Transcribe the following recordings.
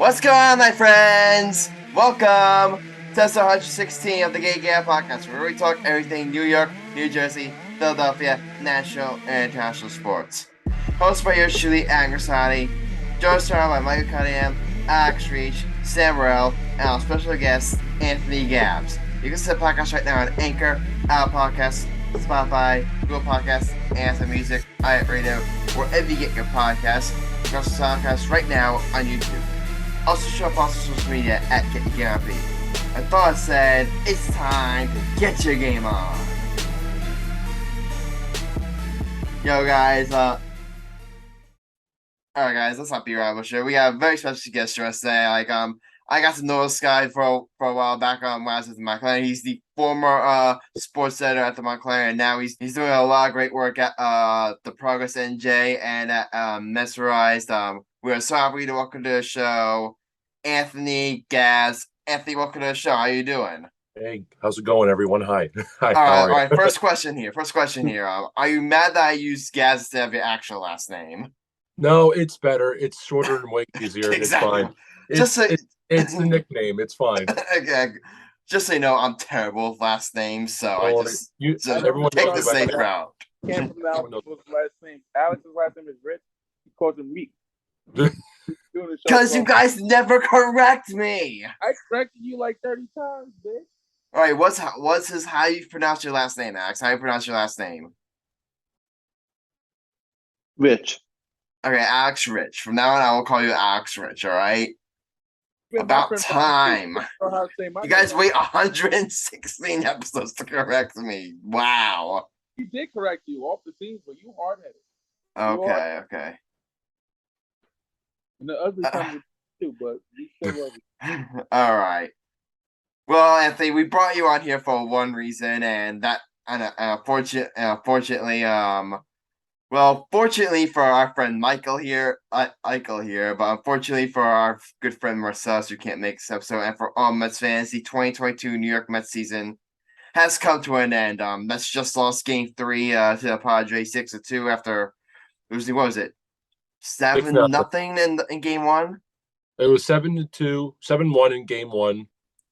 What's going on, my friends? Welcome to episode 116 of the Gay Podcast, where we talk everything New York, New Jersey, Philadelphia, national and international sports. Hosted by yours truly, Grassani, joined started by Michael Cunningham, Alex Reich, Sam Morell, and our special guest, Anthony Gabbs. You can see the podcast right now on Anchor, Apple Podcasts, Spotify, Google Podcasts, Amazon Music, iHeartRadio, wherever you get your podcasts. You can also podcast right now on YouTube. Also show up on social media at GetYourGameOn. I thought I said, it's time to get your game on. Yo guys, alright guys, let's not be rival here. We have a very special guest for us today. I got to know this guy for a while back when I was with Montclair. He's the former sports editor at the Montclair, and now he's doing a lot of great work at the Progress NJ and at Metsmerized. We're so happy to welcome to the show Anthony Gabbs. Anthony, welcome to the show. How you doing? Hey, how's it going, everyone? Hi. Hi. All right. First question here. Are you mad that I used Gabbs instead of your actual last name? No, it's better. It's shorter and way easier. Exactly. It's fine. It's the nickname. It's fine. Okay. Just so you know, I'm terrible with last names, so everyone take the safe route. Came from Alex's last name. Alex's last name is Rich. He calls him Meek. Because you guys never correct me. I corrected you like 30 times, bitch. All right, how you pronounce your last name, Alex? How you pronounce your last name? Rich. Okay, Alex Rich. From now on, I will call you Alex Rich. All right. About time. You guys wait 116 episodes to correct me. Wow. He did correct you off the scene, but you hard-headed. Okay. And the ugly comes too, but you still love it. All right. Well, Anthony, we brought you on here for one reason, and fortunately, fortunately for our friend Michael here, but unfortunately for our good friend Marcellus, who can't make this episode, and for all Mets fans, the 2022 New York Mets season has come to an end. Mets just lost Game 3 to the Padres 6-2 after losing, what was it, 7-0 in Game 1? It was 7-1 in Game 1.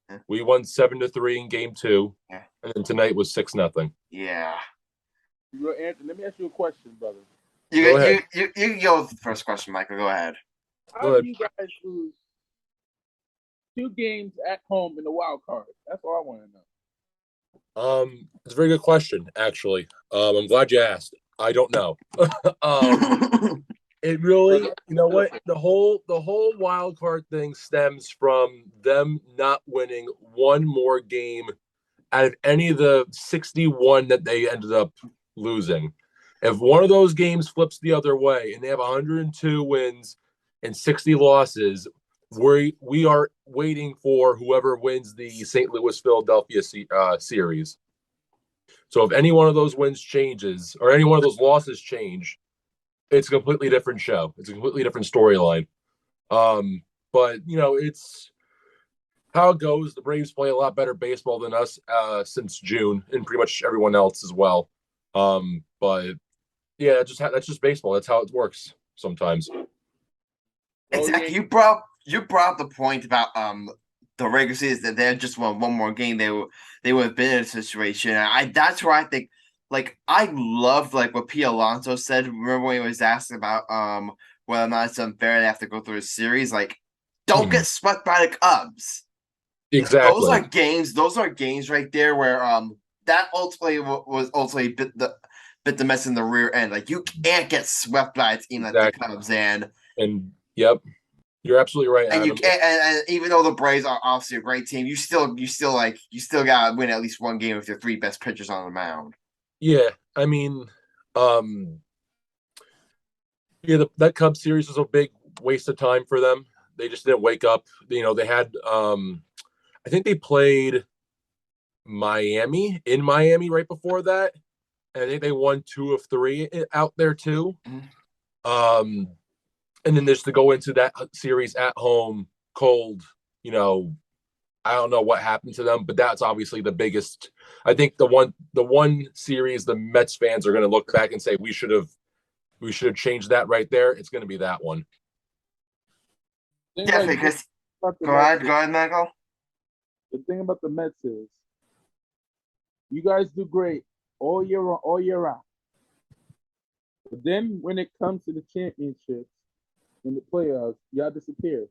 Yeah. We won 7-3 in Game 2, and then tonight was 6-0. Yeah. Anthony, let me ask you a question, brother. You can go with the first question, Michael. Go ahead. How do you guys lose 2 games at home in the wild card? That's all I want to know. It's a very good question, actually. I'm glad you asked. I don't know. It really, you know what? The whole wild card thing stems from them not winning one more game out of any of the 61 that they ended up losing. If one of those games flips the other way and they have 102 wins and 60 losses, we are waiting for whoever wins the St. Louis-Philadelphia series. So if any one of those wins changes or any one of those losses change, it's a completely different show. It's a completely different storyline. But, it's how it goes. The Braves play a lot better baseball than us since June, and pretty much everyone else as well. But, yeah, that's just baseball. That's how it works sometimes. Exactly. You brought up the point about the regular season, that they had just won one more game, they would have been in a situation. That's where I think, I loved what Pete Alonso said. Remember when he was asked about whether or not it's unfair they have to go through a series? Don't get swept by the Cubs. Exactly. Those are games right there where that ultimately bit the Mets in the rear end. You can't get swept by a team like the Cubs, and yep. You're absolutely right. And you can't, and even though the Braves are obviously a great team, you still gotta win at least one game with your 3 best pitchers on the mound. Yeah, I mean, that Cubs series was a big waste of time for them. They just didn't wake up. They had, I think they played Miami right before that, and I think they won 2 of 3 out there too. Mm-hmm. And then just to go into that series at home cold, I don't know what happened to them, but that's obviously the biggest. I think the one series the Mets fans are going to look back and say we should have changed that right there. It's going to be that one. Definitely, because go ahead, Michael. The thing about the Mets is, you guys do great all year round. But then when it comes to the championships and the playoffs, y'all disappear.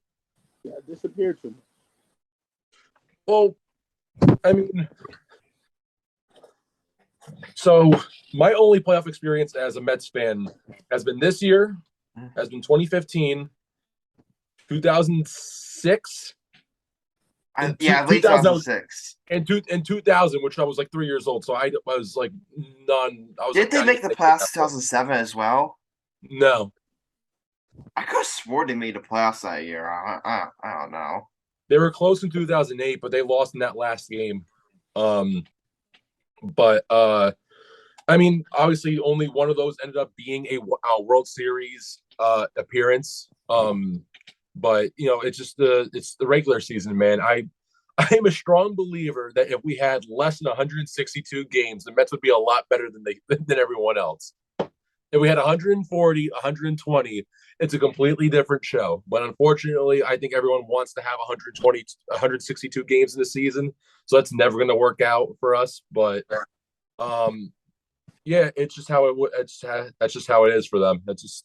Y'all disappear too much. Well, I mean, so my only playoff experience as a Mets fan has been this year, has been 2015, 2006. Late 2006. And 2000, which I was like 3 years old. So I was like Did they make the playoffs 2007 as well? No. I could have swore they made the playoffs that year. I don't know. They were close in 2008, but they lost in that last game. But I mean, obviously, only one of those ended up being a World Series appearance. But you know, it's the regular season, man. I am a strong believer that if we had less than 162 games, the Mets would be a lot better than everyone else. If we had 140, 120, it's a completely different show. But unfortunately, I think everyone wants to have 120, 162 games in the season, so that's never going to work out for us. But yeah, it's just how that's just how it is for them. It's just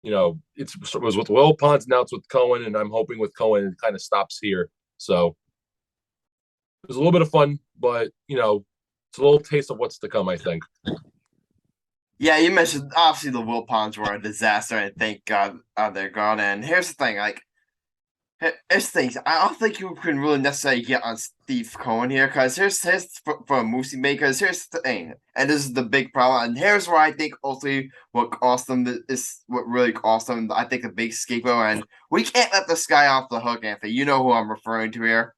you know, it was with Will Ponce, now it's with Cohen, and I'm hoping with Cohen it kind of stops here. So it was a little bit of fun, but you know, it's a little taste of what's to come, I think. Yeah, you mentioned obviously the Will Ponds were a disaster, and thank God they're gone. And here's the thing, here's things. I don't think you can really necessarily get on Steve Cohen here, because here's for Moosey makers. Here's the thing, and this is the big problem. And here's where I think ultimately what really cost them. I think the big scapegoat, and we can't let this guy off the hook, Anthony. You know who I'm referring to here.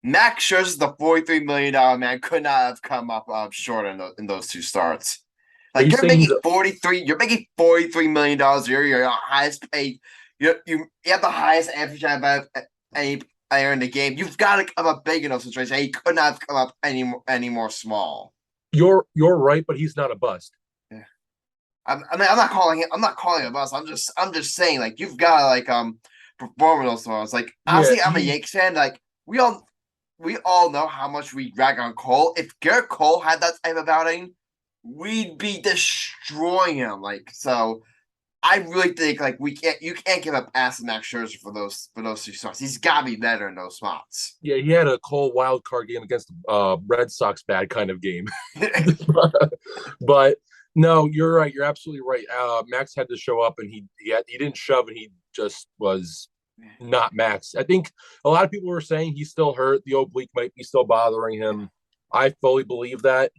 Max Scherzer, the $43 million man, could not have come up short in those two starts. Like you're making $43 million a year. You're the highest paid. You have the highest average out of any player in the game. You've got to come up big in those situations. He could not have come up any more small. You're right, but he's not a bust. Yeah. I'm not calling him a bust. I'm just saying, like, you've got to like perform in those moments. Like obviously, I'm a Yankees fan. Like we all know how much we drag on Cole. If Garrett Cole had that type of outing, we'd be destroying him. Like, so I really think like you can't give up ass Max Scherzer for those two starts. He's got to be better in those spots. Yeah, he had a Cole wild card game against the Red Sox, bad kind of game. But no, you're right. You're absolutely right. Max had to show up, and he didn't shove, and he just was not Max. I think a lot of people were saying he's still hurt. The oblique might be still bothering him. I fully believe that.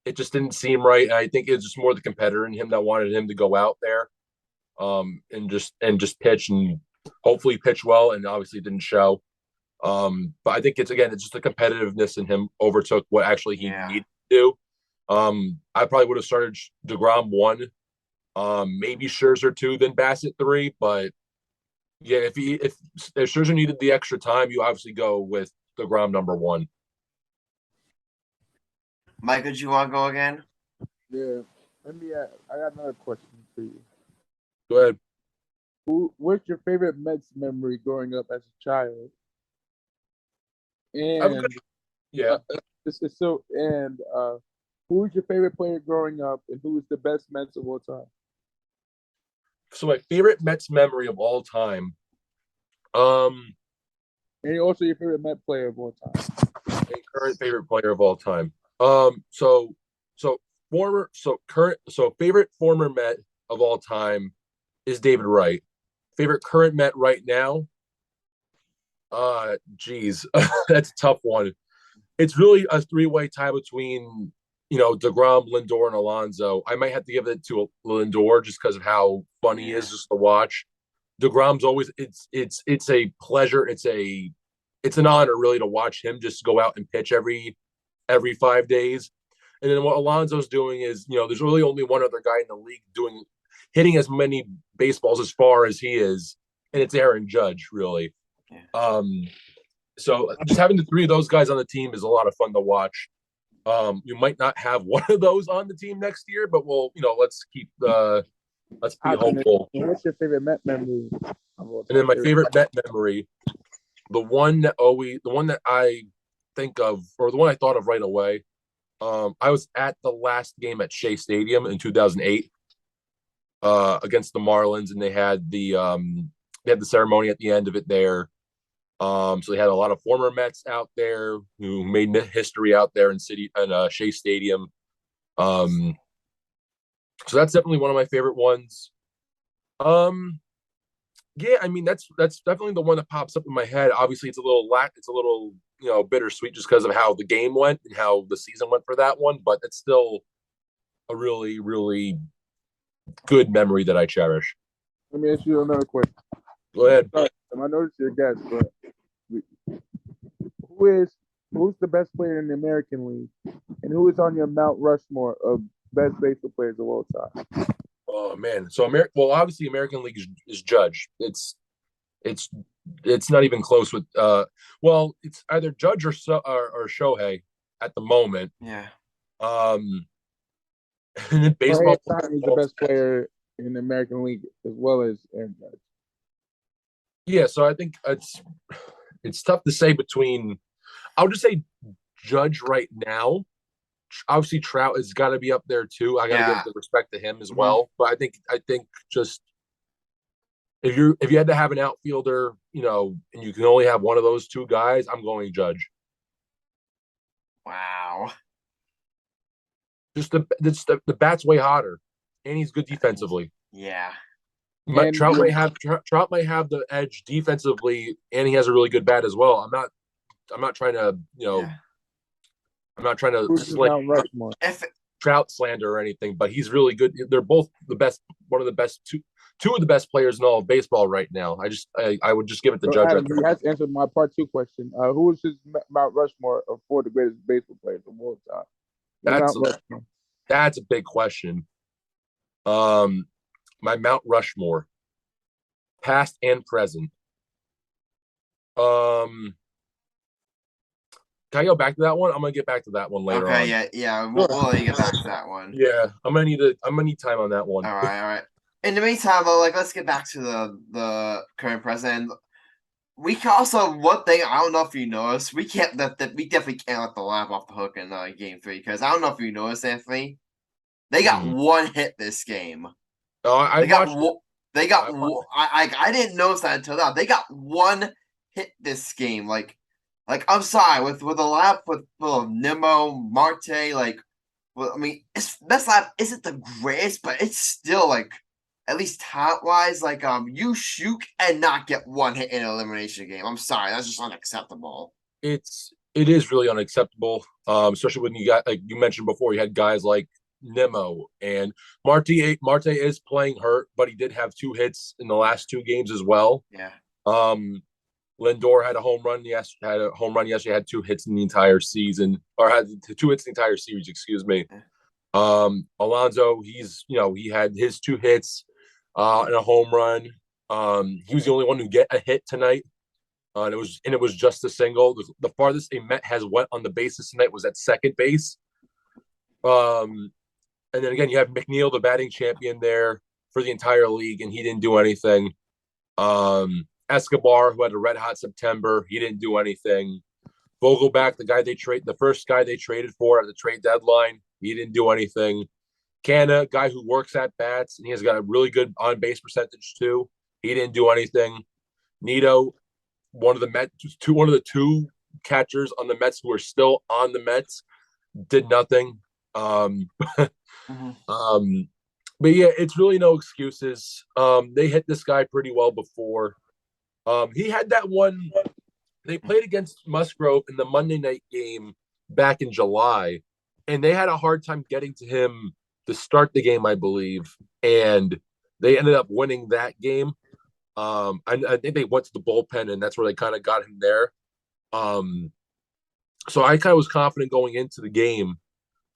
It just didn't seem right. And I think it's just more the competitor in him that wanted him to go out there and just pitch and hopefully pitch well, and obviously didn't show. But I think it's just the competitiveness in him overtook what actually he needed to do. I probably would have started DeGrom 1, maybe Scherzer 2, then Bassett 3. But yeah, if Scherzer needed the extra time, you obviously go with DeGrom number 1. Mike, did you want to go again? Yeah. I got another question for you. Go ahead. What's your favorite Mets memory growing up as a child? And who is your favorite player growing up, and who is the best Mets of all time? So my favorite Mets memory of all time. And also your favorite Met player of all time. A current favorite player of all time. Favorite former Met of all time is David Wright. Favorite current Met right now? Geez, that's a tough one. It's really a 3-way tie between, DeGrom, Lindor, and Alonso. I might have to give it to Lindor just because of how fun he is just to watch. DeGrom's always it's a pleasure. It's an honor really to watch him just go out and pitch every 5 days. And then what Alonso's doing is, there's really only one other guy in the league hitting as many baseballs as far as he is, and it's Aaron Judge, really. Yeah. So just having the 3 of those guys on the team is a lot of fun to watch. You might not have one of those on the team next year, but let's keep Let's be hopeful. What's your favorite Met memory of all And then time? my favorite Met memory, the one that I think of, or the one I thought of right away. I was at the last game at Shea Stadium in 2008 against the Marlins, and they had the ceremony at the end of it there. So they had a lot of former Mets out there who made history out there in Shea Stadium. So that's definitely one of my favorite ones. Yeah, I mean that's definitely the one that pops up in my head. Obviously, it's a little bittersweet just because of how the game went and how the season went for that one, but it's still a really, really good memory that I cherish. Let me ask you another question. Go ahead. I noticed your guess, but who's the best player in the American League, and who is on your Mount Rushmore of best baseball players of all time? Oh man, so obviously American League is Judge. It's not even close with it's either Judge or Shohei at the moment. Yeah. And then baseball is the best player in the American League as well as Aaron Judge. Yeah, so I think it's tough to say between. I'll just say Judge right now. Obviously, Trout has got to be up there too. I got to give the respect to him as well. But I think just if you had to have an outfielder, and you can only have one of those two guys, I'm going Judge. Wow. Just the bat's way hotter, and he's good defensively. Yeah. Trout might have the edge defensively, and he has a really good bat as well. I'm not trying to I'm not trying to slang Trout slander or anything, but he's really good. They're both the best, one of the best, two of the best players in all of baseball right now. I would just give it to Judge. Adam, he has answered my part 2 question. Who is his Mount Rushmore of 4 the greatest baseball players of all time? That's a big question. My Mount Rushmore, past and present. Can I go back to that one? I'm gonna get back to that one later on. Yeah. We'll let you get back to that one. Yeah, I'm gonna need time on that one. All right. In the meantime, though, let's get back to the current president. We can also, one thing, I don't know if you noticed, we definitely can't let the laugh off the hook in Game 3, because I don't know if you noticed, Anthony, they got one hit this game. Oh, I didn't notice that until now. They got one hit this game. Like I'm sorry, with a lap with Nimmo, Marte, best lap isn't the greatest, but it's still at least talent wise, you shoot and not get one hit in an elimination game. I'm sorry, that's just unacceptable. It is really unacceptable. Especially when you got, like you mentioned before, you had guys like Nimmo and Marte is playing hurt, but he did have 2 hits in the last 2 games as well. Yeah. Lindor had a home run. Yesterday. Had 2 hits in the entire season, or had 2 hits in the entire series. Excuse me. Alonso, he had his 2 hits and a home run. He was the only one who get a hit tonight. And it was just a single. The farthest a Met has went on the bases tonight was at second base. And then again, you have McNeil, the batting champion, there for the entire league, and he didn't do anything. Escobar, who had a red hot September, he didn't do anything. Vogelback, the first guy they traded for at the trade deadline, he didn't do anything. Canna, guy who works at bats, and he has got a really good on base percentage too. He didn't do anything. Nito, one of the 2 catchers on the Mets who are still on the Mets, did nothing. But yeah, it's really no excuses. They hit this guy pretty well before. He had that one. They played against Musgrove in the Monday night game back in July, and they had a hard time getting to him to start the game, I believe, and they ended up winning that game. I think they went to the bullpen, and that's where they kind of got him there. So I kind of was confident going into the game,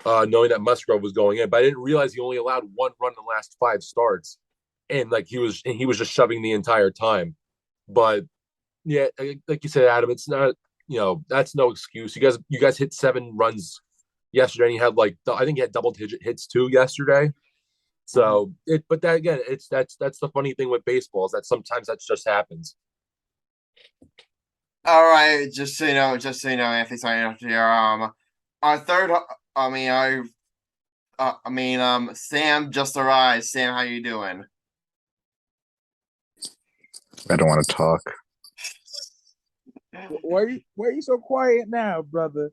knowing that Musgrove was going in, but I didn't realize he only allowed 1 run in the last 5 starts, and he was just shoving the entire time. But yeah, like you said, Adam, it's not, that's no excuse. You guys hit 7 runs yesterday, and you had I think you had double-digit hits too yesterday. So but that again, that's the funny thing with baseball is that sometimes that just happens. All right, just so you know, Anthony, sorry after your our third, Sam just arrived. Sam, how you doing? I don't want to talk. Why are you so quiet now, brother?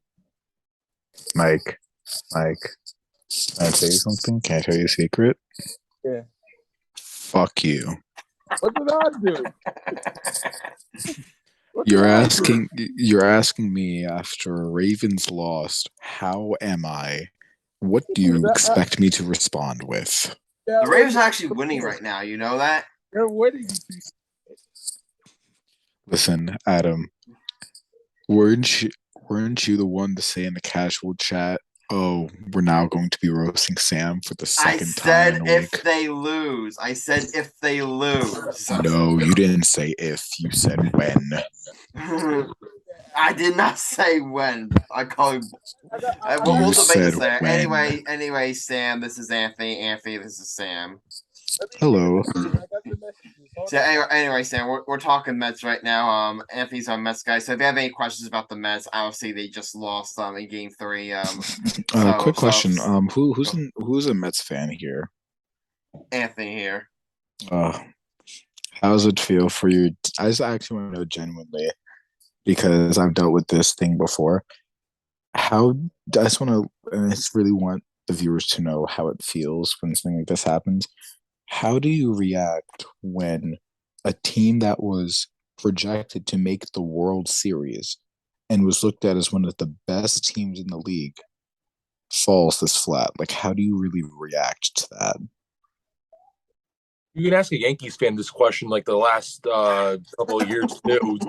Mike, can I tell you something? Can I tell you a secret? Yeah. Fuck you. What did I do? You're asking me after Ravens lost, how am I? What do you expect me to respond with? The Ravens are actually winning right now. You know that? They're winning. Listen, Adam, weren't you the one to say in the casual chat, oh, we're now going to be roasting Sam for the second time in a if week? they lose. I said if they lose. No, you didn't say if. You said when. I did not say when. I call you. You We'll debate this said there. when. Anyway, Sam, this is Anthony. Anthony, this is Sam. Hello. So anyway, Sam, we're talking Mets right now. Anthony's on Mets guy. So if you have any questions about the Mets, obviously they just lost in Game 3. Quick question. Who's a Mets fan here? Anthony here. How does it feel for you? I just actually want to know genuinely because I've dealt with this thing before. I just want to, and I just really want the viewers to know how it feels when something like this happens. How do you react when a team that was projected to make the World Series and was looked at as one of the best teams in the league falls this flat? Like, how do you really react to that? You can ask a Yankees fan this question like the last couple of years too.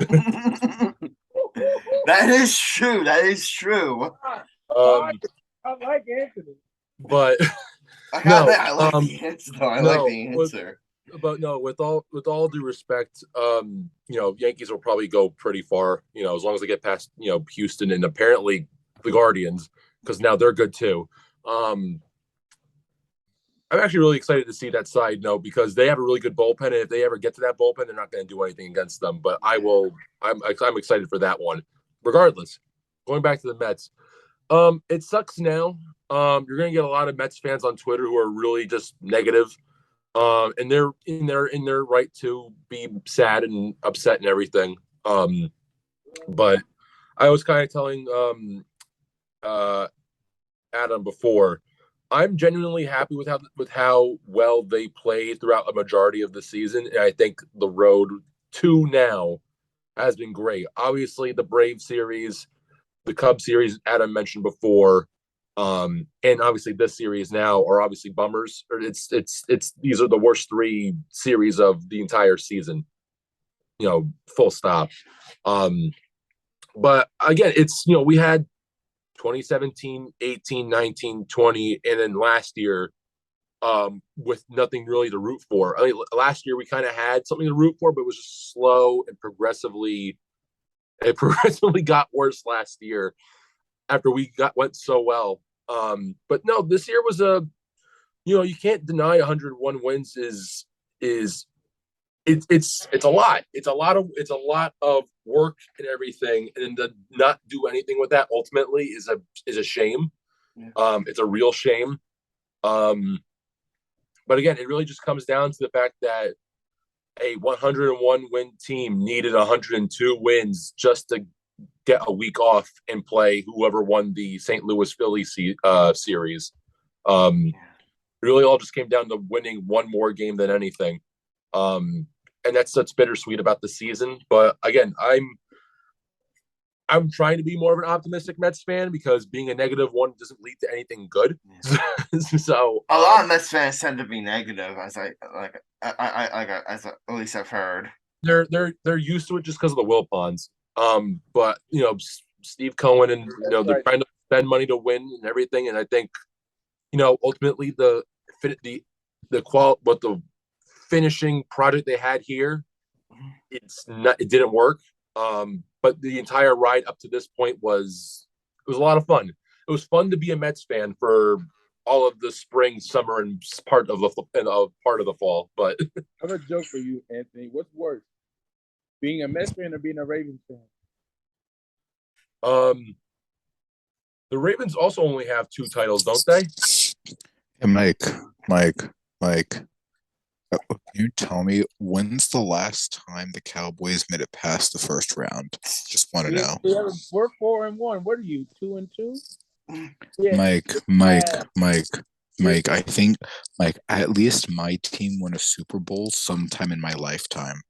That is true. I like Anthony. But I like the answer. I like the answer. But no, with all due respect, Yankees will probably go pretty far, as long as they get past, Houston and apparently the Guardians, because now they're good too. I'm actually really excited to see that side note because they have a really good bullpen, and if they ever get to that bullpen, they're not going to do anything against them. But I'm excited for that one. Regardless, going back to the Mets, it sucks now. You're going to get a lot of Mets fans on Twitter who are really just negative, and they're in their right to be sad and upset and everything. But I was kind of telling Adam before, I'm genuinely happy with how well they played throughout a majority of the season, and I think the road to now has been great. Obviously, the Brave series, the Cubs series, Adam mentioned before, and obviously this series now are obviously bummers. It's these are the worst three series of the entire season, full stop. But again, it's we had 2017, 18, 19, 20, and then last year with nothing really to root for. I mean, last year we kind of had something to root for, but it was just slow and progressively got worse last year after went so well. But no, this year was you can't deny 101 wins is it's a lot. It's a lot of work and everything, and to not do anything with that ultimately is a shame. Yeah. It's a real shame. But again, it really just comes down to the fact that a 101 win team needed 102 wins just to get a week off and play whoever won the St. Louis Philly series. It really all just came down to winning one more game than anything. And that's bittersweet about the season. But again, I'm trying to be more of an optimistic Mets fan because being a negative one doesn't lead to anything good. So a lot of Mets fans tend to be negative, as at least I've heard. They're used to it just because of the Wilpons. But Steve Cohen and they're trying to spend money to win and everything. And I think ultimately the finishing project they had here, it didn't work. But the entire ride up to this point was a lot of fun. It was fun to be a Mets fan for all of the spring, summer, and part of the fall. But I have a joke for you, Anthony. What's worse, being a Mets fan or being a Ravens fan? The Ravens also only have 2 titles, don't they? Hey, Mike. Can you tell me when's the last time the Cowboys made it past the first round? Just want to know. We're 4-1. What are you, 2-2? Yeah. Mike. I think at least my team won a Super Bowl sometime in my lifetime.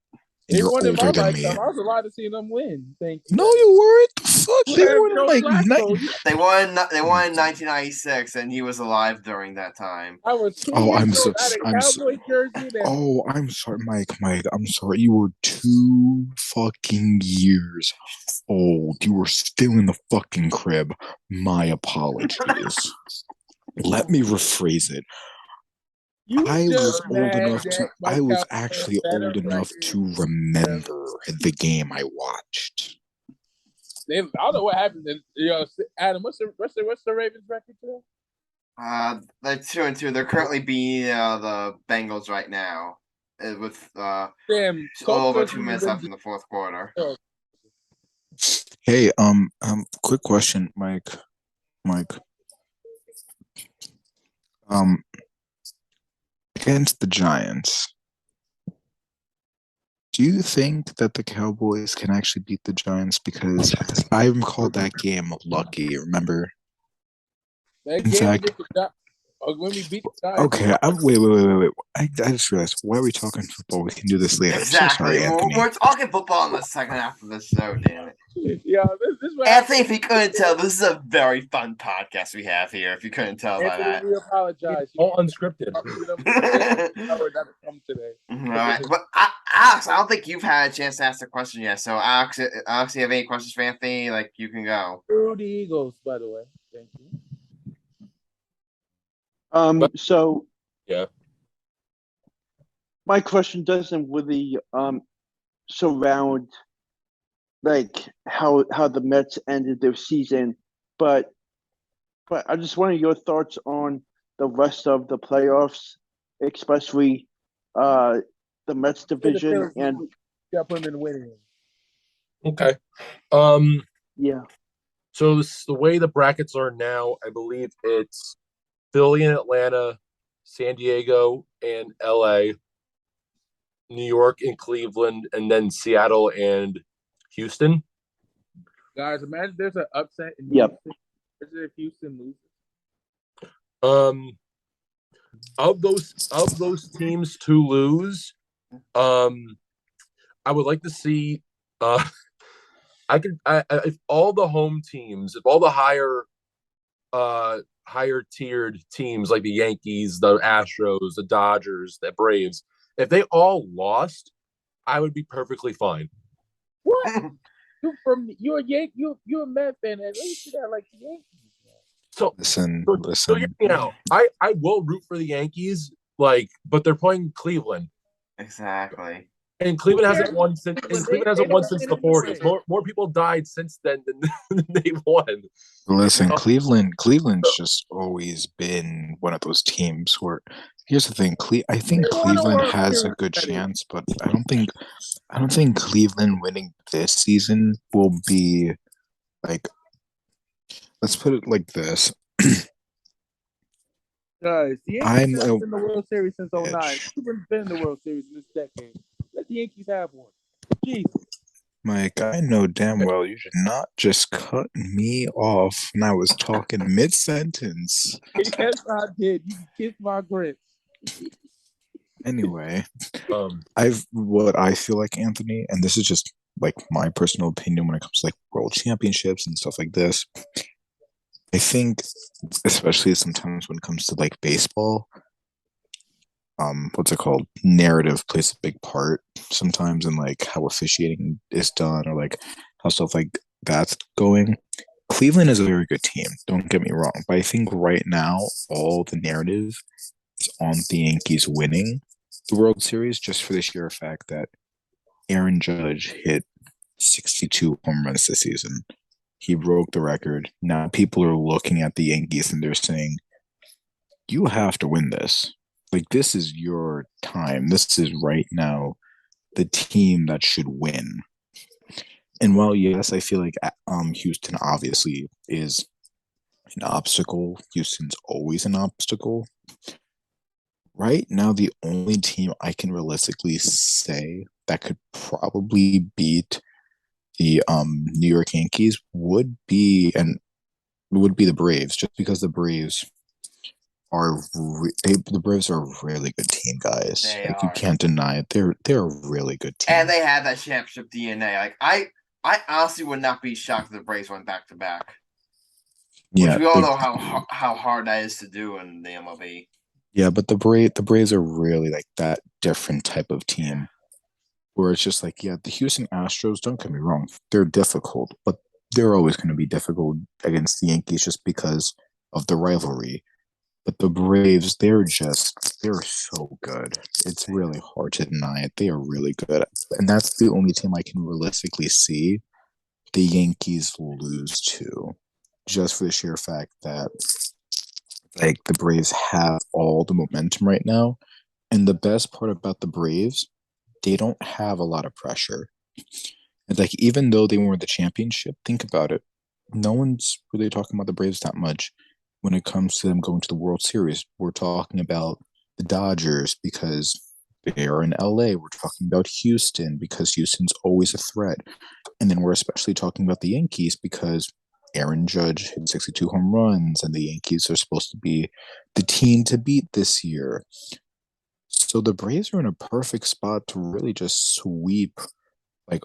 And you're older than me. I was allowed to see them win. Thank you. No, you weren't. The fuck? They won They won in 1996, and he was alive during that time. I was 2 I'm sorry, Mike. I'm sorry. You were 2 fucking years old. You were still in the fucking crib. My apologies. Let me rephrase it. I was actually old enough to remember the game I watched. I don't know what happened. Adam, what's the Ravens record today? They're 2-2. They're currently beating the Bengals right now with over 2 minutes left in the fourth quarter. Hey, quick question, Mike. Against the Giants, do you think that the Cowboys can actually beat the Giants? Because I called that game lucky, remember? That game when we beat the Giants. Okay, wait. I just realized, why are we talking football? We can do this later. Exactly. So sorry, Anthony. We're talking football in the second half of the show, damn it. Yeah, this Anthony, if you couldn't tell, this is a very fun podcast we have here, if you couldn't tell by that. We apologize. All unscripted. All right. But Alex, I don't think you've had a chance to ask the question yet. So, Alex, you have any questions for Anthony? Like, you can go. Through the Eagles, by the way. Thank you. So yeah, my question doesn't really surround like how the Mets ended their season, but I just wanted your thoughts on the rest of the playoffs, especially the Mets division and put them in winning. Okay. Yeah. So the way the brackets are now, I believe it's Philly and Atlanta, San Diego and LA, New York and Cleveland, and then Seattle and Houston. Guys, imagine there's an upset in Houston. If Houston loses. Of those teams to lose, I would like to see if all the home teams, if all the higher tiered teams like the Yankees, the Astros, the Dodgers, the Braves, if they all lost, I would be perfectly fine. What? You're a Met fan, at least you got like the Yankees. So listen. So you know, I will root for the Yankees, but they're playing Cleveland. Exactly. And Cleveland hasn't won since the 40s. More people died since then than they've won. Listen, Cleveland's just always been one of those teams where. Here's the thing, I think Cleveland has a good chance, but I don't think Cleveland winning this season will be like. Let's put it like this. Guys, the Yankees have been in the World Series since 2009. Cleveland's been in the World Series in this decade. Let the Yankees have one. Jesus. Mike, I know damn well you should not just cut me off when I was talking mid-sentence. Yes, I did. You can kiss my grits. Anyway, what I feel like, Anthony, and this is just like my personal opinion when it comes to like world championships and stuff like this. I think, especially sometimes when it comes to like baseball, what's it called? Narrative plays a big part sometimes in like how officiating is done or like how stuff like that's going. Cleveland is a very good team, don't get me wrong, but I think right now all the narrative is on the Yankees winning the World Series just for the sheer fact that Aaron Judge hit 62 home runs this season. He broke the record. Now people are looking at the Yankees and they're saying, you have to win this. Like, this is your time. This is right now the team that should win. And while, yes, I feel like Houston obviously is an obstacle, Houston's always an obstacle. Right now, the only team I can realistically say that could probably beat the New York Yankees would be the Braves, just because the Braves the Braves are a really good team, guys. They like you are. can't deny it. They're a really good team. And they have that championship DNA. Like I honestly would not be shocked if the Braves went back to back. Yeah, which we all know how hard that is to do in the MLB. Yeah, but the Braves are really like that different type of team where it's just like, yeah, the Houston Astros, don't get me wrong, they're difficult, but they're always going to be difficult against the Yankees just because of the rivalry. But the Braves, they're so good. It's really hard to deny it. They are really good. And that's the only team I can realistically see the Yankees lose to, just for the sheer fact that like the Braves have all the momentum right now. And the best part about the Braves, they don't have a lot of pressure. It's like, even though they won the championship, think about it. No one's really talking about the Braves that much when it comes to them going to the World Series. We're talking about the Dodgers because they are in LA. We're talking about Houston because Houston's always a threat. And then we're especially talking about the Yankees because Aaron Judge hit 62 home runs and the Yankees are supposed to be the team to beat this year. So the Braves are in a perfect spot to really just sweep like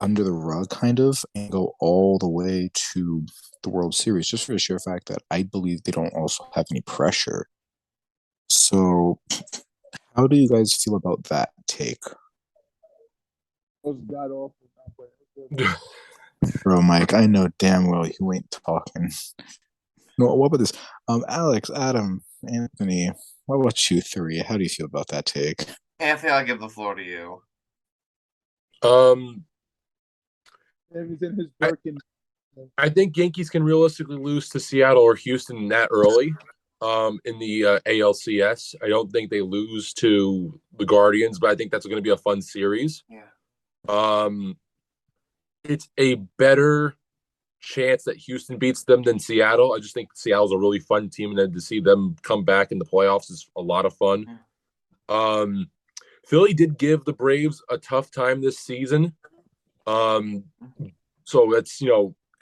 under the rug kind of and go all the way to the World Series, just for the sheer fact that I believe they don't also have any pressure. So how do you guys feel about that take? God awful. Bro, Mike, I know damn well you ain't talking. No, what about this? Alex, Adam, Anthony, what about you three? How do you feel about that take? Anthony, I'll give the floor to you. He's in his Birkin. I think Yankees can realistically lose to Seattle or Houston that early in the ALCS. I don't think they lose to the Guardians, but I think that's going to be a fun series. Yeah. It's a better chance that Houston beats them than Seattle. I just think Seattle's a really fun team, and then to see them come back in the playoffs is a lot of fun. Philly did give the Braves a tough time this season. So that's,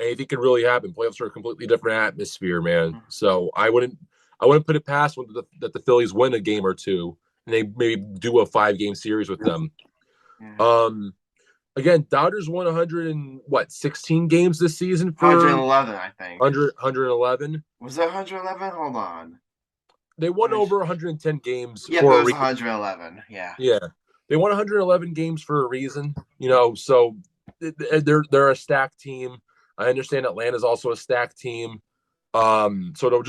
anything can really happen. Playoffs are a completely different atmosphere, man. So I wouldn't put it past that the Phillies win a game or two and they maybe do a 5-game series with them. Again, Dodgers won 16 games this season for 111, I think. 111. Was that 111? Hold on. They won over 110 games. Yeah, it was 111. Yeah. Yeah. They won 111 games for a reason, so they're a stacked team. I understand Atlanta's also a stacked team. So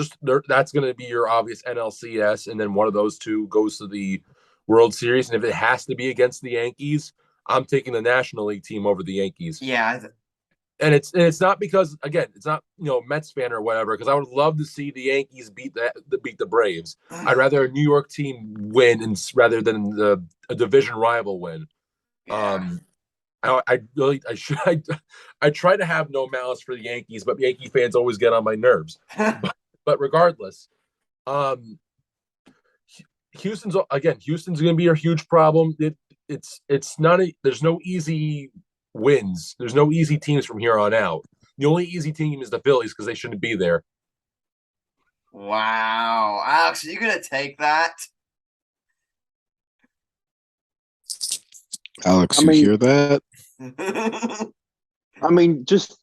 that's going to be your obvious NLCS, and then one of those two goes to the World Series. And if it has to be against the Yankees, I'm taking the National League team over the Yankees. Yeah. And it's not because, again, it's not, Mets fan or whatever, because I would love to see the Yankees beat the Braves. I'd rather a New York team win rather than a division rival win. Yeah. I try to have no malice for the Yankees, but Yankee fans always get on my nerves. but regardless, Houston's going to be a huge problem. It's not there's no easy wins. There's no easy teams from here on out. The only easy team is the Phillies because they shouldn't be there. Wow. Alex, are you going to take that? Alex, you hear that? I mean, just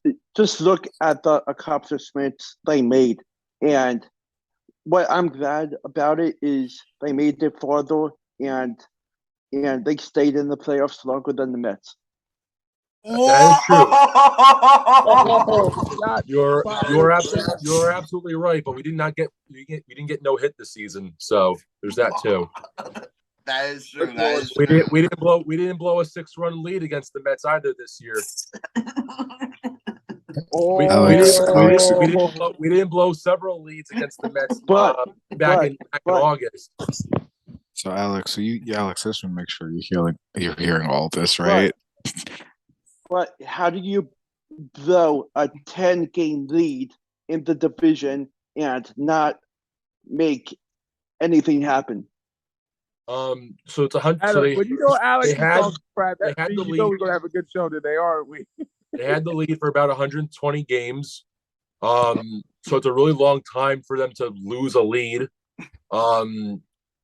look at the accomplishments they made. And what I'm glad about it is they made it farther and they stayed in the playoffs longer than the Mets. That is true. You're absolutely right, but we didn't get no hit this season, so there's that too. That is true. We didn't blow a 6-run lead against the Mets either this year. We didn't blow several leads against the Mets back in August. So Alex, Alex, I just want to make sure you're hearing all this, right? But how do you blow a 10-game lead in the division and not make anything happen? So it's 100. Adam, so they, but you know, Alex, they had the lead. We're gonna have a good show today, aren't we? They had the lead for about 120 games. So it's a really long time for them to lose a lead.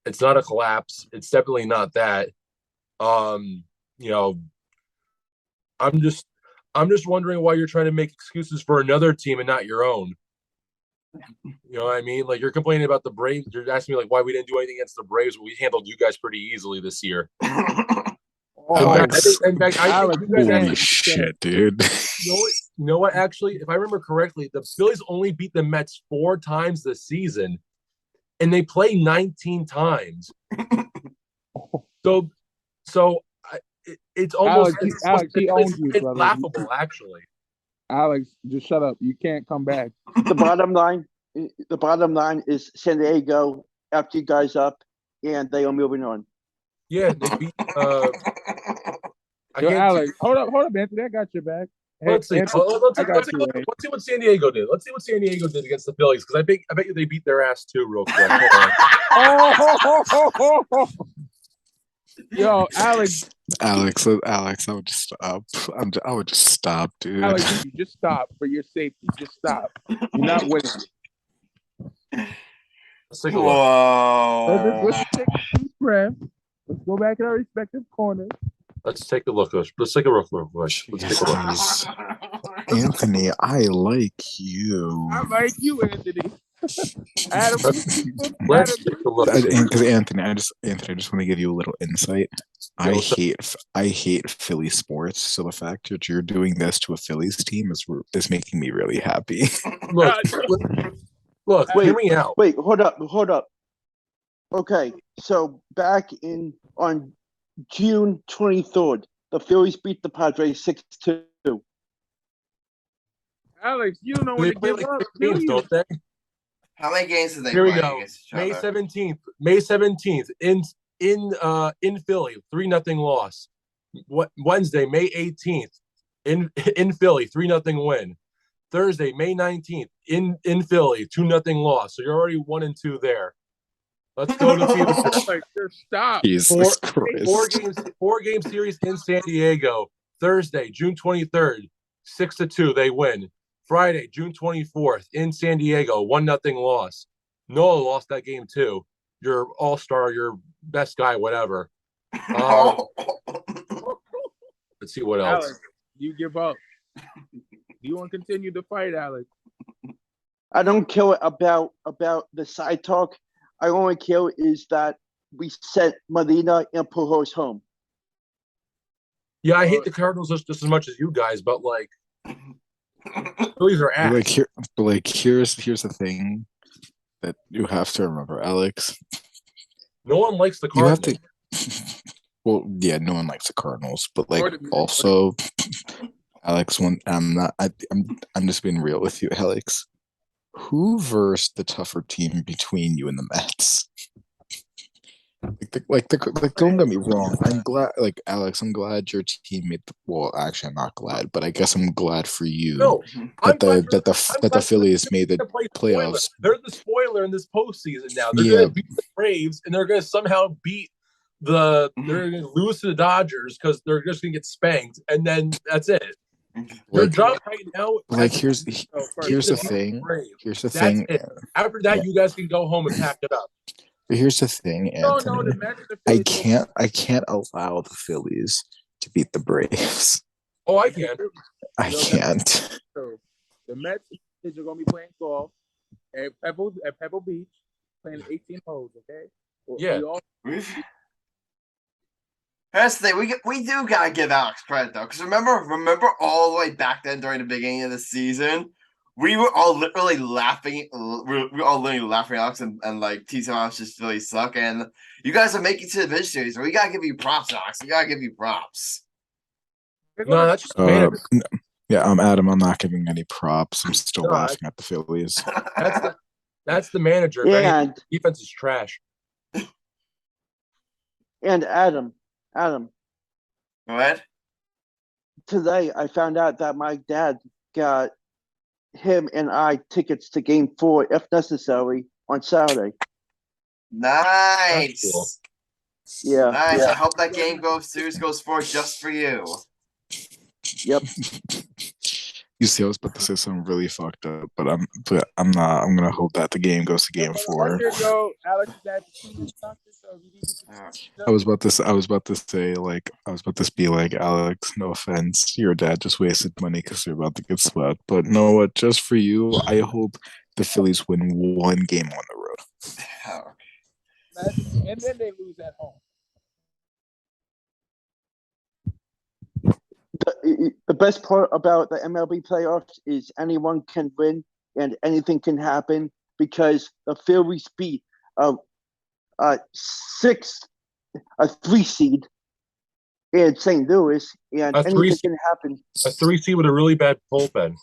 It's not a collapse. It's definitely not that. You know, I'm just wondering why you're trying to make excuses for another team and not your own. You know what I mean? Like, you're complaining about the Braves. You're asking me like why we didn't do anything against the Braves. We handled you guys pretty easily this year. Alex, Holy shit, dude. You know what? Actually, if I remember correctly, the Phillies only beat the Mets 4 times this season, and they play 19 times. So it's almost Alex, he owns you, it's brother. laughable, actually. Alex, just shut up. You can't come back. The bottom line is San Diego after you guys up, and they are moving on. Yeah, they beat. Alex, hold up, Anthony. I got your back. Let's see. Let's see what San Diego did. Let's see what San Diego did against the Phillies, because I bet you they beat their ass too, real quick. Yo, Alex, I would just stop. I would just stop, dude. Alex, you just stop for your safety. Just stop. You're not winning. Let's take a look. Whoa. Let's take a deep breath. Let's go back in our respective corners. Let's take a look. Let's take a look. Let's take a look. Anthony, I like you. I like you, Anthony. Adam, let's take a look. Because Anthony, I just want to give you a little insight. I hate Philly sports, so the fact that you're doing this to a Phillies team is making me really happy. Look, hear me out. Wait, hold up. Okay, so back on June 23rd, the Phillies beat the Padres 6-2. Alex, you don't know when to give up, games, don't they? How many games did they Here we play go. against each May other? 17th. May 17th in Philly, 3-0 loss. Wednesday, May 18th in Philly, 3-0 win. Thursday, May 19th in Philly, 2-0 loss. So you're already 1-2 there. Let's go to see the stop. Jesus Christ. Four game series in San Diego. Thursday, June 23rd, 6-2, they win. Friday, June 24th, in San Diego, 1-0 loss. Noah lost that game too. Your all-star, your best guy, whatever. Let's see what else. Alex, you give up. You want to continue the fight, Alex? I don't care about the side talk. I only care is that we sent Molina and Pujols home. Yeah, I hate the Cardinals just as much as you guys, but like, Phillies are ass. Here's the thing that you have to remember, Alex. No one likes the Cardinals. Well, yeah, no one likes the Cardinals, but also, Alex. I'm just being real with you, Alex. Who versed the tougher team between you and the Mets? Don't get me wrong. I'm glad, Alex. I'm glad your team made. Actually, I'm not glad, but I guess I'm glad for you that the Phillies made the playoffs. They're the spoiler in this postseason now. They're going to beat the Braves, and they're going to somehow beat they're going to lose to the Dodgers because they're just going to get spanked, and then that's it. Your job right now. Here's the thing. Here's the thing. After that, you guys can go home and pack it up. But here's the thing, Anthony. I can't allow the Phillies to beat the Braves. Oh, I can. I can't. So the Mets are going to be playing golf at Pebble Beach, playing 18 holes. Okay. Yeah. That's the thing. We do gotta give Alex credit though, because remember all the way back then during the beginning of the season, we were all literally laughing. We were all literally laughing at Alex and like teasing Alex just really suck. And you guys are making it to the division series. We gotta give you props, Alex. We gotta give you props. No, that's just Yeah, I'm Adam. I'm not giving any props. I'm still No, laughing at the Phillies. That's the manager. And Defense is trash. and Adam, Go ahead. today I found out that my dad got him and I tickets to Game 4, if necessary, on Saturday. Nice. Cool. Yeah. Nice. Yeah. I hope that game goes 4 just for you. Yep. You see, I was about to say something really fucked up, but I'm not. I'm gonna hope that the game goes to Game 4. Alex, I was about to say like I was about to be like, Alex, no offense, your dad just wasted money because they're about to get swept. But know what? Just for you, I hope the Phillies win one game on the road. and then they lose at home. The best part about the MLB playoffs is anyone can win and anything can happen because the Phillies beat a 3 seed in St. Louis, and anything can happen. A 3 seed with a really bad bullpen.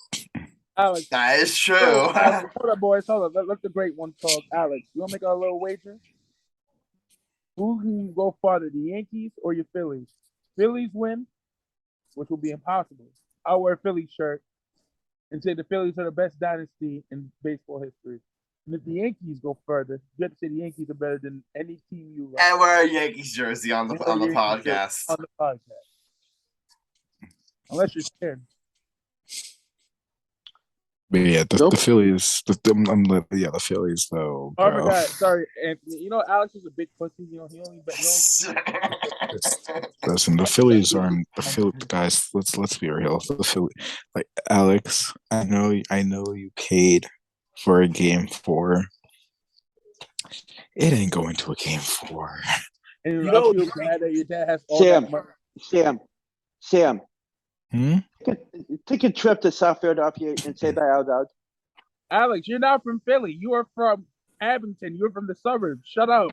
Alex, that is true. Hold on, boys. Hold on. Let the great one talk. Alex, you want to make a little wager? Who can go farther, the Yankees or your Phillies? Phillies win, which will be impossible. I'll wear a Phillies shirt and say the Phillies are the best dynasty in baseball history. And if the Yankees go further, you have to say the Yankees are better than any team you like. And wear a Yankees jersey on the podcast. On the podcast. Unless you're scared. But yeah, the Phillies. The Phillies though. Oh my God! Sorry, Anthony. You know Alex is a big pussy. You know he only. Listen, the Phillies aren't the Phillies guys. Let's be real. The Philly, like Alex, I know you paid for a Game 4. It ain't going to a Game 4. And you know, glad that your dad has all that money. Sam. Hmm? Take a trip to South Philadelphia and say that out loud. Alex, you're not from Philly. You are from Abington. You're from the suburbs. Shut up.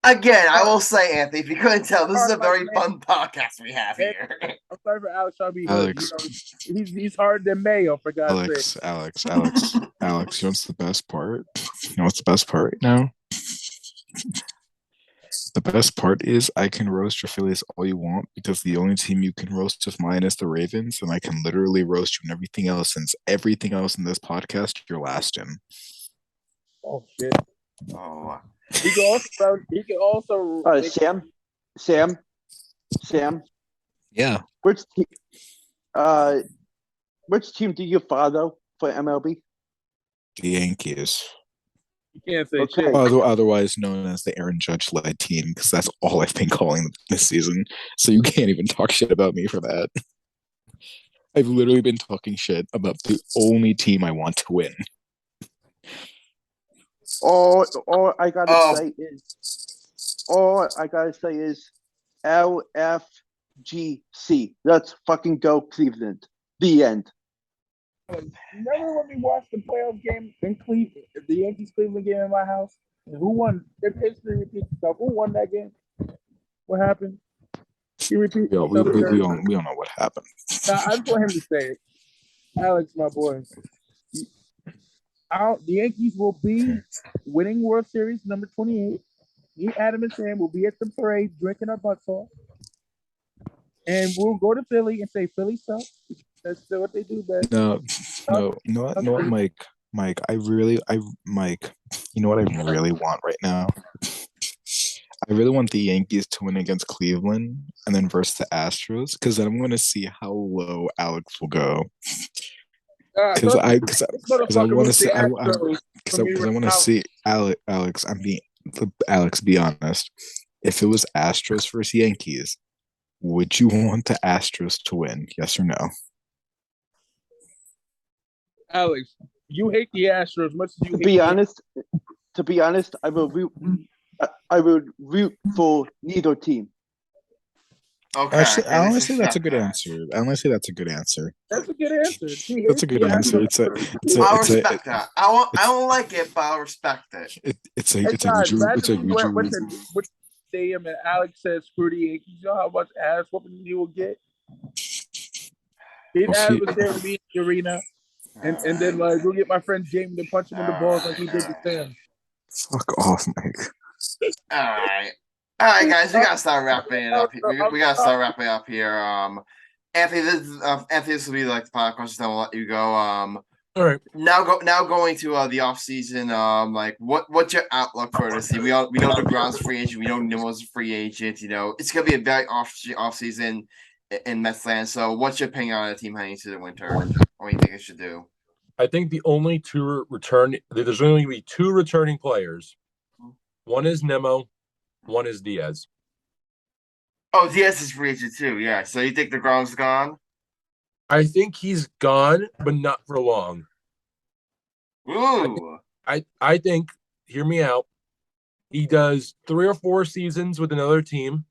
Again, I will say, Anthony, if you couldn't tell, this is a very fun podcast we have here. I'm sorry for Alex trying to be hood. You know, he's harder than Mayo, for God's sake. Alex, you know what's the best part? You know what's the best part right now? The best part is I can roast your Phillies all you want because the only team you can roast is mine is the Ravens, and I can literally roast you and everything else since everything else in this podcast you're last in. Oh shit! Oh. He can also. Sam. Yeah. Which team do you follow for MLB? The Yankees. You can't say Okay. shit. Otherwise known as the Aaron Judge-led team, because that's all I've been calling them this season. So you can't even talk shit about me for that. I've literally been talking shit about the only team I want to win. All I gotta say is LFGC. Let's fucking go, Cleveland. The end. Remember when we watched the playoff game in Cleveland, the Yankees-Cleveland game in my house? And who won? If history repeats itself, who won that game? What happened? He repeats. We all know what happened. Now, I just want him to say it. Alex, my boy. The Yankees will be winning World Series number 28. Me, Adam, and Sam will be at the parade drinking our butts off. And we'll go to Philly and say, Philly sucks. That's still what they do best. No, you know what, Mike, Mike, Mike, you know what I really want right now? I really want the Yankees to win against Cleveland and then versus the Astros, because then I'm going to see how low Alex will go. Because I want to see Alex. Alex, be honest. If it was Astros versus Yankees, would you want the Astros to win? Yes or no? Alex, you hate the Astros as much as you. To be honest, I would root for neither team. Okay. Actually, I only say that's a good answer. That's a good answer. That's a good answer. I'll respect that. I don't like it, but I'll respect it. It's a Stadium and Alex says screw the Yankees, you know how much ass whooping he will get? His We'll ass see. was there with me in the arena. And then go get my friend Jamie to punch him in the balls like he did to Sam. Fuck off, Mike. All right. All right, guys, we gotta start wrapping it up. We gotta start wrapping up here. Anthony, this will be like the final question. Then we'll let you go. All right. Now going to the off season. Like what's your outlook for this season? We know DeGrom's free agent. We know Nimmo's a free agent. You know it's gonna be a very off season in Mets land. So what's your opinion on the team heading into the winter? What do you think it should do? I think there's only going to be two returning players. One is Nimmo, one is Diaz. Oh, Diaz is free agent too. Yeah. So you think DeGrom's gone? I think he's gone, but not for long. Ooh. I think, hear me out, he does 3 or 4 seasons with another team,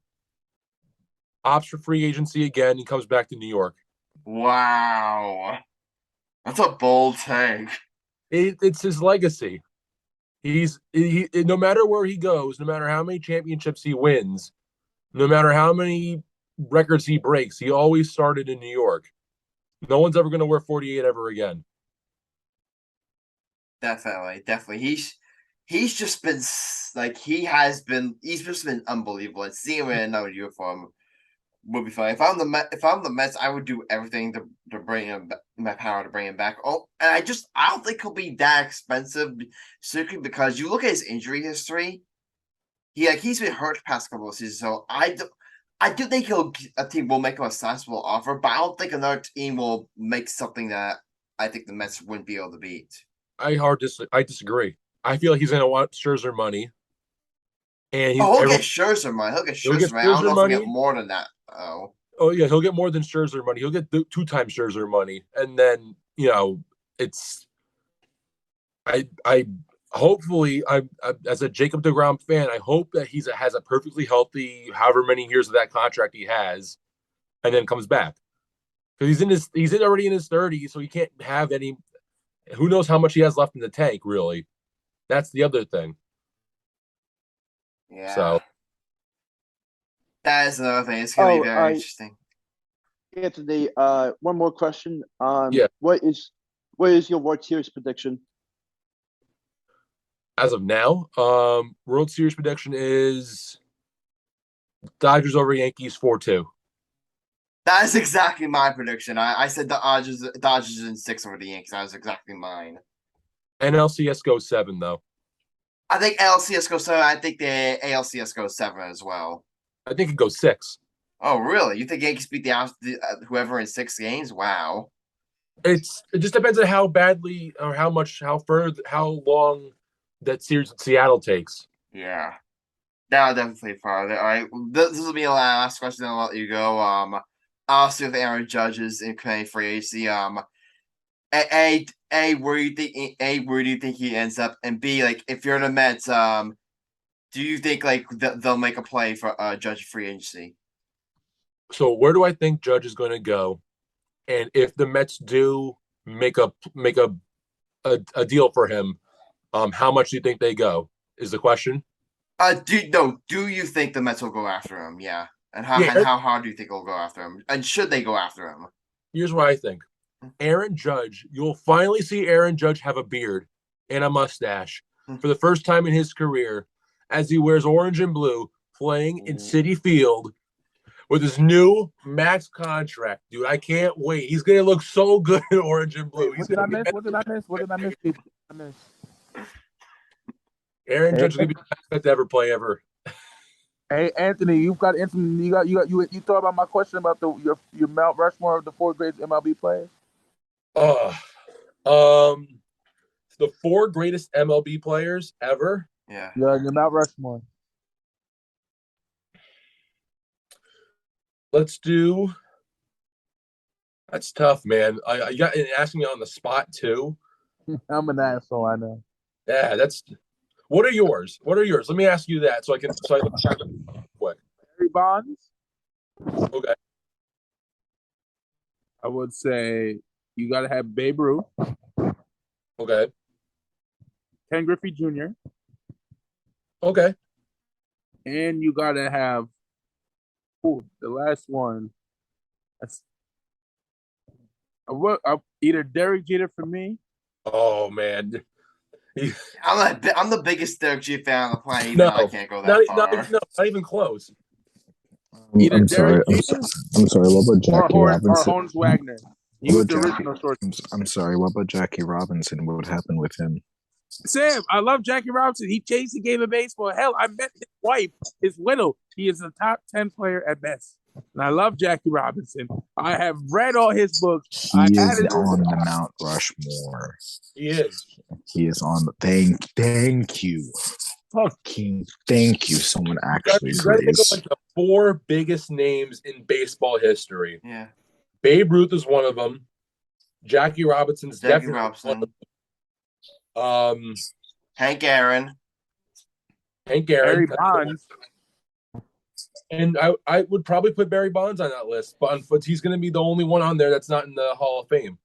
opts for free agency again, and comes back to New York. Wow. That's a bold take. It's his legacy. No matter where he goes, no matter how many championships he wins, no matter how many records he breaks, he always started in New York. No one's ever going to wear 48 ever again. Definitely. He's just been like he's just been unbelievable. And seeing him in another uniform would be fun. If I'm the Mets, I would do everything to bring him, my power to bring him back. Oh, and I don't think he'll be that expensive, simply because you look at his injury history. He's been hurt the past couple of seasons, so I do think a team will make him a sizable offer, but I don't think another team will make something that I think the Mets wouldn't be able to beat. I disagree. I feel like he's going to want Scherzer money. And he'll get Scherzer money. He'll get Scherzer money. I don't know if he'll get more than that. Oh yeah, he'll get more than Scherzer money. He'll get 2 times Scherzer money, and then it's. I hopefully I as a Jacob deGrom fan, I hope that he has a perfectly healthy, however many years of that contract he has, and then comes back because he's already in his 30s, so he can't have any. Who knows how much he has left in the tank? Really, that's the other thing. Yeah. So that is another thing. It's gonna be very interesting. Anthony, one more question. Yeah. What is your World Series prediction? As of now, World Series prediction is Dodgers over Yankees 4-2. That is exactly my prediction. I said the Dodgers in 6 over the Yankees. That was exactly mine. NLCS goes 7 though. I think LCS goes 7. I think the ALCS goes 7 as well. I think it goes 6. Oh, really? You think Yankees beat whoever in 6 games? Wow. It just depends on how badly or how long that series in Seattle takes. Yeah. That'll definitely farther. All right. This will be the last question. I'll let you go. Obviously with Aaron Judge's in free agency. Where do you think he ends up? And B, like, if you're the Mets, do you think like they'll make a play for Judge free agency? So where do I think Judge is going to go? And if the Mets do make a deal for him, how much do you think they go? Is the question. Do you think the Mets will go after him? Yeah. And how hard do you think they'll go after him? And should they go after him? Here's what I think. Aaron Judge, you'll finally see Aaron Judge have a beard and a mustache for the first time in his career as he wears orange and blue playing in Citi Field with his new max contract. Dude, I can't wait. He's going to look so good in orange and blue. What did I miss? Aaron Judge is going to be the best to ever play ever. Hey Anthony, you thought about my question about your Mount Rushmore of the 4 greatest MLB players? The 4 greatest MLB players ever. Yeah, your Mount Rushmore. Let's do. That's tough, man. You got asking me on the spot too. I'm an asshole, I know. Yeah, that's. What are yours? Let me ask you that so I can quick. Barry Bonds. Okay. I would say you got to have Babe Ruth. Okay. Ken Griffey Jr. Okay. and you gotta have the last one. That's either Derek Jeter for me. Oh man, I'm the biggest Derek Jeter fan on the planet. Even though I can't go that far. not even close. Either I'm Derek sorry. Jeter I'm sorry. What about Jackie or Robinson? Honus Wagner. He was the original short. I'm sorry. What about Jackie Robinson? What would happen with him? Sam, I love Jackie Robinson. He changed the game of baseball. Hell, I met his wife, his widow. He is a top 10 player at best. And I love Jackie Robinson. I have read all his books. He is on the Mount Rushmore. He is. He is on the thank you. Fucking thank you. Someone actually praised. Like the 4 biggest names in baseball history. Yeah. Babe Ruth is one of them. Jackie Robinson's definitely one of them. Hank Aaron. Barry Bonds. And I would probably put Barry Bonds on that list, but he's going to be the only one on there that's not in the Hall of Fame.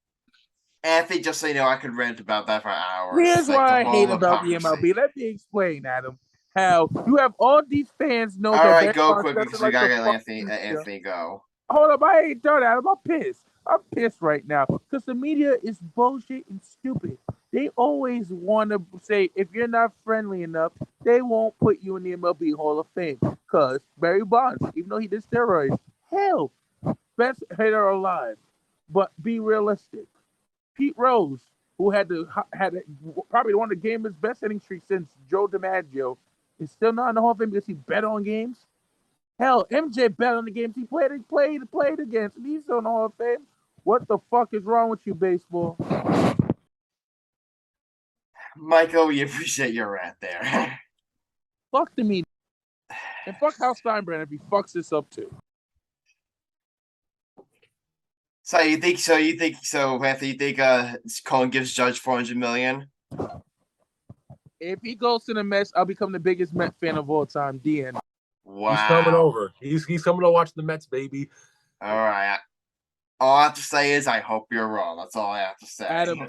Anthony, just so you know, I could rant about that for hours. Here's what I hate about the MLB. Let me explain, Adam. How you have all these fans know. All right, go quick because we gotta let Anthony go. Hold up, I ain't done, Adam. I'm pissed right now because the media is bullshit and stupid. They always want to say if you're not friendly enough, they won't put you in the MLB Hall of Fame. Because Barry Bonds, even though he did steroids, hell, best hitter alive. But be realistic. Pete Rose, who had probably one of the game's best hitting streak since Joe DiMaggio, is still not in the Hall of Fame because he bet on games. Hell, MJ bet on the games he played against, and he's still in the Hall of Fame. What the fuck is wrong with you, baseball? Michael, we appreciate your rant there. Fuck the media. And fuck Hal Steinbrenner if he fucks this up too. So you think Anthony, you think Cohen gives Judge $400 million? If he goes to the Mets, I'll become the biggest Met fan of all time. DN. Wow. He's coming over. He's coming to watch the Mets, baby. All right. All I have to say is I hope you're wrong. That's all I have to say. Adam,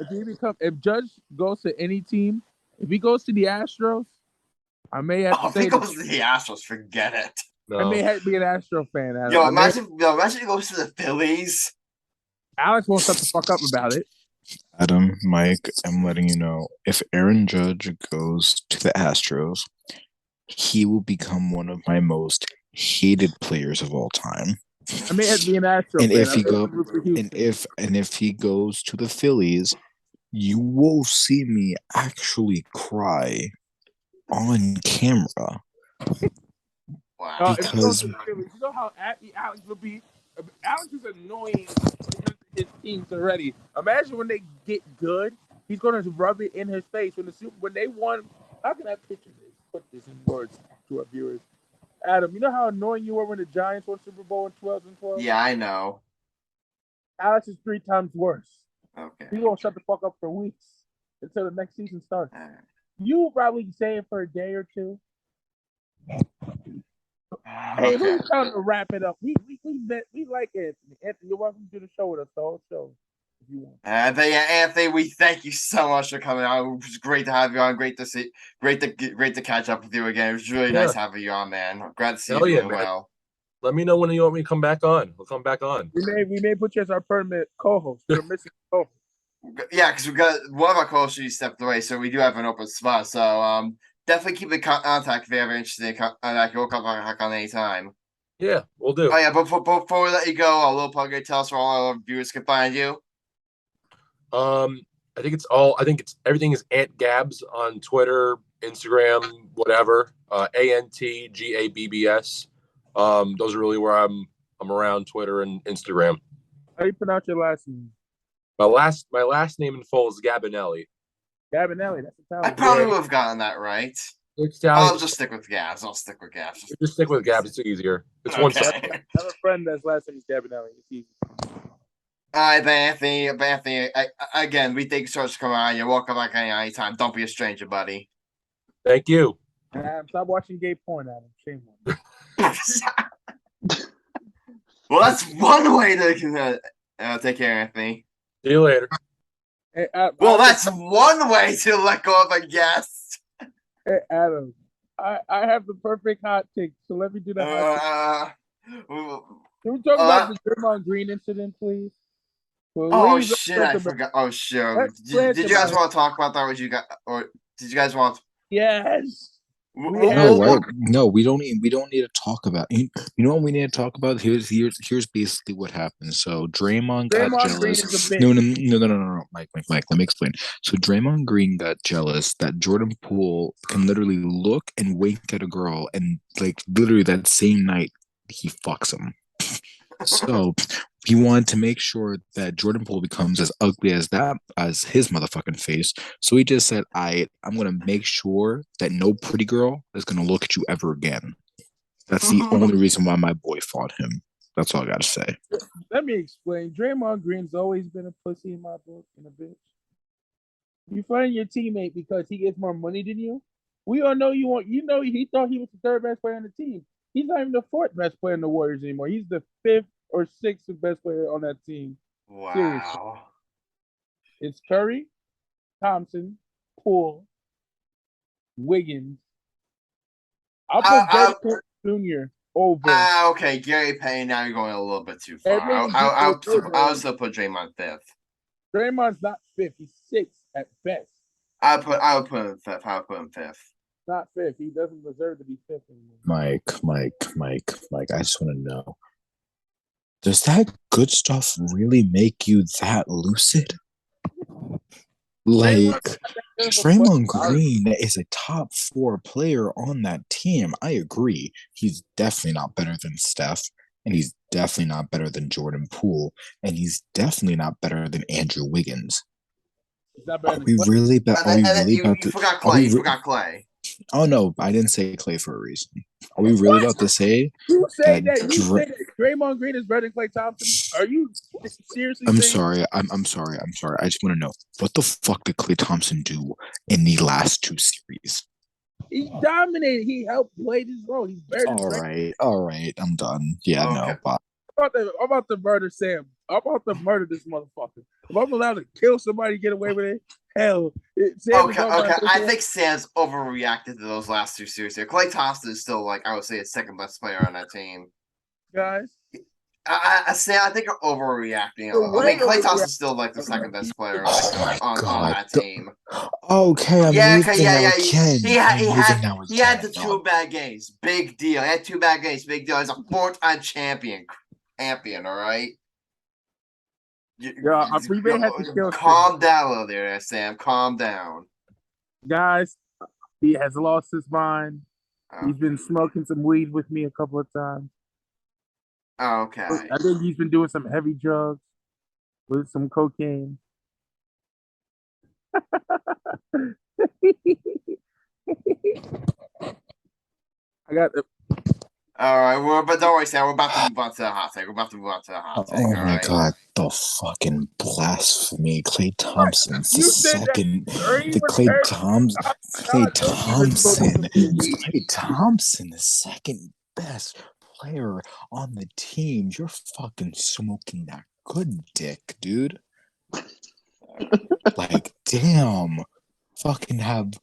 if Judge goes to any team, if he goes to the Astros, I may have to say. If he goes to the Astros, forget it. No. I may have to be an Astro fan, Adam. Yo, imagine he goes to the Phillies. Alex won't shut the fuck up about it. Adam, Mike, I'm letting you know, if Aaron Judge goes to the Astros, he will become one of my most hated players of all time. I may have to be an Astro fan. If he goes to the Phillies, you will see me actually cry on camera. Wow. Because you know how happy Alex would be. Alex is annoying his teams already. Imagine when they get good, he's going to rub it in his face when they won. How can I picture this? Put this in words to our viewers. Adam, you know how annoying you were when the Giants won Super Bowl in 2012? Yeah, I know. Alex is 3 times worse. Okay. He won't shut the fuck up for weeks until the next season starts. You will probably say it for a day or two. Hey, we're trying to wrap it up. We like Anthony. Anthony, you're welcome to the show with us the whole show if you want. Anthony, we thank you so much for coming on. It was great to have you on. Great to catch up with you again. It was really nice having you on, man. I'm glad to see you doing well. Let me know when you want me to come back on. We'll come back on. We may put you as our permanent co-host. We're missing a co-host. Yeah, because we got one of our co-hosts stepped away, so we do have an open spot. So definitely keep in contact if you're ever interested. You'll come back on any time. Yeah, we'll do. Oh yeah, but before we let you go, a little plug. Tell us where all our viewers can find you. I think everything is Ant Gabbs on Twitter, Instagram, whatever. ANTGABBS. Those are really where I'm around Twitter and Instagram. How do you pronounce your last name? My last name in full is Gabinelli. Gabinelli, that's Italian. I probably would have gotten that right. I'll just stick with Gabbs. Just stick with Gabbs. It's easier. It's okay. one side. I have a friend that's last name is Gabinelli. It's easy. All right, Anthony, again, we thank you so much for coming on. You're welcome back anytime. Don't be a stranger, buddy. Thank you. Stop watching gay porn, Adam. Shame on you. Well, that's one way to take care, Anthony. See you later. Hey, well, that's one way to let go of a guest. Hey, Adam, I have the perfect hot take, so let me do the hot take. Uh, Can we talk uh, about the Draymond Green incident, please? oh Please, let's shit! talk I about. forgot. Oh shit! Let's Did you guys about it. want to talk about that? Or did you guys want? Yes. We We'll, have No, we'll, why? we'll, No, we don't need to talk about. You know what we need to talk about? Here's basically what happened. So Draymond got Draymond Green jealous. is a bitch. No, Mike. Let me explain. So Draymond Green got jealous that Jordan Poole can literally look and wink at a girl, and like literally that same night he fucks him. So he wanted to make sure that Jordan Poole becomes as ugly as his motherfucking face. So he just said, I'm gonna make sure that no pretty girl is gonna look at you ever again. That's the only reason why my boy fought him. That's all I gotta say. Let me explain. Draymond Green's always been a pussy in my book and a bitch. You find your teammate because he gets more money than you. We all know you want. You know he thought he was the third best player on the team. He's not even the fourth best player in the Warriors anymore. He's the fifth or sixth best player on that team. Seriously. wow. It's Curry, Thompson, Poole, Wiggins. I'll put Gary Payne Jr. over. Okay, Gary Payne. Now you're going a little bit too far. Everything Jr. I'll still put Draymond fifth. Draymond's not fifth. He's sixth at best. I would put him fifth. Not fifth. He doesn't deserve to be fifth anymore. Mike. I just want to know: does that good stuff really make you that lucid? Like Draymond Green is a top 4 player on that team. I agree. He's definitely not better than Steph, and he's definitely not better than Jordan Poole, and he's definitely not better than Andrew Wiggins. Are we really about? You forgot Clay. You forgot Clay. Oh no, I didn't say Clay for a reason. Are we really about to say? You say that Draymond Green is better than Klay Thompson? Are you seriously? I'm sorry. I'm sorry. I just want to know what the fuck did Klay Thompson do in the last 2 series? He dominated. He helped play this role. He's better than All right. I'm done. Yeah, okay. No, bye. I'm about to murder Sam. I'm about to murder this motherfucker. If I'm allowed to kill somebody, get away with it, hell. Okay. I think Sam's overreacted to those last 2 series here. Klay Thompson is still, like, I would say, a second best player on that team. Guys. I think you're overreacting. I mean, Klay Thompson's still like the second best player on that team. Okay, I'm leaving now again. He had the 2 bad games. Big deal. He had 2 bad games. Big deal. He's a 4-time champion. All right. We may have to kill calm down a little there, Sam. Calm down, guys. He has lost his mind. He's been smoking some weed with me a couple of times. Okay. I think he's been doing some heavy drugs with some cocaine. I got the. All right, but don't worry, Sam. We're about to move on to the hot take. Oh my god, the fucking blasphemy! Klay Thompson's the second. Klay Thompson, the second best player on the team. You're fucking smoking that good dick, dude. Like, damn, fucking have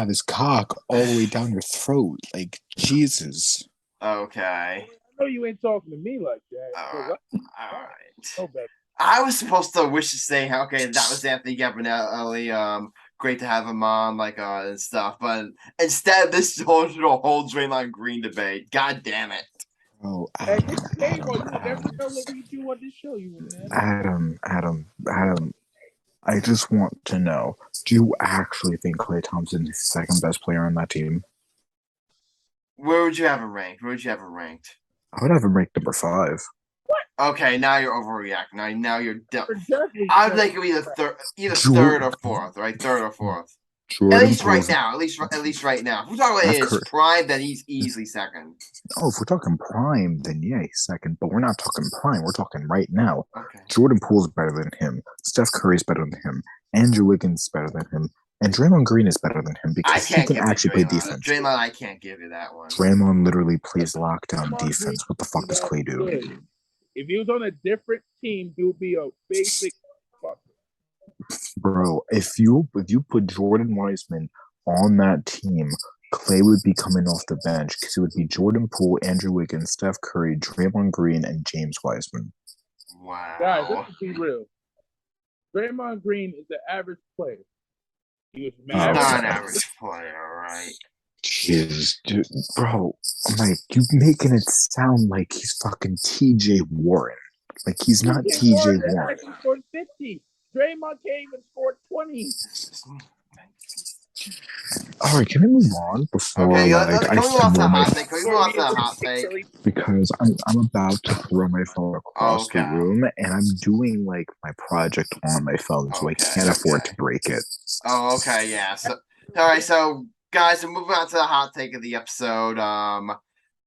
his cock all the way down your throat. Like, Jesus. Okay. I know you ain't talking to me like that. All right. I was supposed to wish to say, okay, that was Anthony Gabbinelli. Great to have him on, and stuff. But instead, this whole Draymond Green debate. God damn it. Oh, Adam. I just want to know, do you actually think Klay Thompson is the second best player on that team? Where would you have him ranked? I would have him ranked number 5. Okay, now you're overreacting. Now you're I would think it would be either third or fourth, right? Third or fourth. Jordan at least right now. At least right now. If we're talking about his prime, then he's easily second. Oh, if we're talking prime, then yeah, he's second. But we're not talking prime. We're talking right now. Okay. Jordan Poole's better than him. Steph Curry's better than him. Andrew Wiggins is better than him. And Draymond Green is better than him because he can actually play defense. Draymond, I can't give you that one. Draymond literally plays lockdown defense. What the fuck does Klay do? If he was on a different team, he would be a basic fucker. Bro, if you put Jordan Wiseman on that team, Clay would be coming off the bench because it would be Jordan Poole, Andrew Wiggins, Steph Curry, Draymond Green, and James Wiseman. Guys, Wow. let's be real. Draymond Green is the average player. He was He's average. not an average player, right? Jesus, dude, bro, I'm like, you making it sound like he's fucking TJ Warren. Like he's not TJ Warren. He scored 50. Draymond can't even score 20. All right, can we move on before Okay, like can we move on to the hot take? Can we move on to the hot take? Because I'm about to throw my phone across the room, and I'm doing like my project on my phone, so I can't afford to break it. Oh, okay, yeah. So, all right, so guys, we're moving on to the hot take of the episode. All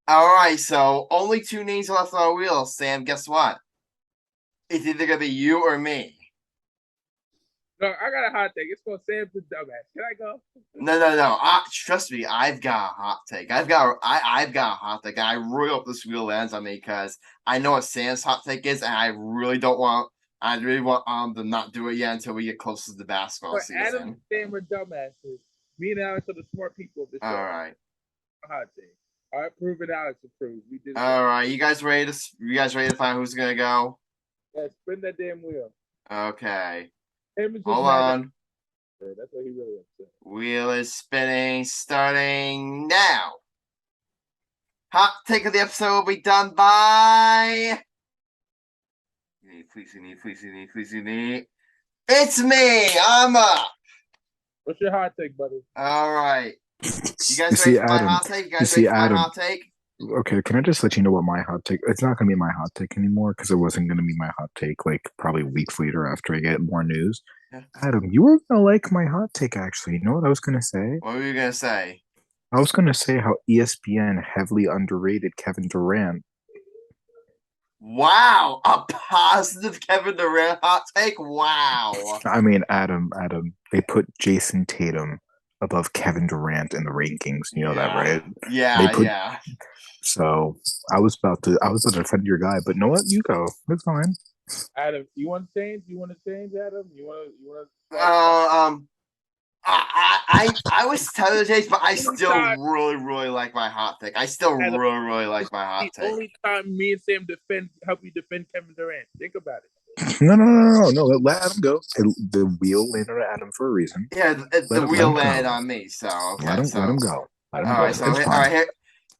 right, so only 2 names left on our wheel. Sam, guess what? It's either gonna be you or me. No, I got a hot take. It's called Sam the Dumbass. Can I go? No. Trust me, I've got a hot take. I've got a hot take. I really hope this wheel lands on me because I know what Sam's hot take is, and I really want to not do it yet until we get close to the basketball season. Adam, Sam, are dumbasses. Me and Alex are the smart people of the show. All right. Hot take. All right, prove it. Alex approved. We did. All right, you guys ready to find who's gonna go? Yeah, spin that damn wheel. Okay. Hold on. That's what he really upset. Wheel is spinning, starting now. Hot take of the episode will be done by. Please. It's me. I'm up. What's your hot take, buddy? All right. You guys ready for my hot take? My hot take? Okay, can I just let you know what my hot take? It's not going to be my hot take anymore because it wasn't going to be my hot take like probably weeks later after I get more news. Yeah. Adam, you were going to like my hot take actually. You know what I was going to say? What were you going to say? I was going to say how ESPN heavily underrated Kevin Durant. Wow, a positive Kevin Durant hot take? Wow. I mean, Adam, they put Jason Tatum above Kevin Durant in the rankings. You know that, right? Yeah. So I was about to defend your guy, but know what? You go. It's fine. Adam, you want to change? Adam? You want to? I was telling the change, but I still really like my hot take. I still really like my hot take. The only time me and Sam help you defend Kevin Durant. Think about it. No. Let Adam go. The wheel landed on Adam for a reason. Yeah, the wheel landed on me. So okay, let him go. All right.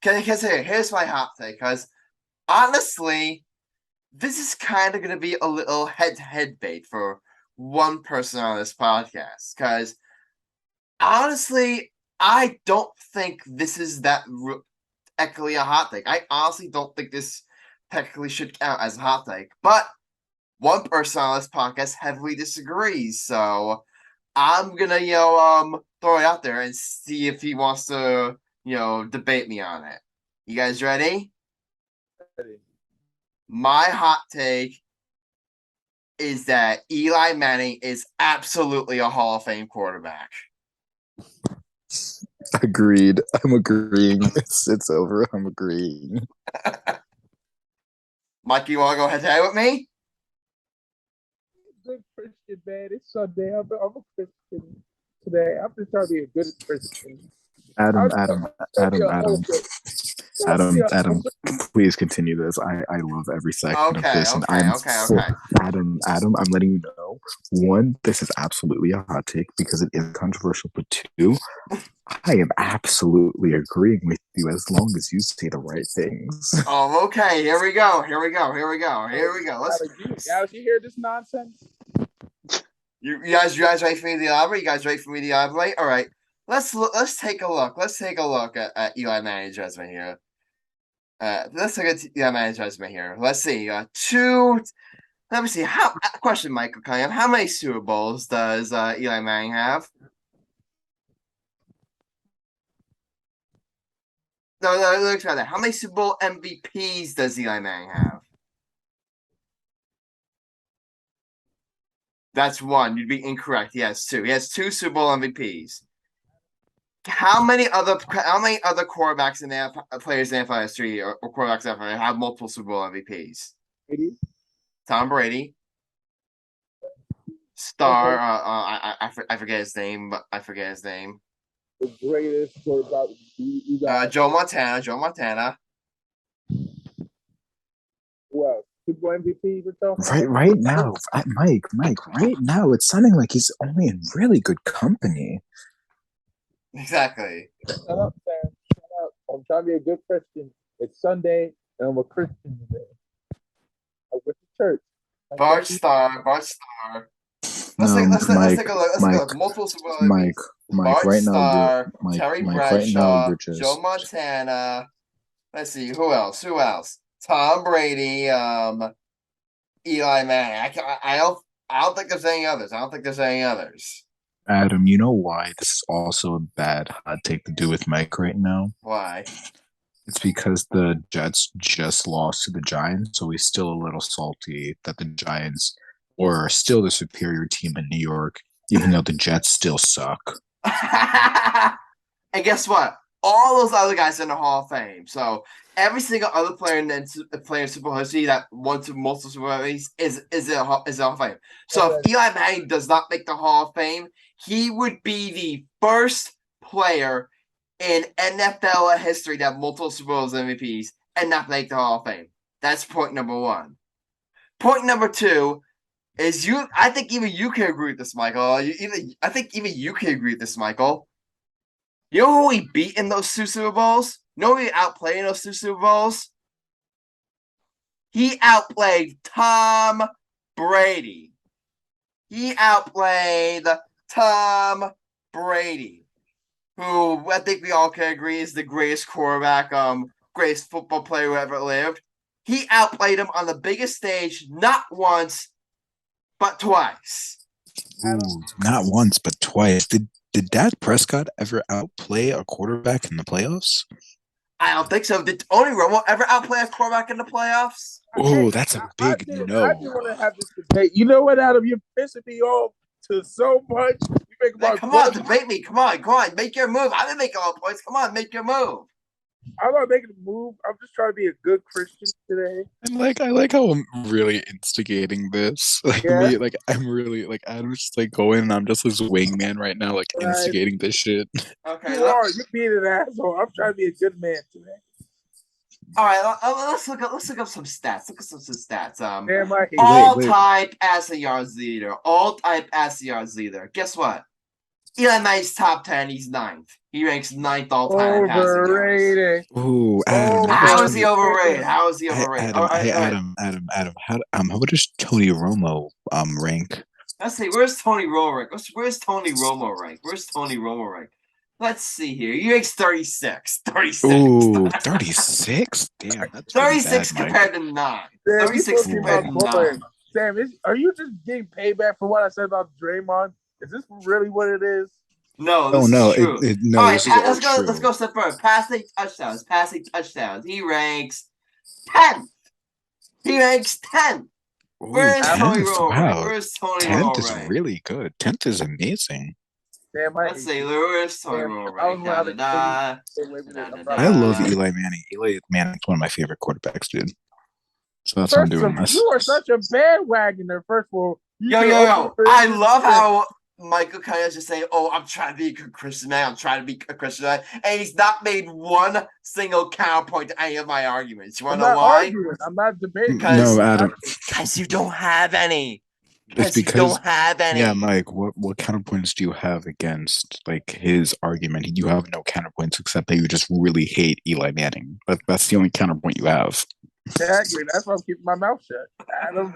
Here's my hot take. Because honestly, this is kind of going to be a little head-to-head bait for one person on this podcast. Because honestly, I don't think this is that technically a hot take. I honestly don't think this technically should count as a hot take. But one person on this podcast heavily disagrees, so I'm gonna throw it out there and see if he wants to debate me on it. You guys ready? Ready. My hot take is that Eli Manning is absolutely a Hall of Fame quarterback. Agreed. I'm agreeing. It's over. I'm agreeing. Mike, you want to go head-to-head with me? Good Christian, man. It's Sunday. I'm a Christian today. I'm just trying to be a good Christian. Adam, please continue this. I love every second of this. And Adam, I'm letting you know. 1, this is absolutely a hot take because it is controversial. But 2, I am absolutely agreeing with you as long as you say the right things. Oh, okay. Here we go. Alex, you hear this nonsense? You guys ready for me to elaborate? You guys ready for me to elaborate? All right. Let's take a look. Let's take a look at Eli Manning's resume here. Let's look at Eli Manning's resume here. Let's see. Let me see. Question, Michael Cunningham. How many Super Bowls does Eli Manning have? No, look at that. How many Super Bowl MVPs does Eli Manning have? That's 1. You'd be incorrect. He has 2. He has 2 Super Bowl MVPs. How many other quarterbacks in the players in the NFL history or quarterbacks in the NFL have multiple Super Bowl MVPs? Brady. Tom Brady. Star. I forget his name, but I forget his name. the greatest quarterback you got? Joe Montana. Joe Montana. Who else? Super Bowl MVP we're talking Right now, Mike, right now, it's sounding like he's only in really good company. Exactly. Shut up, Sam. Shut up. I'm trying to be a good Christian. It's Sunday, and I'm a Christian today. I went to church. Bart Starr. Let's take a look. Let's take a look. Multiple Super Bowl MVPs. Mike, Bart right Starr, now, Terry Mike, Bradshaw, right now, you're just Joe Montana. Let's see who else. Tom Brady. Eli Manning. I don't think there's any others. Adam. You know why this is also a bad hot take to do with Mike right now? Why? It's because the Jets just lost to the Giants, so he's still a little salty that the Giants were still the superior team in New York, even though the Jets still suck. And guess what? All those other guys are in the Hall of Fame. So every single other player in Super Bowl history that won multiple Super Bowl is in the Hall of Fame. So if Eli Manning does not make the Hall of Fame, he would be the first player in NFL history to have multiple Super Bowls MVPs and not make the Hall of Fame. That's point number one. Point number two is I think even you can agree with this, Michael. I think even you can agree with this, Michael. You know who he beat in those two Super Bowls? You know who he outplayed in those two Super Bowls? He outplayed Tom Brady. He outplayed Tom Brady, who I think we all can agree is the greatest quarterback, greatest football player who ever lived. He outplayed him on the biggest stage, not once, but twice. Ooh, not once, but twice. Did Dak Prescott ever outplay a quarterback in the playoffs? I don't think so. Did Tony Romo ever outplay a quarterback in the playoffs? Oh, that's a big no. I didn't want to have this debate. You know what, Adam? You're pissing me off to so much. You make about come on, debate me. Come on. Make your move. I didn't make all the points. Come on, make your move. I'm not making a move. I'm just trying to be a good Christian today. And I like how I'm really instigating this. I'm really I'm just going and I'm just this wingman right now, instigating this shit. Okay, you're being an asshole. I'm trying to be a good man today. All right, let's look up some stats. Look at some stats. Damn, all-time passing yards leader. Guess what? Eli Manning's top 10. He's 9th. He ranks 9th all-time passing yards. Ooh, Adam. How is he overrated? Adam. How about just Tony Romo rank? Let's see. Where's Tony Romo rank? Where's Tony Romo rank? Let's see here. He ranks 36. 36. Ooh, 36? Damn, that's 36 bad, compared to 9. Sam, 36 compared to 9. Sam, are you just getting payback for what I said about Draymond? Is this really what it is? No, this is true. No, all right, let's go a step further. Passing touchdowns. He ranks 10th. Where's Tony Romo? Wow. Where's Tony Romo? 10th is really good. 10th is amazing. Damn, let's see. Where's Tony Romo? I love Eli Manning. Eli Manning's one of my favorite quarterbacks, dude. So that's why I'm doing this. You are such a bandwagoner, first of all. Yo. I love how Michael kind of just saying, "Oh, I'm trying to be a good Christian man. And he's not made one single counterpoint to any of my arguments. You want to know why? I'm not debating. No, Adam. Because you don't have any. It's because you don't have any. Yeah, Mike. What counterpoints do you have against his argument? You have no counterpoints except that you just really hate Eli Manning. That's the only counterpoint you have. Exactly. That's why I'm keeping my mouth shut, Adam.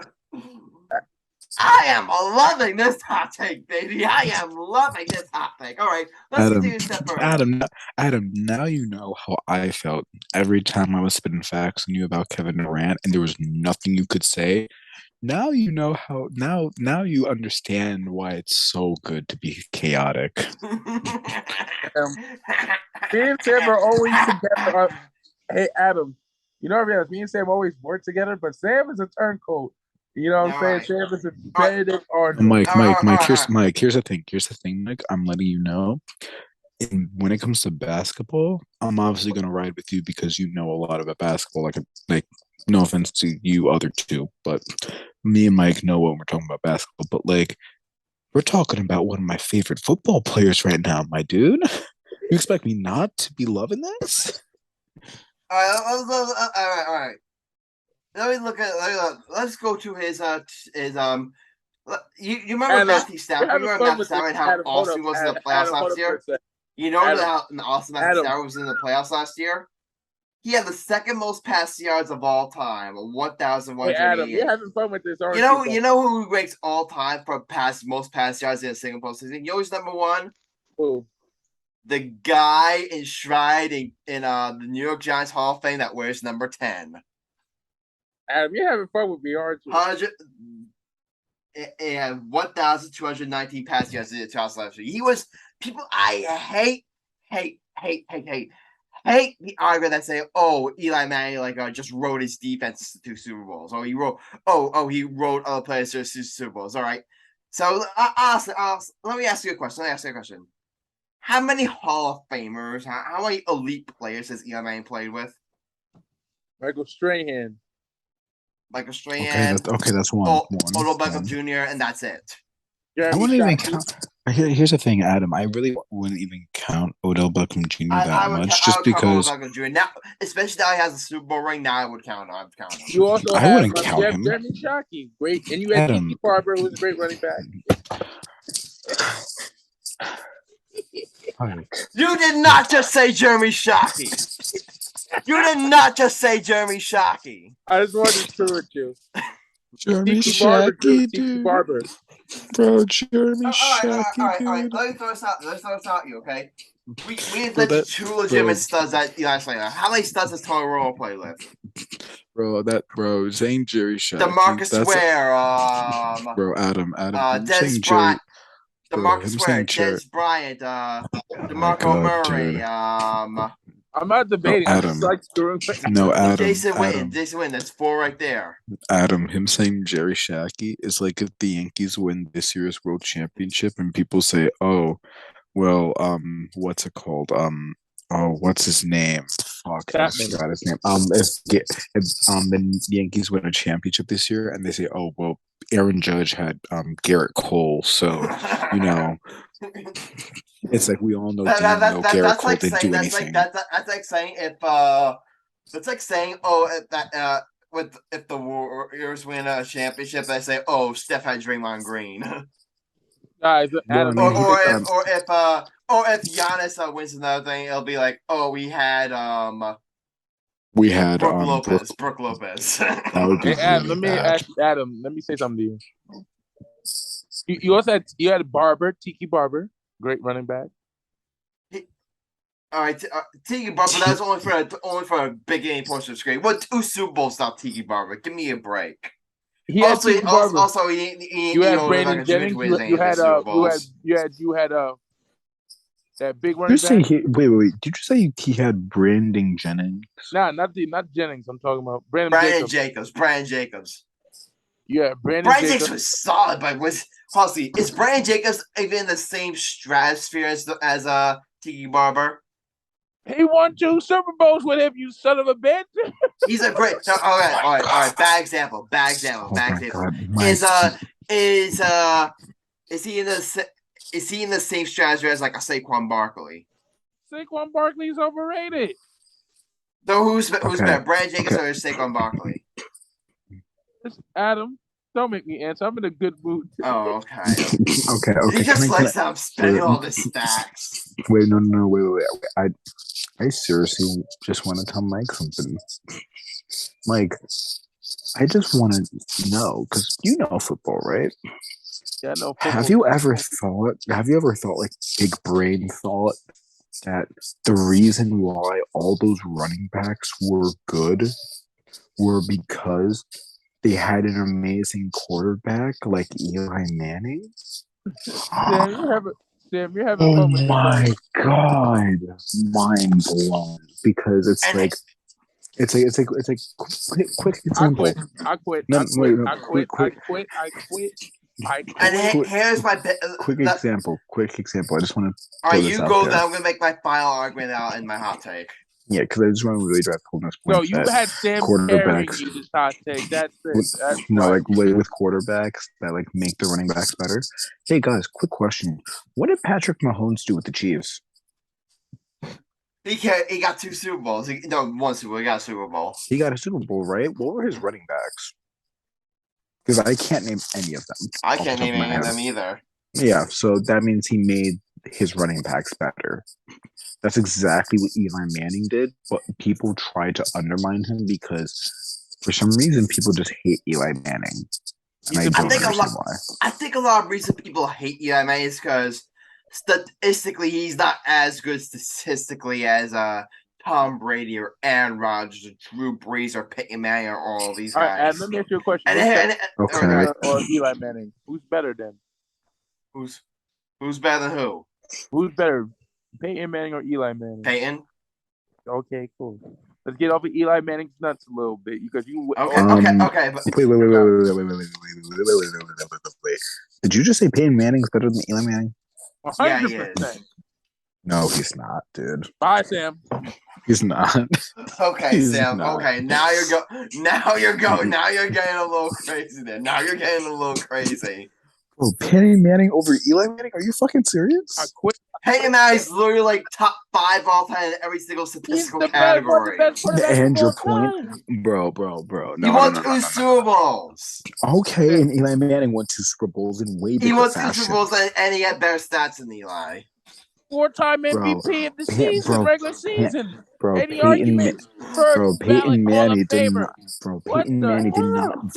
I am loving this hot take, baby. I am loving this hot take. All right, let's do a step further. Adam, now you know how I felt every time I was spitting facts and knew about Kevin Durant, and there was nothing you could say. Now you know how. Now you understand why it's so good to be chaotic. Me and Sam are always together. Hey, Adam, you know what I mean? Me and Sam always work together, but Sam is a turncoat. You know what I'm saying? Sam is a competitive artist. Mike, here's the thing, Mike. I'm letting you know. And when it comes to basketball, I'm obviously gonna ride with you because you know a lot about basketball. No offense to you other two, but me and Mike know when we're talking about basketball. But we're talking about one of my favorite football players right now, my dude. You expect me not to be loving this? All right. Let me look at. Let's go to his. You remember Adam, Matthew Stafford? You having remember fun Matthew with this. Stafford? How Adam, hold awesome up, he was in Adam, the playoffs Adam, hold last up for a year? second. You know Adam, how awesome Matthew Adam. Stafford was in the playoffs last year? He had the second most pass yards of all time, Hey, 1,188. Adam, you're having fun with this, aren't You know who ranks all time for most pass yards in a single postseason? You know who's number one? Who? The guy enshrined in the New York Giants Hall of Fame that wears number 10. Adam, you're having fun with me, aren't you? 1,219 pass yards in the 2011. He was people. I hate the argument that say, "Oh, Eli Manning just rode his defense to 2 Super Bowls." Or he rode other players to 2 Super Bowls. All right. So honestly, let me ask you a question. How many Hall of Famers? How many elite players has Eli Manning played with? Michael Strahan. Michael Strahan. Okay, that's one. Odell Beckham Jr. and that's it. I wouldn't even count. Here's the thing, Adam. I really wouldn't even count Odell Beckham Jr. Just because. I would count Odell Beckham Jr. Now, especially now he has a Super Bowl ring. Now I would count him. You also I wouldn't count him. Jeremy Shockey, great, and you had Tiki Barber, who was a great running back. You did not just say Jeremy Shockey. You did not just say Jeremy Shockey. I just wanted to screw with you. Jeremy Shockey, dude. Barber. Bro, Jeremy Shockey, all right. dude. Let me throw this out you, okay? We have 2 legitimate studs at Eli Slater. How many studs does Tony Romo play with? Saying Jerry Shockey. DeMarcus Ware. Adam. Dennis Bryant. DeMarcus Ware. Dennis Bryant. DeMarco Murray. I'm not debating. Adam. I just like screwing. No, Adam. Jason Witten. That's 4 right there. Adam, him saying Jerry Shockey is like if the Yankees win this year's World Championship and people say, "Oh, well, what's it called? What's his name? Fuck, I forgot his name. If the Yankees win a championship this year and they say, "Oh, well, Aaron Judge had Garrett Cole," so you know." It's like we all know Garrett Cole didn't do anything. That's like saying if the Warriors win a championship, they say, "Oh, Steph had Draymond Green." Guys, Adam, or if Giannis wins another thing, it'll be like, "Oh, we had Brooke Lopez." That would be Adam, really ask Adam. Let me say something to you. You also had Tiki Barber. Great running back. All right, Tiki Barber. That's only for a big game portion of screen. What 2 Super Bowls stop Tiki Barber? Give me a break. You had Brandon Jennings. You had that big running back. Wait. Did you say he had Brandon Jennings? Nah, not Jennings. I'm talking about Brandon Jacobs. Yeah, Brandon Jacobs was solid, but is Brandon Jacobs even in the same stratosphere as Tiki Barber? He won 2 Super Bowls with him, you son of a bitch. He's a great. All right. Bad example. Is he in the same stratosphere as like a Saquon Barkley? Saquon Barkley is overrated. So who's better, Brandon Jacobs or Saquon Barkley? Adam, don't make me answer. I'm in a good mood. Oh, okay. Okay. He just likes how I'm spending all the stacks. Wait. I seriously just want to tell Mike something. Mike, I just want to know, because you know football, right? Yeah, I know football. Have you ever thought, like big brain thought, that the reason why all those running backs were good were because they had an amazing quarterback like Eli Manning? Sam, you're having fun with my God, mind blown. Because it's like quick example. I quit. And here's my quick example. I just want to. All right, you go. Then I'm gonna make my final argument out in my hot take. Yeah, because I just want to really drive home this point. No, you had Sam quarterbacks. This hot take. That's it. With quarterbacks that like make the running backs better. Hey guys, quick question: what did Patrick Mahomes do with the Chiefs? He got 2 Super Bowls. One Super Bowl. He got a Super Bowl. He got a Super Bowl, right? What were his running backs? Because I can't name any of them. I can't name any of them either. Yeah, so that means he made his running backs better. That's exactly what Eli Manning did, but people try to undermine him because for some reason people just hate Eli Manning. And I don't understand why. I think a lot of reason people hate Eli Manning is because statistically he's not as good statistically as Tom Brady or Aaron Rodgers or Drew Brees or Peyton Manning or all these guys. All right, and let me ask you a question. Okay. Or Eli Manning. Who's better then? Who's better than who? Who's better, Peyton Manning or Eli Manning? Peyton. Okay, cool. Let's get off of Eli Manning's nuts a little bit because you. Okay. But wait. Did you just say Peyton Manning's better than Eli Manning? 100%. No, he's not, dude. Bye, Sam. He's not. Okay, he's Sam. Not. Okay, now you're getting a little crazy there. Now you're getting a little crazy. Oh, Peyton Manning over Eli Manning? Are you fucking serious? I quit. Peyton Manning's literally like top 5 all time in every single statistical category. And your point, bro. He won 2 Super Bowls. Okay, and Eli Manning won 2 Super Bowls in way bigger fashion. He won 2 Super Bowls and he had better stats than Eli. 4-time MVP of the season, regular season. Peyton Manning did not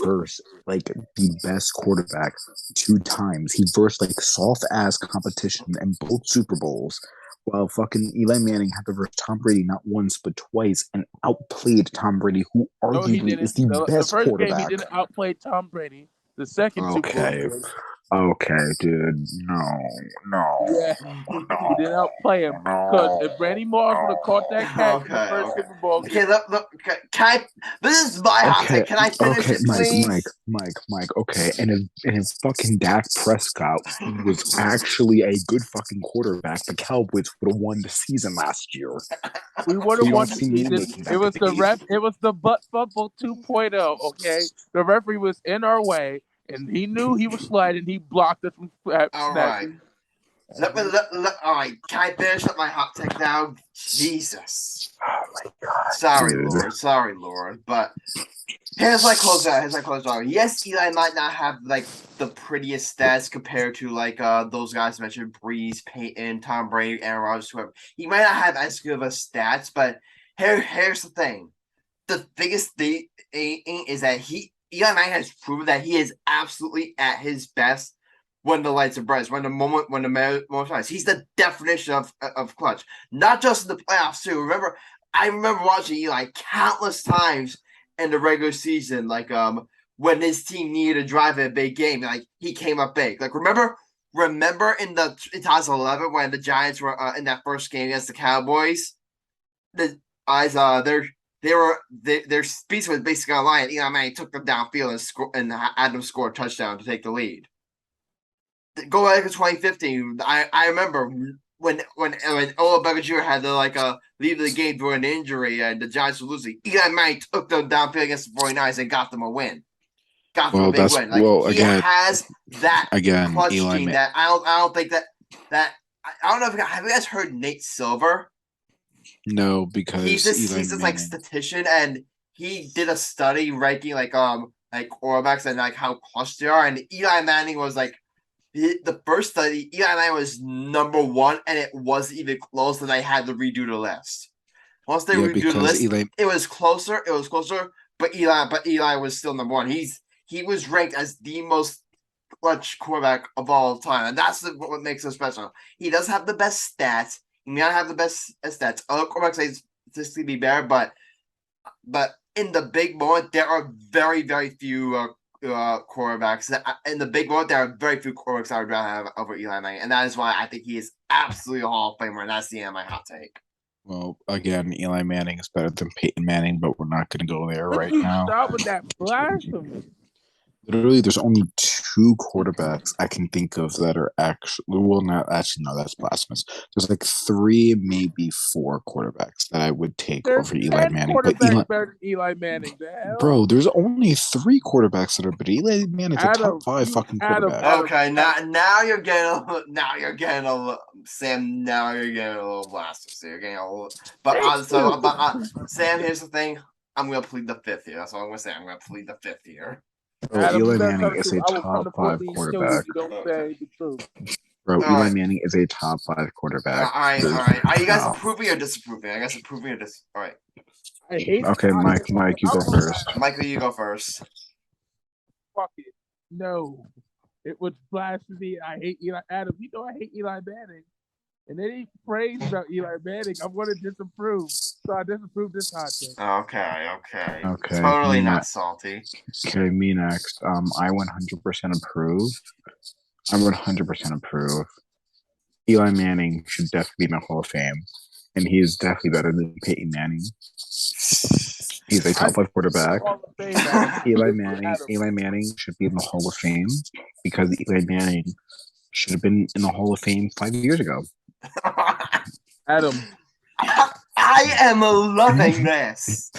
verse like the best quarterback 2 times. He versed like soft ass competition in both Super Bowls, while fucking Eli Manning had to verse Tom Brady not once but twice and outplayed Tom Brady, who arguably is the best first quarterback. Game he didn't outplay Tom Brady. The second Super Bowl. Okay, dude. No. Yeah, he didn't outplay him because if Randy Moss would have caught that catch in the first Super Bowl. Okay, look. This is my hot take. Can I finish it, please? Mike. Okay, and if fucking Dak Prescott was actually a good fucking quarterback, the Cowboys would have won the season last year. We would have won the season. It was the ref. It was the butt fumble 2.0. Okay, the referee was in our way. And he knew he was sliding. He blocked it from snapping. All right. All right. Can I finish up my hot take now? Jesus. Oh my God. Sorry, Lord. But here's my closeout. Yes, Eli might not have like the prettiest stats compared to like those guys mentioned, Breeze, Peyton, Tom Brady, Aaron Rodgers, whoever. He might not have as good of a stats, but here's the thing. The biggest thing is that Eli Manning has proven that he is absolutely at his best when the lights are bright, when the moment is. He's the definition of clutch, not just in the playoffs too. I remember watching Eli countless times in the regular season, like when his team needed to drive in a big game, like he came up big. Like remember in 2011 when the Giants were in that first game against the Cowboys, their speech was basically on line. Eli Manning took them downfield and had them score a touchdown to take the lead. Go back to 2015. I remember when Ola Beckham Jr. had to leave the game due an injury and the Giants were losing. Eli Manning took them downfield against the 49ers and got them a win. Got them a big win. He has that clutch gene that I don't think that I don't know if have you guys heard Nate Silver? No, because he's this like statistician, and he did a study ranking like quarterbacks and like how clutch they are. And Eli Manning was like the first study. Eli Manning was number 1, and it wasn't even close. And they had to redo the list. Once they redo the list, it was closer. But Eli was still number 1. He was ranked as the most clutch quarterback of all time, and that's what makes him special. He does have the best stats. He may not have the best stats. Other quarterbacks say statistically be better, but in the big moment, there are very, very few quarterbacks. In the big moment, there are very few quarterbacks I would rather have over Eli Manning, and that is why I think he is absolutely a Hall of Famer, and that's the end of my hot take. Well, again, Eli Manning is better than Peyton Manning, but we're not going to go there right now. Stop with that blasphemy. Literally, there's only 2 quarterbacks I can think of that are actually, well, not actually, no, that's blasphemous. There's like 3, maybe 4 quarterbacks that I would take over Eli Manning. But better than Eli Manning. Bro, there's only 3 quarterbacks that are, but Eli Manning's a top 5 fucking quarterback. Okay, now you're getting a little. Sam, now you're getting a little blasted. So you're getting a little. But Sam, here's the thing. I'm gonna plead the fifth here. That's all I'm gonna say. I'm gonna plead the fifth here. Bro, Eli Manning is a top 5 quarterback. You don't say the truth. Bro, Eli Manning is a top 5 quarterback. All right. Are you guys approving or disapproving? I guess approving or All right. I hate. Okay, Mike, you go first. Michael, you go first. Fuck it. No, it was blasphemy. I hate Eli. Adam, you know I hate Eli Manning. And any praise about Eli Manning, I'm going to disapprove. So I disapprove this hot take. Okay. Okay. Totally not salty. Okay, me next. I 100% approve. I 100% approve. Eli Manning should definitely be in the Hall of Fame. And he is definitely better than Peyton Manning. He's a top 5 quarterback. Eli Manning should be in the Hall of Fame because Eli Manning should have been in the Hall of Fame 5 years ago. Adam. I am loving this.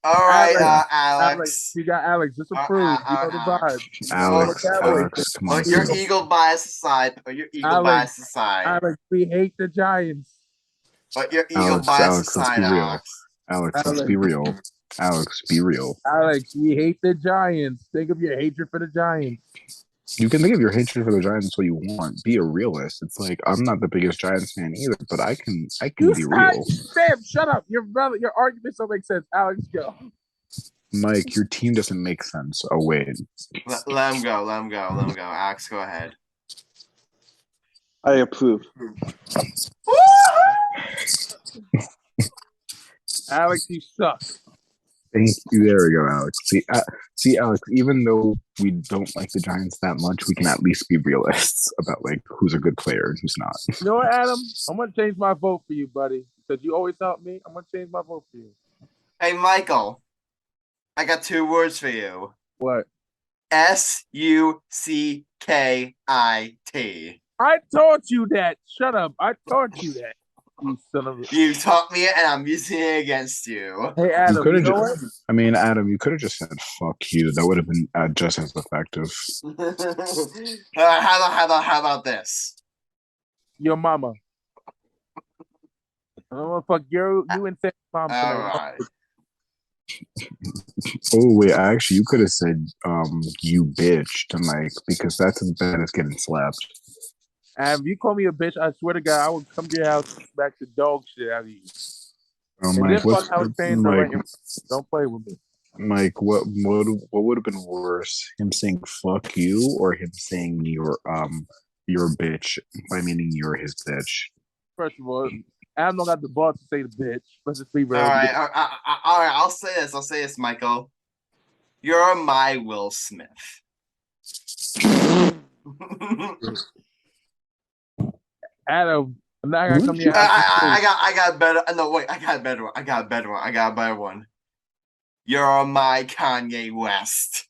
All right, Alex. You got Alex. Disapprove. You know the vibe. Alex, come on. Put your Eagle bias aside. Alex, we hate the Giants. Put your Eagle bias aside, Alex. Alex, let's be real. Alex, be real. Alex, we hate the Giants. Think of your hatred for the Giants. You can think of your hatred for the Giants what you want. Be a realist. It's like I'm not the biggest Giants fan either, but I can be real. Sam, shut up. Your arguments don't make sense. Alex, go. Mike, your team doesn't make sense. Oh wait. Let him go. Alex, go ahead. I approve. Alex, you suck. Thank you. There we go, Alex. See, Alex. Even though we don't like the Giants that much, we can at least be realists about like who's a good player and who's not. You know what, Adam? I'm gonna change my vote for you, buddy, because you always help me. I'm gonna change my vote for you. Hey, Michael, I got 2 words for you. What? SUCKIT. I taught you that. Shut up. I taught you that. You son of a... You taught me it, and I'm using it against you. Hey, Adam, you know what? I mean, Adam, you could have just said "fuck you." That would have been just as effective. How about this? Your mama. I don't want to fuck you and Sam's mom. All right. Oh wait, actually, you could have said "you bitch" to Mike because that's as bad as getting slapped. And if you call me a bitch, I swear to God, I will come to your house back to dog shit out of you. Oh, Mike, don't play with me. Mike, what would have been worse? Him saying "fuck you" or him saying your bitch by meaning you're his bitch? First of all, Adam don't got the balls to say the bitch. Let's just be real. All right. I'll say this, Michael. You're my Will Smith. Adam, I'm not gonna come here. I got better. No, wait. I got a better one. You're my Kanye West.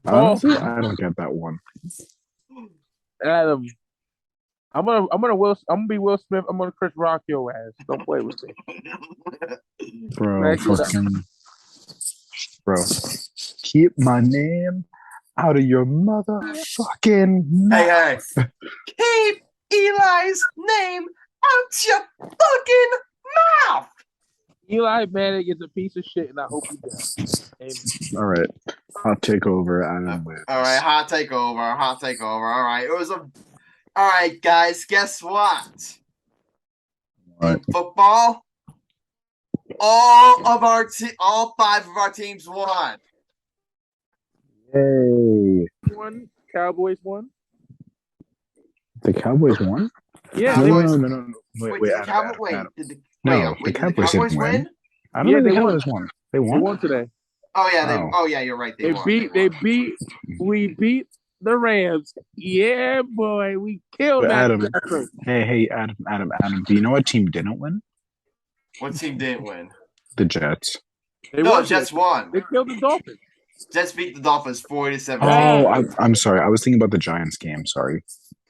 Honestly, I don't get that one. Adam, I'm gonna be Will Smith. I'm gonna Chris Rock your ass. Don't play with me, bro. Keep my name out of your motherfucking mouth. Hey. Keep Eli's name out your fucking mouth. Eli Manning is a piece of shit, and I hope he does. All right. Hot take over. Adam wins. All right, hot take over. All right. All right, guys, guess what? In football, all 5 of our teams won. Yay. Cowboys won. The Cowboys won? Yeah. No. Wait, the Cowboys didn't win. I don't think the Cowboys won. They won? They won today. Oh yeah, you're right. We beat the Rams. Yeah, boy, we killed Adam. Hey, Adam. Do you know what team didn't win? What team didn't win? The Jets. Jets won. They killed the Dolphins. Jets beat the Dolphins 40-7. Oh, I'm sorry. I was thinking about the Giants game. Sorry.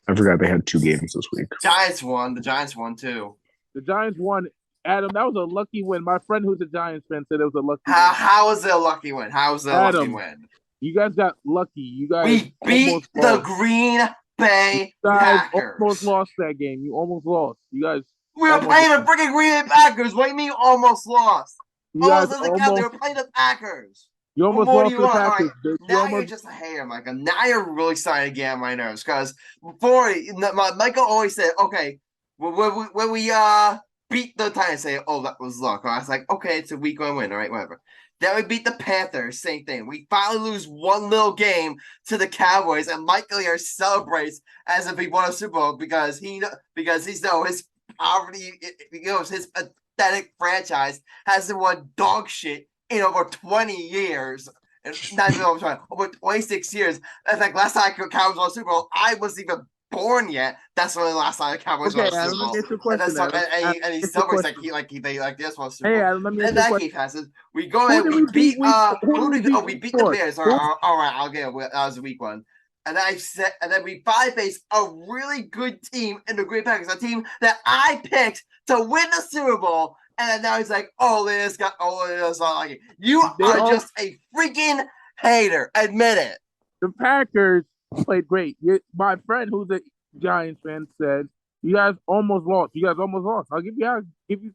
I forgot they had 2 games this week. Giants won. The Giants won too. The Giants won. Adam, that was a lucky win. My friend who's a Giants fan said it was a lucky win. How was it a lucky win? How was it a lucky win? You guys got lucky. You guys we beat the Green Bay Packers. Almost lost that game. You almost lost. You guys. We were playing the freaking Green Bay Packers. What do you mean almost lost? Almost doesn't count. They were playing the Packers. You almost lost to the Packers. Right, now you're just a hater, Michael. Now you're really starting to get on my nerves because before Michael always said, okay, when we beat the Titans, say, oh, that was luck. I was like, okay, it's a week one win, all right, whatever. Then we beat the Panthers, same thing. We finally lose one little game to the Cowboys, and Michael here celebrates as if he won a Super Bowl because he's his poverty, his pathetic franchise hasn't won dog shit in over 20 years. Not even over 26 years. In fact, last time the Cowboys won a Super Bowl, I wasn't even born yet. That's when the last time the Cowboys won a Super Bowl. And he celebrates like this one Super Bowl. Hey, Adam, let me and that game passes. We go and we beat we beat the Bears. All right, I'll get it. That was a week one. And then we finally face a really good team in the Green Bay Packers, a team that I picked to win the Super Bowl. And then now he's like, this not like it. You are just a freaking hater. Admit it. The Packers played great. My friend who's a Giants fan said, you guys almost lost. I'll give you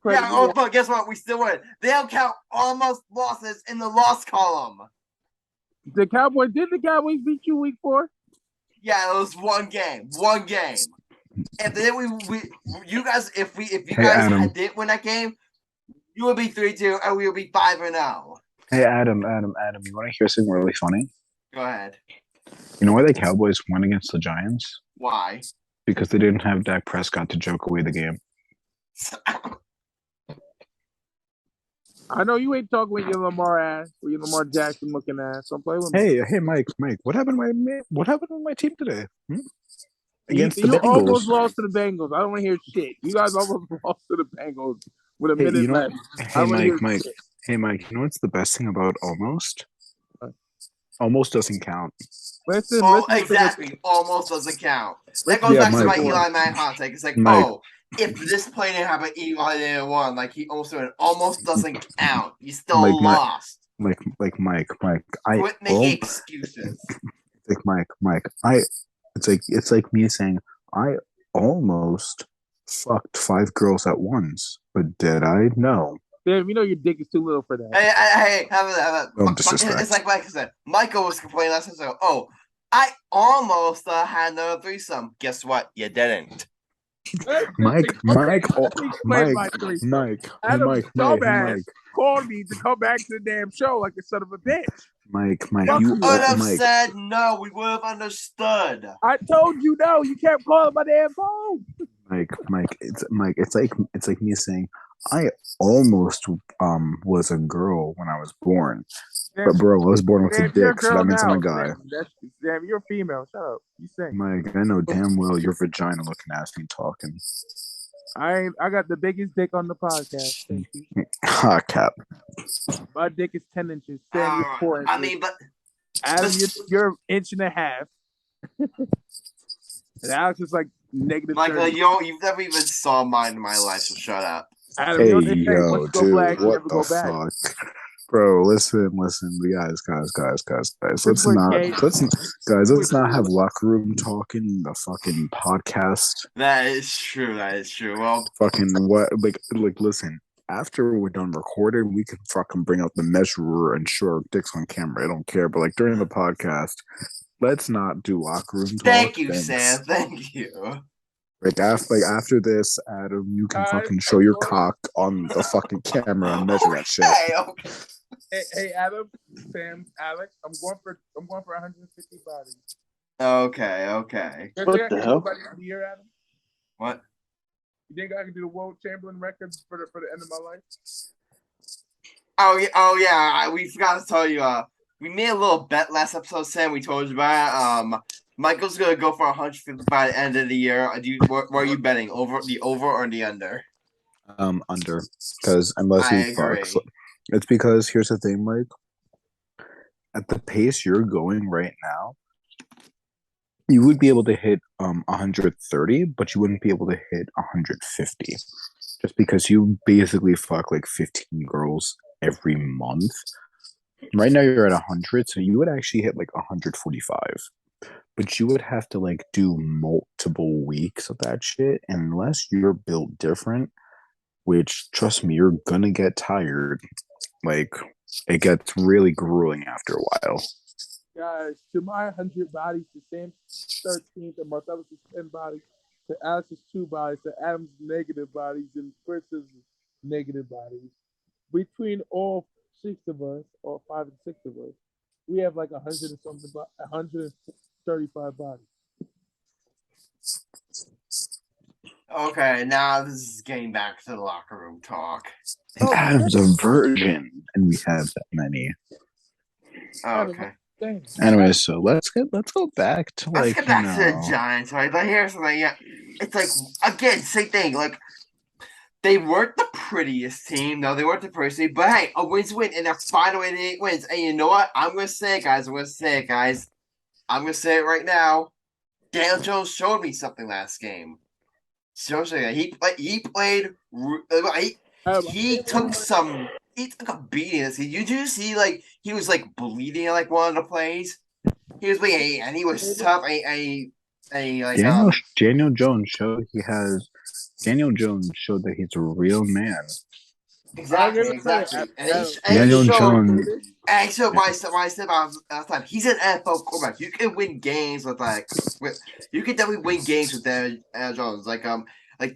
credit. Yeah, but guess what? We still win. They don't count almost losses in the loss column. Did the Cowboys beat you week 4? Yeah, it was one game. If you guys didn't win that game, you would be 3-2 and we would be 5-0. Hey Adam, you want to hear something really funny? Go ahead. You know why the Cowboys won against the Giants? Why? Because they didn't have Dak Prescott to joke away the game. I know you ain't talking with your Lamar ass, or your Lamar Jackson looking ass. Don't play with me. Hey, Mike, what happened to my team today? Against the Bengals. You almost lost to the Bengals. I don't want to hear shit. You guys almost lost to the Bengals with a minute left. Hey, Mike, you know what's the best thing about almost? Almost doesn't count. Listen, exactly. Almost doesn't count. That goes back to my Eli Manning hot take. It's like, if this play didn't happen, Eli didn't won. Like he almost doesn't count. You still lost. Mike. Quit making excuses. Mike. It's like me saying I almost fucked 5 girls at once, but did I? No. Damn, you know your dick is too little for that. Hey, it's like Michael said. Michael was complaining last time. So, I almost had another threesome. Guess what? You didn't. Mike called me to come back to the damn show like a son of a bitch. Mike, you would have said no. We would have understood. I told you no. You kept calling my damn phone. Mike, it's like me saying I almost was a girl when I was born. But bro, I was born with a dick, so that means I'm a guy. Damn, you're a female. Shut up. You sing. Mike, I know damn well your vagina looking ass me talking. I got the biggest dick on the podcast. Thank you. Cap. My dick is 10 inches. Sam, you're 4 inches. I mean, but Adam, you're an inch and a half. And Alex is like negative. Michael, you've never even saw mine in my life, so shut up. Adam, hey, yo, dude, what the fuck? Bro, listen, guys. Let's not have locker room talk in the fucking podcast. That is true. Well, fucking what? Like, listen. After we're done recording, we can fucking bring out the measurer and show our dicks on camera. I don't care, but like during the podcast, let's not do locker room talk. Thank you, Sam. Thank you. Like after this, Adam, you can fucking show your cock on the fucking camera and measure that shit. Okay. Hey, Adam, Sam, Alex, I'm going for 150 bodies. Okay. What the hell? Year, Adam? What? You think I can do the World Chamberlain record for the end of my life? Oh yeah. We forgot to tell you. We made a little bet last episode, Sam. We told you about it. Michael's gonna go for 150 by the end of the year. What are you betting? Over or the under? Under. Because unless he fucks. It's because here's the thing, Mike. At the pace you're going right now, you would be able to hit 130, but you wouldn't be able to hit 150. Just because you basically fuck like 15 girls every month. Right now you're at 100, so you would actually hit like 145. but you would have to like do multiple weeks of that shit. And unless you're built different, which trust me, you're gonna get tired. Like it gets really grueling after a while. Guys, to my 100 bodies, to Sam's 13, to Marcellus' 10 bodies, to Alex's 2 bodies, to Adam's negative bodies, and Chris's negative bodies. Between all 6 of us, all 5 and 6 of us, we have like 100 and something, 135 bodies. Okay, now this is getting back to the locker room talk. And Adam's a virgin, and we have that many. Okay. Anyway, so let's go back to Let's like get back to the Giants, right? But here's something. Yeah, it's like again, same thing. Like they weren't the prettiest team. No, they weren't the prettiest team. But hey, a win's win, and they're finding a way to 8 wins. And you know what? I'm gonna say it, guys. I'm gonna say it right now. Daniel Jones showed me something last game. Showed me that he played. He took a beating. You do see like he was like bleeding in like one of the plays. He was bleeding and he was tough. Daniel Jones showed that he's a real man. Exactly. Daniel Jones. And so why I said about last time, he's an NFL quarterback. You can win games you can definitely win games with Daniel Jones.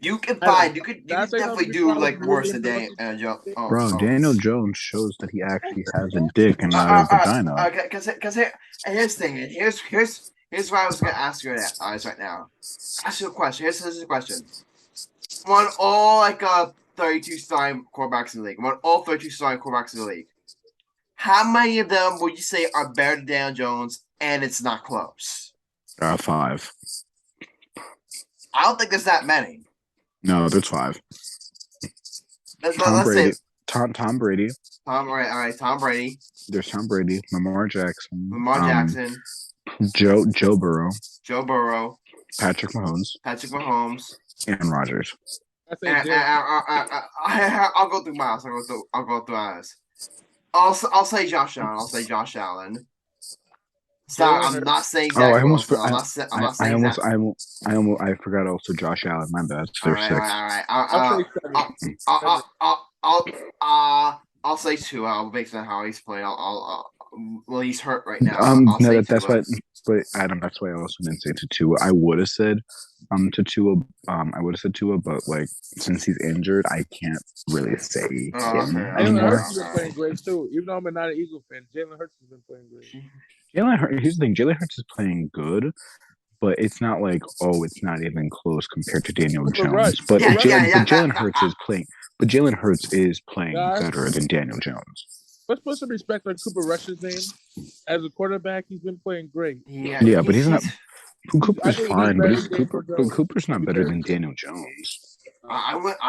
You can definitely do like worse than Daniel Jones. Daniel Jones shows that he actually has a dick and not a vagina. Okay, because here's the thing. Here's what I was gonna ask you guys right now. Ask you a question. Here's a question. On all 32 starting quarterbacks in the league. On all 32 starting quarterbacks in the league. How many of them would you say are better than Daniel Jones and it's not close? 5. I don't think there's that many. No, there's 5. Tom Brady. Tom Brady. All right, Tom Brady. There's Tom Brady. Lamar Jackson. Joe Burrow. Patrick Mahomes. Aaron Rodgers. I'll go through Miles. I'll go through ours. I'll say Josh Allen. Stop! I'm not saying Zach Wilson. I forgot also Josh Allen. My bad. There's 6. I'll say 2. Based on how he's playing. Well, he's hurt right now. That's why. But Adam, that's why I also didn't say to Tua. I would have said to Tua. I would have said Tua, but like since he's injured, I can't really say him anymore. Jalen Hurts has been playing great too. Even though I'm not an Eagle fan, Jalen Hurts has been playing great. Here's the thing: Jalen Hurts is playing good, but it's not like it's not even close compared to Daniel Jones. Right. But Jalen Hurts is playing. But Jalen Hurts is playing better than Daniel Jones. Let's put some respect on Cooper Rush's name. As a quarterback, he's been playing great. Yeah, but he's not. Cooper's fine, but Cooper's not better than Daniel Jones. I wouldn't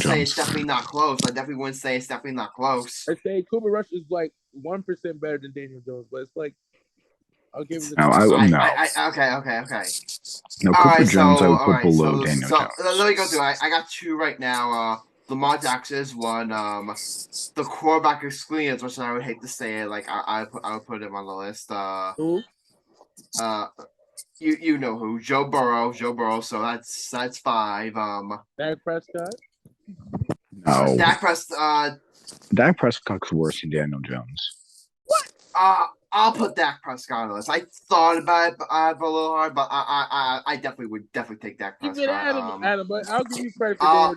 say it's definitely not close. I definitely wouldn't say it's definitely not close. I say Cooper Rush is like 1% better than Daniel Jones, but it's like I'll give it. No. Okay. No, Cooper Jones, I would put below Daniel Jones. Let me go through. I got 2 right now. Lamar Jackson is 1. The quarterback excluding, as much as I would hate to say it, I would put him on the list. Who? You know who? Joe Burrow. So that's 5. Dak Prescott. No. Dak Prescott's worse than Daniel Jones. What? I'll put Dak Prescott on the list. I thought about it a little hard, but I definitely would take Dak Prescott. Even Adam, but I'll give you credit for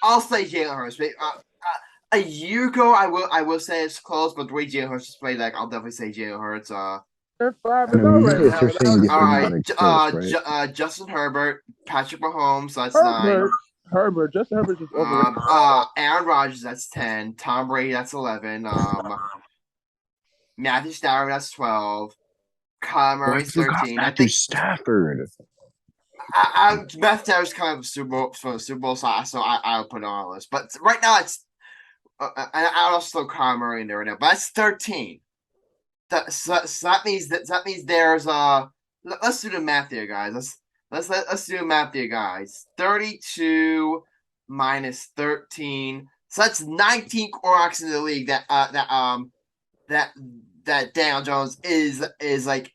I'll say Jalen Hurts. A year ago, I will say it's close, but the way Jalen Hurts played, I'll definitely say Jalen Hurts. They're 5-0 right now. Justin Herbert, Patrick Mahomes, that's 9. Justin Herbert is overrated. Aaron Rodgers, that's 10. Tom Brady, that's 11. Matthew Stafford, that's 12. Kyler Murray's 13. Matthew Stafford. Matthew Stafford's kind of Super Bowl, so I'll put it on the list. But right now, it's I'll also throw Kyler Murray in there right now. But that's 13. So that means there's let's do the math here, guys. Let's do the math here, guys. 32 minus 13. So that's 19 quarterbacks in the league that that Daniel Jones is like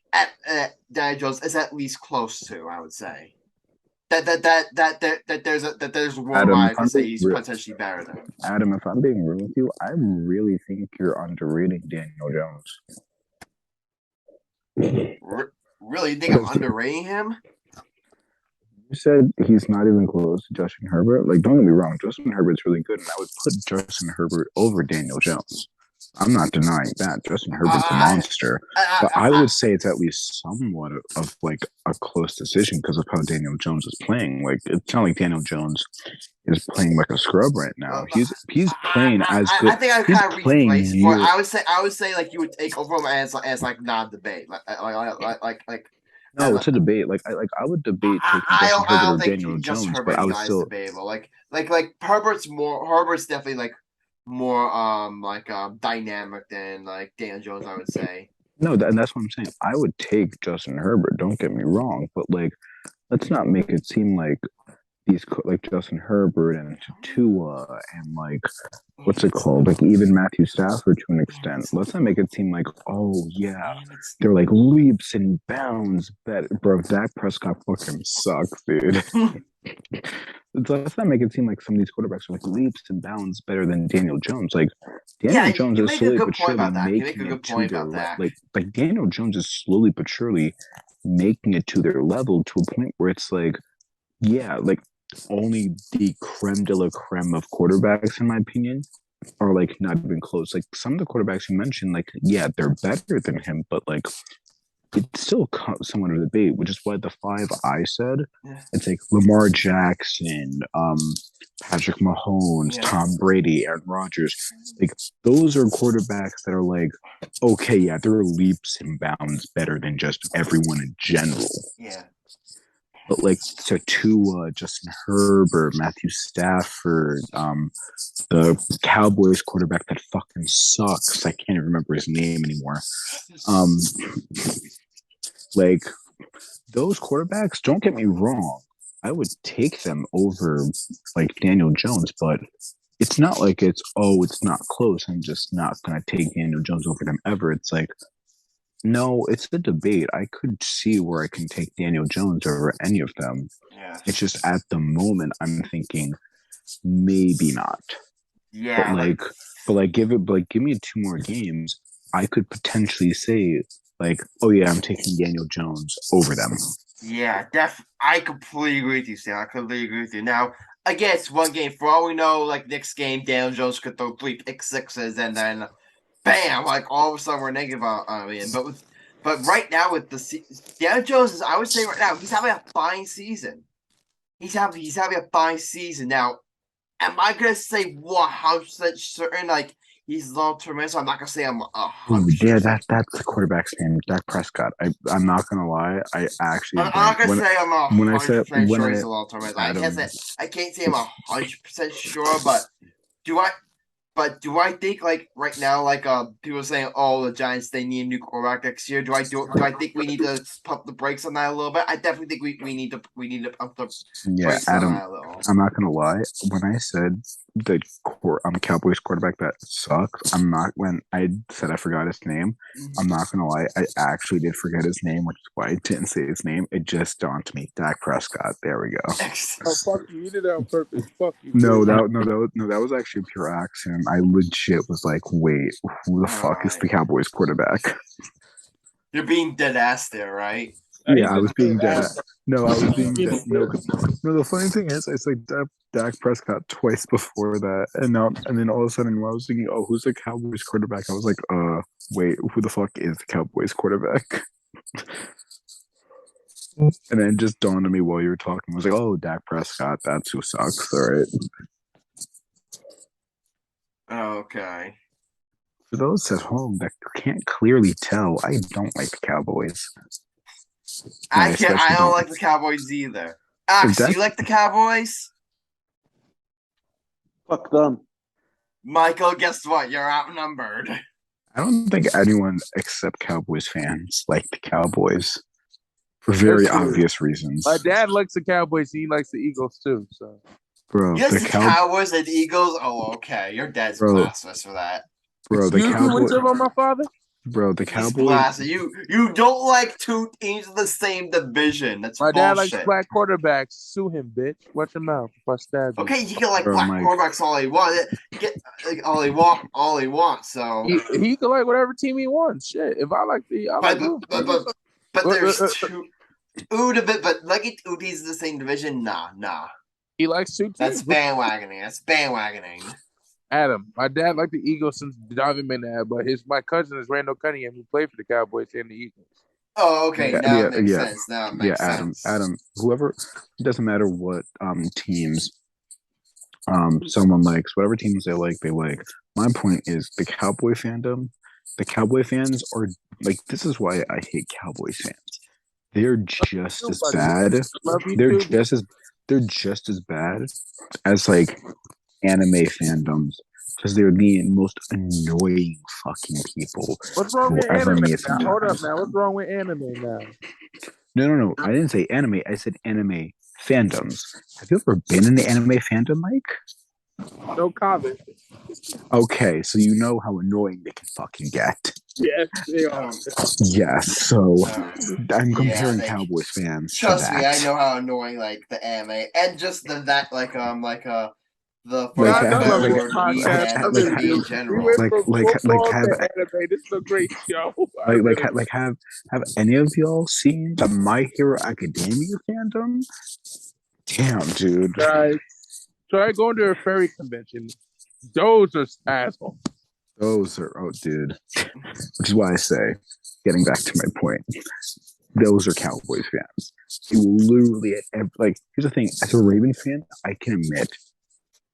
Daniel Jones is at least close to, I would say. That there's room Adam, I if could I'm say being he's real, potentially better than. Adam, if I'm being real with you, I really think you're underrating Daniel Jones. Really, you think I'm underrating him? You said he's not even close to Justin Herbert. Like, don't get me wrong, Justin Herbert's really good, and I would put Justin Herbert over Daniel Jones. I'm not denying that. Justin Herbert's a monster. But I would say it's at least somewhat of like a close decision because of how Daniel Jones is playing. Like, it's not like Daniel Jones is playing like a scrub right now. He's playing as good. I think I he's kind of playing replaced for. I would say like you would take over him as like non debate like. No, it's a debate. Like I would debate taking Justin Herbert or Daniel Jones, but I would still debatable. Like Herbert's definitely like more dynamic than like Daniel Jones, I would say. No, and that's what I'm saying. I would take Justin Herbert. Don't get me wrong, but like, let's not make it seem like these like Justin Herbert and Tua and like what's it called? Like even Matthew Stafford to an extent. Let's not make it seem like, oh yeah, they're like leaps and bounds better. Bro, Dak Prescott fucking sucks, dude. Let's not make it seem like some of these quarterbacks are like leaps and bounds better than Daniel Jones. Like Daniel Jones is slowly but surely making it to their like Daniel Jones is slowly but surely making it to their level to a point where it's like, yeah, like only the creme de la creme of quarterbacks, in my opinion, are like not even close. Like some of the quarterbacks you mentioned, like yeah, they're better than him, but like it's still somewhat of a debate, which is why the five I said, it's like Lamar Jackson, Patrick Mahomes, Tom Brady, Aaron Rodgers. Like those are quarterbacks that are like, okay, yeah, they're leaps and bounds better than just everyone in general. Yeah. But like so Tua, Justin Herbert, Matthew Stafford, the Cowboys quarterback that fucking sucks. I can't even remember his name anymore. Like those quarterbacks, don't get me wrong, I would take them over like Daniel Jones, but it's not like it's not close. I'm just not gonna take Daniel Jones over them ever. It's like, no, it's a debate. I could see where I can take Daniel Jones over any of them. Yeah. It's just at the moment I'm thinking maybe not. Yeah. But give me 2 more games. I could potentially say like, oh yeah, I'm taking Daniel Jones over them. Yeah, I completely agree with you, Sam. I completely agree with you. Now, I guess one game, for all we know, like next game, Daniel Jones could throw 3 pick sixes, and then, bam! Like all of a sudden, we're negative on him. But right now with Daniel Jones is, I would say right now, he's having a fine season. He's having a fine season. Now, am I gonna say 100% certain like he's long term? So I'm not gonna say I'm 100%. Yeah, that's the quarterback's name, Dak Prescott. I'm not gonna lie. I actually. I'm not gonna say I'm 100% sure he's a long term. I can't say I'm 100% sure, but do I think like right now, like people saying, oh, the Giants they need a new quarterback next year. Do I think we need to pump the brakes on that a little bit? I definitely think we need to pump the brakes Adam, on that a little. I'm not gonna lie. When I said the Cowboys quarterback that sucks, when I said I forgot his name, I'm not gonna lie. I actually did forget his name, which is why I didn't say his name. It just dawned to me. Dak Prescott. There we go. Oh, fuck you! You did that on purpose. Fuck you. No, that was actually a pure accident. I legit was like, wait, who the fuck is the Cowboys quarterback? You're being dead ass there, right? Yeah, I was being dead. No, I was being dead. No, the funny thing is, I said Dak Prescott twice before that, and then all of a sudden, when I was thinking, oh, who's the Cowboys quarterback? I was like, wait, who the fuck is the Cowboys quarterback? And then it just dawned on me while you were talking. I was like, oh, Dak Prescott, that's who sucks. All right. Okay. For those at home that can't clearly tell, I don't like the Cowboys. I don't like the Cowboys either. Ax, do you like the Cowboys? Fuck them. Michael, guess what? You're outnumbered. I don't think anyone except Cowboys fans like the Cowboys for very obvious reasons. My dad likes the Cowboys. He likes the Eagles too. So, bro, the Cowboys and Eagles. Oh, okay. Your dad's blasphemous for that. Bro, the Cowboys. Which of them, my father? Bro, the He's Cowboys. blasted. You don't like two teams in the same division. That's My dad likes bullshit. black quarterbacks. Sue him, bitch. Watch your mouth if I stab you. Okay, he can like Bro, black Mike. quarterbacks all he wants. Get like, all he wants. So, He can like whatever team he wants. Shit. If I like the, I like who? but there's two. But like it, he's in the same division. Nah. He likes two teams. That's bandwagoning. That's bandwagoning. Adam, my dad liked the Eagles since Donovan McNabb, but my cousin is Randall Cunningham, who played for the Cowboys and the Eagles. Oh, okay. Now it makes sense. Now it makes sense. Adam, whoever, it doesn't matter what teams someone likes, whatever teams they like. My point is the Cowboy fandom. The Cowboy fans are like, this is why I hate Cowboys fans. They're just as bad. They're just as bad as like anime fandoms, because they're the most annoying fucking people. What's wrong with anime now? Hold up now. What's wrong with anime now? No. I didn't say anime. I said anime fandoms. Have you ever been in the anime fandom, Mike? No comment. Okay, so you know how annoying they can fucking get. Yes, they are. Yes, so I'm comparing Cowboys fans. Trust me, I know how annoying like the anime and just the in general. This is a great show. Have any of y'all seen the My Hero Academia fandom? Damn, dude. Guys, try going to a fairy convention. Those are assholes. Those are, dude. Which is why I say, getting back to my point, those are Cowboys fans. You literally, here's the thing. As a Raven fan, I can admit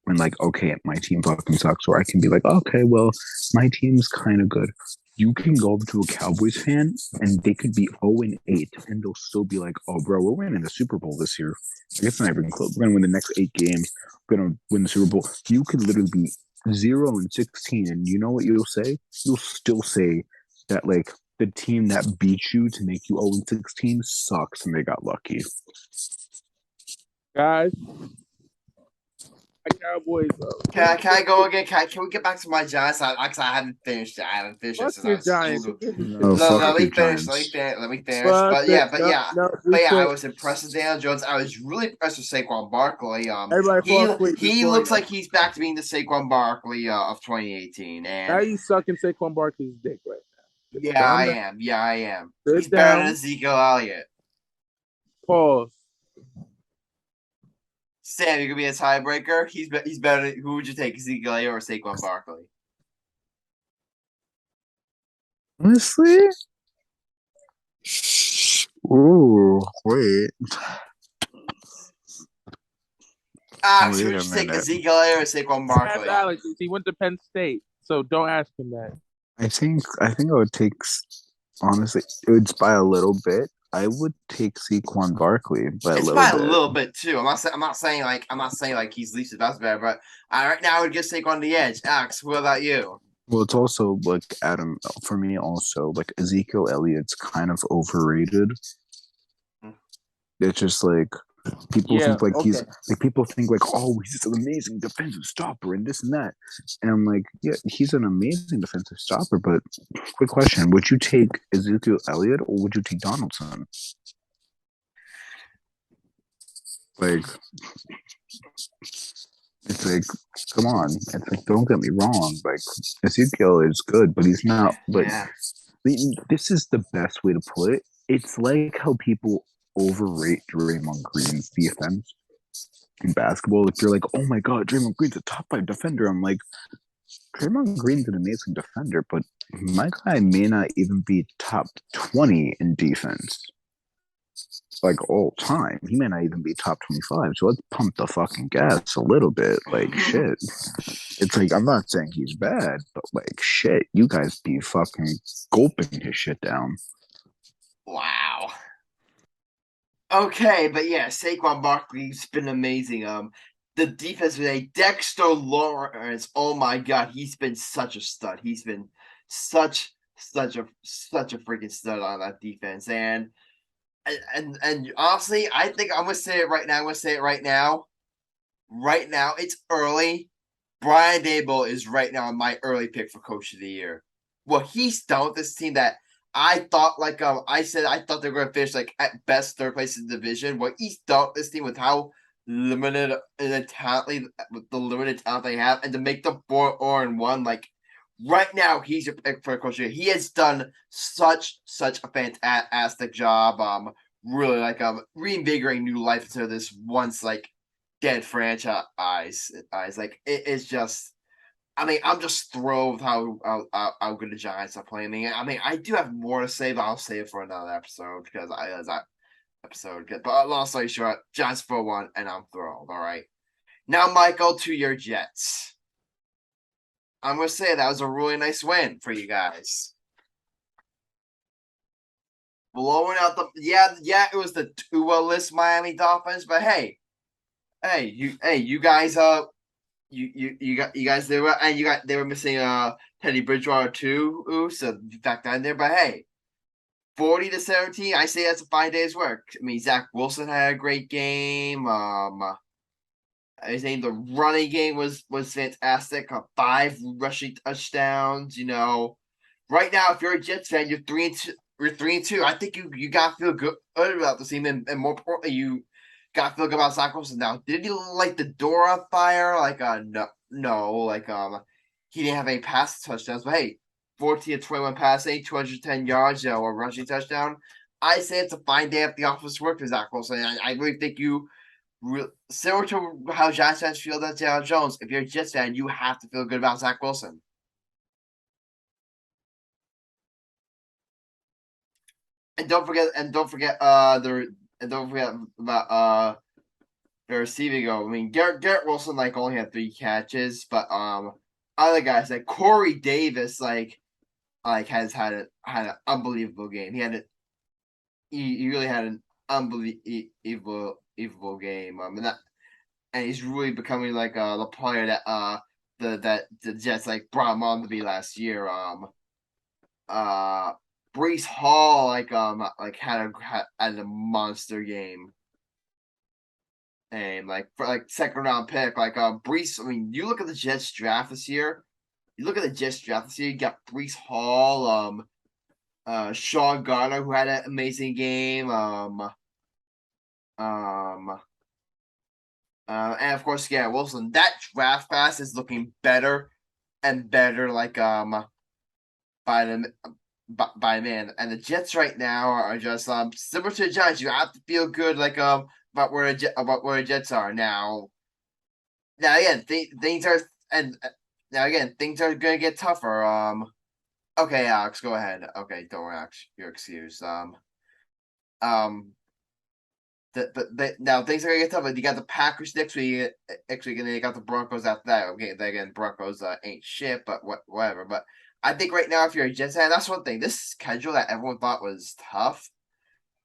when, like, okay, my team fucking sucks, or I can be like, okay, well, my team's kind of good. You can go up to a Cowboys fan, and they could be 0-8, and they'll still be like, oh, bro, we're winning the Super Bowl this year. I guess it's not even close. We're going to win the next 8 games. We're going to win the Super Bowl. You could literally be 0-16, and you know what you'll say? You'll still say that, like, the team that beat you to make you 0-16 sucks, and they got lucky. Guys, Cowboys. Can I go again? Can we get back to my Giants? I haven't finished it. I haven't finished it. Your Giants. Let me finish. But yeah, I was impressed with Daniel Jones. I was really impressed with Saquon Barkley. He looks like he's back to being the Saquon Barkley of 2018. And now you sucking Saquon Barkley's dick right now. Yeah, I am. He's better than Ezekiel Elliott. Pause. Sam, you could be a tiebreaker. He's better than, who would you take, Ezekiel Elliott or Saquon Barkley? Honestly? Ooh, wait. Alex, would you take Ezekiel Elliott or Saquon Barkley? Alex, he went to Penn State, so don't ask him that. I think I would take, honestly, it would by a little bit. I would take Saquon Barkley by a little bit too. I'm not saying like he's least best better, but right now I would give Saquon the edge. Alex, what about you? Well, it's also like Adam for me. Also, like Ezekiel Elliott's kind of overrated. It's just like people think like he's like people think like, oh, he's an amazing defensive stopper and this and that, and I'm like, yeah, he's an amazing defensive stopper. But quick question: would you take Ezekiel Elliott or would you take Donaldson? Like, it's like, come on! It's like, don't get me wrong. Like, Ezekiel is good, but he's not. But this is the best way to put it. It's like how people overrate Draymond Green's defense in basketball. If you're like, oh my god, Draymond Green's a top 5 defender, I'm like, Draymond Green's an amazing defender, but my guy may not even be top 20 in defense, like all time. He may not even be top 25. So let's pump the fucking gas a little bit. Like, shit. It's like, I'm not saying he's bad, but like, shit, you guys be fucking gulping his shit down. Wow. Okay, but yeah, Saquon Barkley's been amazing. The defense today, Dexter Lawrence. Oh my god, he's been such a stud. He's been such a freaking stud on that defense. And honestly, I think I'm gonna say it right now. Right now, it's early. Brian Daboll is right now my early pick for Coach of the Year. what he's done with this team that I thought I said I thought they were gonna finish like at best third place in the division. What he's done with this team with how limited the talent with the limited talent they have, and to make them 4-1, like right now he's a pick for a coach. He has done such a fantastic job. Really reinvigorating new life into this once like dead franchise. Like it is just. I mean, I'm just thrilled with how good the Giants are playing. I mean, I do have more to say, but I'll save it for another episode because that episode. But long story short, Giants 4-1, and I'm thrilled. All right, now Michael, to your Jets. I'm gonna say that was a really nice win for you guys. Blowing out the it was the Tua-less Miami Dolphins, but hey, you guys you guys they were missing Teddy Bridgewater too, so back down there. But hey, 40-17, I say that's a 5 days work. I mean, Zach Wilson had a great game. I think the running game was fantastic. 5 rushing touchdowns. You know, right now if you're a Jets fan, you're 3-2. You're 3-2. I think you gotta feel good about the team, and more importantly, you got to feel good about Zach Wilson. Now, did he light the door on fire? No. Like, he didn't have any pass touchdowns. But hey, 14-21 passing, 210 yards, a rushing touchdown. I say it's a fine day at the office work for Zach Wilson. I really think similar to how Giants fans feel about Daniel Jones, if you're a Jets fan, you have to feel good about Zach Wilson. And don't forget about the receiving go. I mean, Garrett Wilson only had 3 catches, but other guys like Corey Davis has had an unbelievable game. He really had an unbelievable game. And he's really becoming the player that the Jets brought him on to be last year. Breece Hall had a monster game. And for second round pick, Breece. I mean, you look at the Jets draft this year. You got Breece Hall, Sean Gardner, who had an amazing game. And of course, Wilson. That draft class is looking better and better. By man, and the Jets right now are just similar to the Giants. You have to feel good about where the Jets are now. Now again, things are gonna get tougher. Okay, Alex, go ahead. Okay, don't worry, Alex, you're excused. Now things are gonna get tougher. You got the Packers next week, and then you got the Broncos after that. Okay, then again, Broncos ain't shit, but whatever. But I think right now, if you're a Jets fan, that's one thing. This schedule that everyone thought was tough.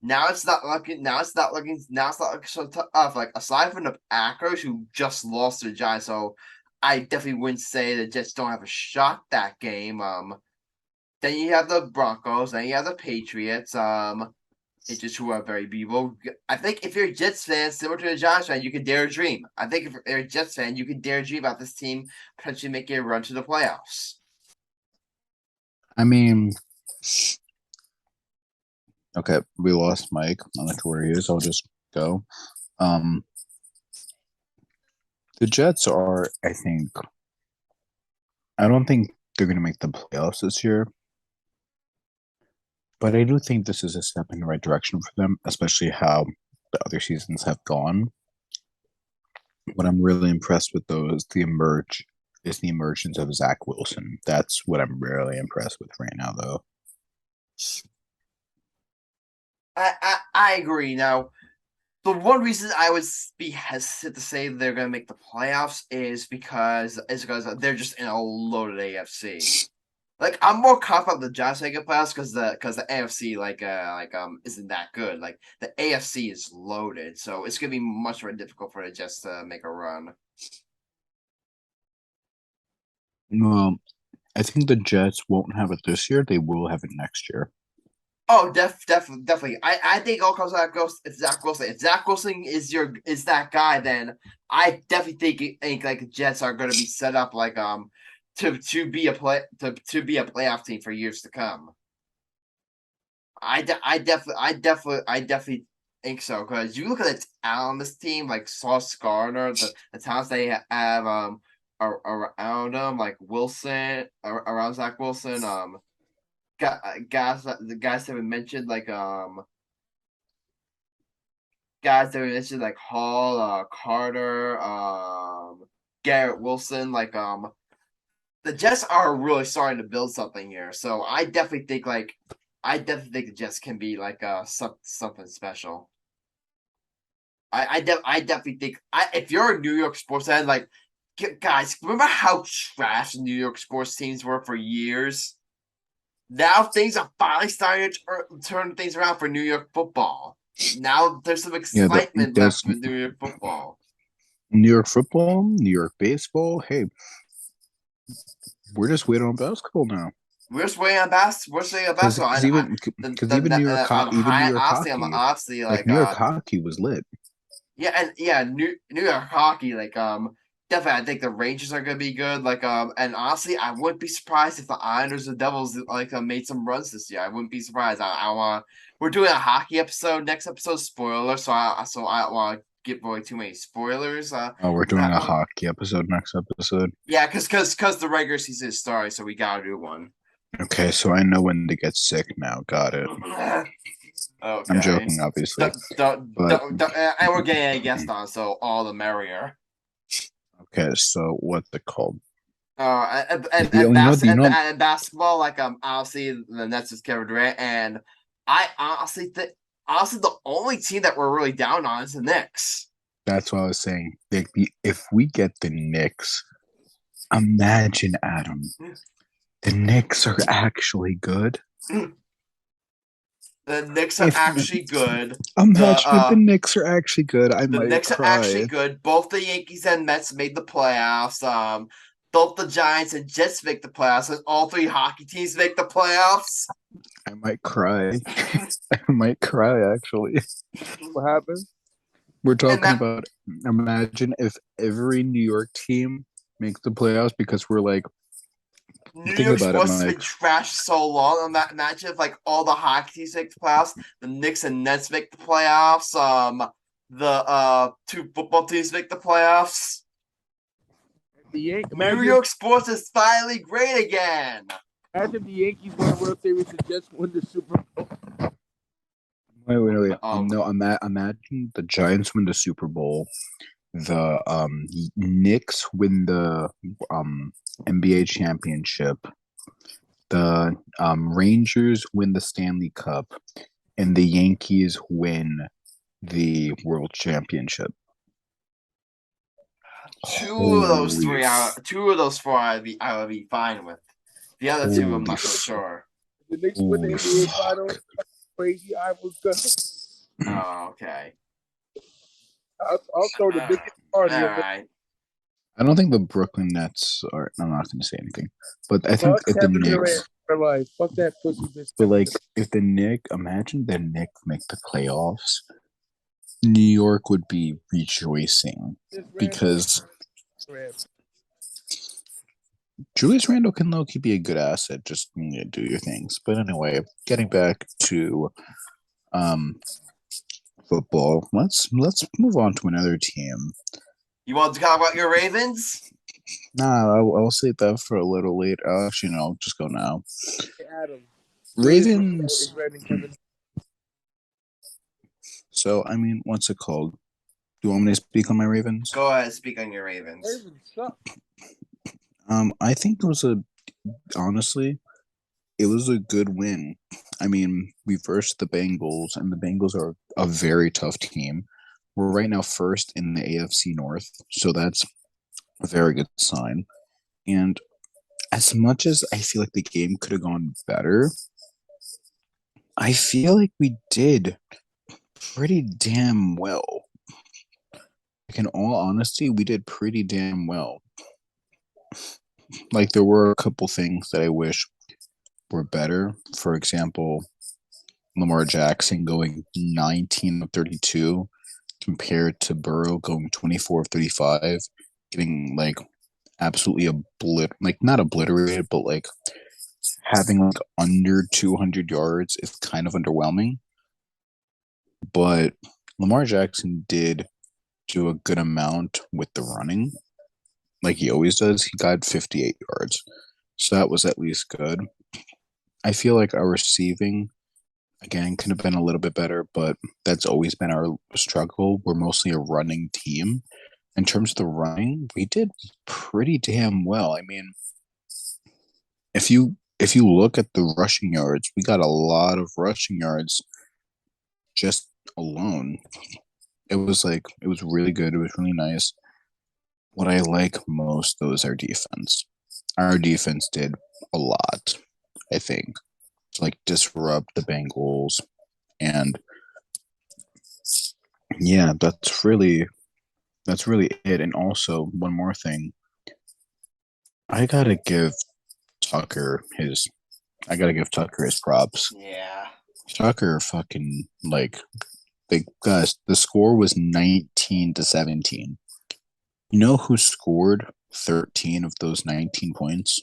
Now it's not looking so tough. Aside from the Packers, who just lost to the Giants, so I definitely wouldn't say the Jets don't have a shot that game. Then you have the Broncos, then you have the Patriots. It's just who are very beatable. I think if you're a Jets fan, similar to the Giants fan, you can dare dream. I think if you're a Jets fan, you can dare dream about this team potentially making a run to the playoffs. I mean, okay, we lost Mike. I'm not sure where he is. I'll just go. The Jets are, I don't think they're going to make the playoffs this year. But I do think this is a step in the right direction for them, especially how the other seasons have gone. What I'm really impressed with, though, is the emergence of Zach Wilson. That's what I'm really impressed with right now, though. I agree. Now, the one reason I would be hesitant to say they're going to make the playoffs is because they're just in a loaded AFC. I'm more confident the Giants making playoffs because the AFC isn't that good. The AFC is loaded, so it's going to be much more difficult for the Jets to make a run. Well, I think the Jets won't have it this year. They will have it next year. Oh, definitely. I think all comes out it's Zach Wilson. If Zach Wilson is that guy, then I definitely think the Jets are going to be set up to be a playoff team for years to come. I definitely think so, because you look at the talent on this team, like Sauce Gardner, the talents they have around them, like Wilson, around Zach Wilson, guys the guys that we mentioned, like guys that we mentioned, like Hall, Carter, Garrett Wilson, like the Jets are really starting to build something here. So I definitely think the Jets can be like something special. I definitely think if you're a New York sports fan, like guys, remember how trash New York sports teams were for years? Now things are finally starting to turn things around for New York football. Now there's some excitement left with New York football. New York football, New York baseball. Hey, we're just waiting on basketball now. We're just waiting on basketball. Because even New York hockey, like New York hockey was lit. Yeah, New York hockey, like definitely, I think the Rangers are gonna be good. Like and honestly, I wouldn't be surprised if the Islanders and Devils like made some runs this year. I wouldn't be surprised. I want we're doing a hockey episode next episode, spoiler. So I don't want to give away too many spoilers. We're doing a hockey episode next episode. Yeah, because the regular season is starting, so we gotta do one. Okay, so I know when to get sick now. Got it. Okay. I'm joking, obviously. And we're getting a guest on, so all the merrier. Okay, so what's it called? And basketball, like obviously the Nets is Kevin Durant, and I honestly think the only team that we're really down on is the Knicks. That's what I was saying. If we get the Knicks, imagine, Adam, the Knicks are actually good. The Knicks are actually good. Imagine if the Knicks are actually good. The Knicks are actually good. Both the Yankees and Mets made the playoffs. Both the Giants and Jets make the playoffs, and all three hockey teams make the playoffs. I might cry. I might cry, actually. What happened? We're talking about, imagine if every New York team makes the playoffs, because we're like, New York sports has been trashed so long. Imagine if like all the hockey teams make the playoffs, the Knicks and Nets make the playoffs, the two football teams make the playoffs. New York sports is finally great again. Imagine the Yankees won the World Series and Jets won the Super Bowl. Wait. No, imagine the Giants win the Super Bowl. The Knicks win the NBA championship. The Rangers win the Stanley Cup, and the Yankees win the World Championship. Two of those four, I would be fine with. The other two, I'm not so sure. The Knicks win the NBA Finals. Crazy, I was good. Oh, okay. I'll throw the biggest party. All right. I don't think the Brooklyn Nets are. I'm not going to say anything, but I think if the Knicks. For life. Fuck that pussy bitch. But like, if the Knicks, imagine the Knicks make the playoffs, New York would be rejoicing because Julius Randle can low-key be a good asset. Just do your things. But anyway, getting back to football, let's move on to another team. You want to talk about your Ravens? Nah, I'll save that for a little later. Actually, no, I'll just go now. Hey, Adam. Ravens. So, I mean, what's it called? Do you want me to speak on my Ravens? Go ahead, speak on your Ravens. Ravens suck. I think honestly, it was a good win. I mean, we versed the Bengals, and the Bengals are a very tough team. We're right now first in the AFC North, so that's a very good sign. And as much as I feel like the game could have gone better, I feel like we did pretty damn well. Like, in all honesty, we did pretty damn well. Like, there were a couple things that I wish were better. For example, Lamar Jackson going 19 of 32 compared to Burrow going 24 of 35, getting like absolutely not obliterated, but like having like under 200 yards is kind of underwhelming. But Lamar Jackson did do a good amount with the running, like he always does. He got 58 yards, so that was at least good. I feel like our receiving again could have been a little bit better, but that's always been our struggle. We're mostly a running team. In terms of the running, we did pretty damn well. I mean, if you look at the rushing yards, we got a lot of rushing yards just alone. It was really good. It was really nice. What I like most though is our defense. Our defense did a lot, I think, to like disrupt the Bengals. And yeah, that's really it. And also one more thing. I gotta give Tucker his I gotta give Tucker his props. Yeah. Tucker fucking like guys, the score was 19-17. You know who scored 13 of those 19 points?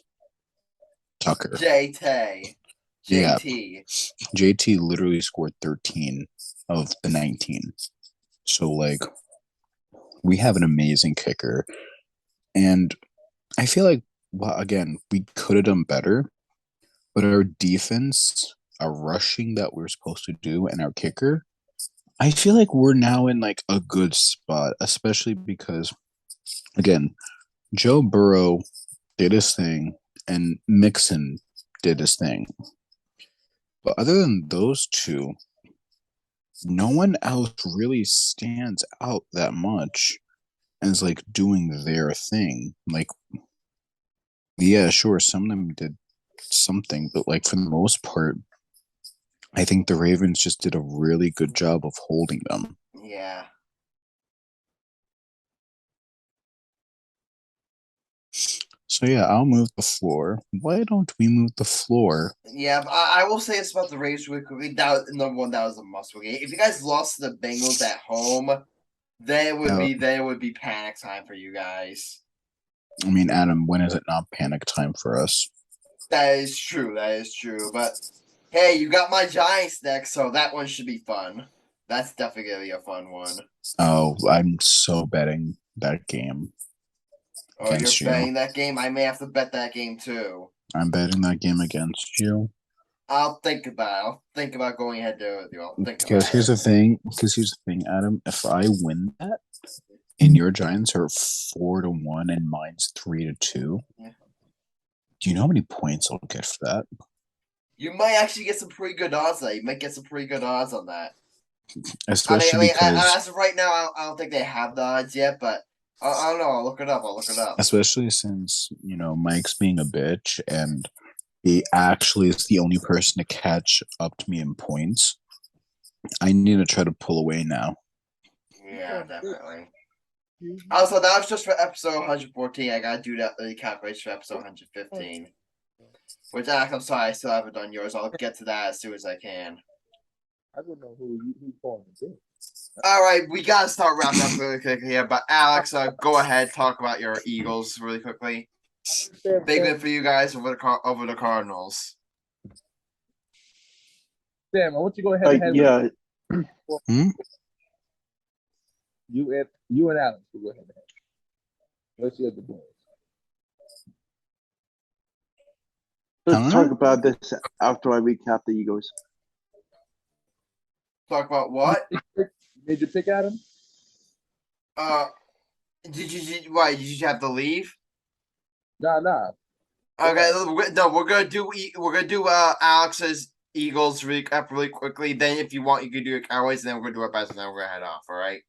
Tucker. JT. Yeah. JT. JT literally scored 13 of the 19. So like we have an amazing kicker. And I feel like again, we could have done better, but our defense, our rushing that we're supposed to do, and our kicker, I feel like we're now in like a good spot, especially because again, Joe Burrow did his thing and Mixon did his thing. But other than those two, no one else really stands out that much as like doing their thing. Like, yeah, sure, some of them did something, but like for the most part, I think the Ravens just did a really good job of holding them. Yeah. So yeah, I'll move the floor. Why don't we move the floor? Yeah, but I will say this about the Raiders really quickly. That number one, that was a must-win game. If you guys lost to the Bengals at home, then it would be panic time for you guys. I mean, Adam, when is it not panic time for us? That is true. That is true. But hey, you got my Giants next, so that one should be fun. That's definitely gonna be a fun one. Oh, I'm so betting that game Oh, you're against you. betting that game? I may have to bet that game too. I'm betting that game against you. I'll think about it. I'll think about going ahead to with you. I'll think about Because here's it. the thing. Because here's the thing, Adam. If I win that, and your Giants are 4-1 and mine's 3-2, Yeah. do you know how many points I'll get for that? You might actually get some pretty good odds on that. You might get some pretty good odds on that. Especially because as of right now, I don't think they have the odds yet, but I don't know. I'll look it up. especially since Mike's being a bitch and he actually is the only person to catch up to me in points. I need to try to pull away now. Yeah, definitely. Also, that was just for episode 114. I gotta do that the calculation for episode 115. Which, Alex, I'm sorry, I still haven't done yours. I'll get to that as soon as I can. I don't know who's calling it. All right, we gotta start wrapping up really quickly here. But Alex, go ahead, talk about your Eagles really quickly. Big win for you guys over the Cardinals. Sam, I want you to go ahead and yeah. You and Alex will go ahead and let's see the boys. Let's talk about this after I recap the Eagles. Talk about what? Did you pick Adam? Did you have to leave? Nah. Okay, no, we're gonna do Alex's Eagles really quickly. Then, if you want, you can do your Cowboys. And then we're gonna do our best, and then we're gonna head off. All right.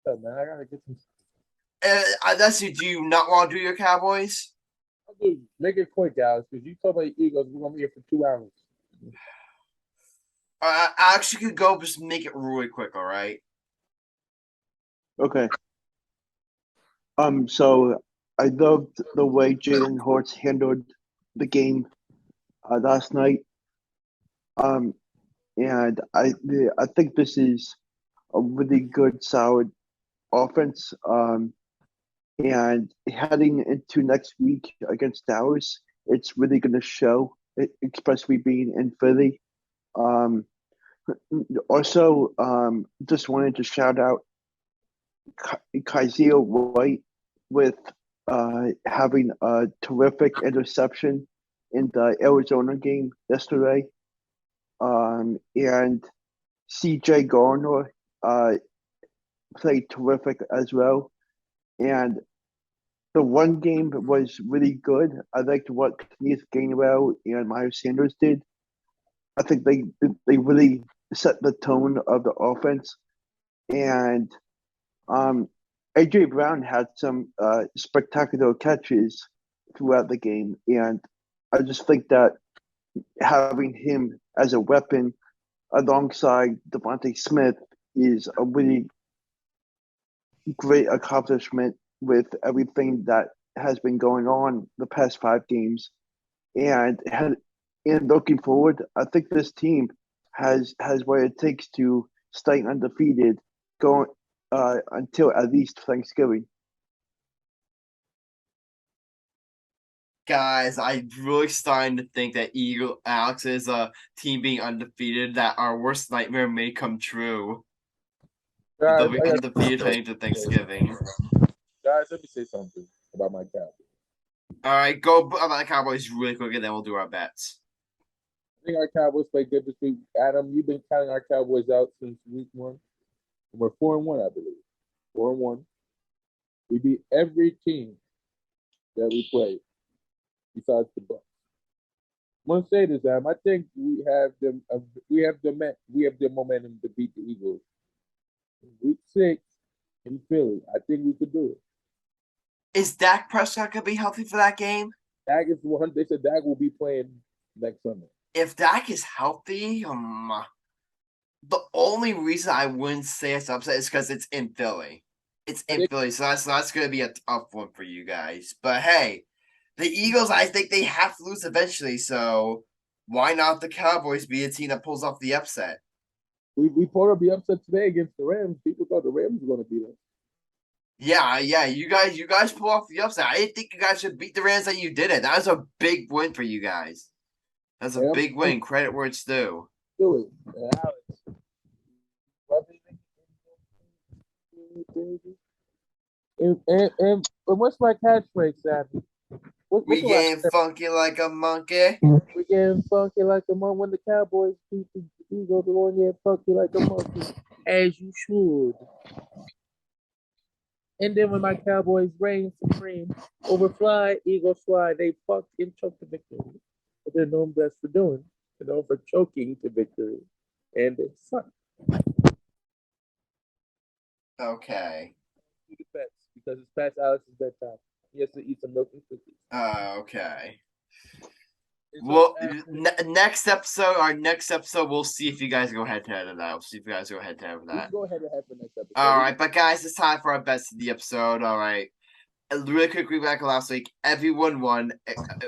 Yeah, man, I gotta get some. That's you. Do you not want to do your Cowboys? Dude, make it quick, guys, because you talk about the Eagles. We're gonna be here for 2 hours. I actually could go, just make it really quick. All right. Okay. So I loved the way Jalen Hurts handled the game last night. And I think this is a really good, solid offense. And heading into next week against Dallas, it's really going to show, especially being in Philly. Also, just wanted to shout out Kaiser White with having a terrific interception in the Arizona game yesterday. And CJ Garner played terrific as well. And the one game was really good. I liked what Kenneth Gainwell and Miles Sanders did. I think they really set the tone of the offense. And AJ Brown had some spectacular catches throughout the game. And I just think that having him as a weapon alongside Devontae Smith is a really great accomplishment with everything that has been going on the past 5 games. And looking forward, I think this team has what it takes to stay undefeated going until at least Thanksgiving. Guys, I'm really starting to think that Alex's team being undefeated, that our worst nightmare may come true. They'll be undefeated heading to Thanksgiving. Guys, let me say something about my Cowboys. All right, go about the Cowboys really quick, and then we'll do our bets. I think our Cowboys played good this week. Adam, you've been counting our Cowboys out since week 1. We're 4-1, I believe. 4-1. We beat every team that we played, besides the Bucs. I'm gonna say this, Adam. I think we have them. We have the momentum to beat the Eagles. Week 6 in Philly. I think we could do it. Is Dak Prescott gonna be healthy for that game? Dak is one. They said Dak will be playing next Sunday. If Dak is healthy, the only reason I wouldn't say it's upset is because it's in Philly. It's in Philly, so that's gonna be a tough one for you guys. But hey, the Eagles, I think they have to lose eventually. So why not the Cowboys be a team that pulls off the upset? We pulled up the upset today against the Rams. People thought the Rams were going to beat us. Yeah. You guys pull off the upset. I didn't think you guys should beat the Rams, and you did it. That was a big win for you guys. That's a big win. Credit where it's due. Do it, Alex. And what's my catchphrase, Sammy? We getting funky like a monkey. We getting funky like a monkey. When the Cowboys beat the Eagles, they're going to get funky like a monkey, as you should. And then when my Cowboys reign supreme over fly, Eagles fly, they fucked and choked the victory. But they're known best for doing. They're known for choking to victory. And they suck. Okay. Do the bets because it's past Alex's bedtime. He has to eat some milk and cookies. Okay. Well, next episode, we'll see if you guys go head to head with that. We'll see if you guys go head to head with that. We'll go head to head for next episode. All right, but guys, it's time for our best of the episode. All right. A really quick recap of last week. Everyone won.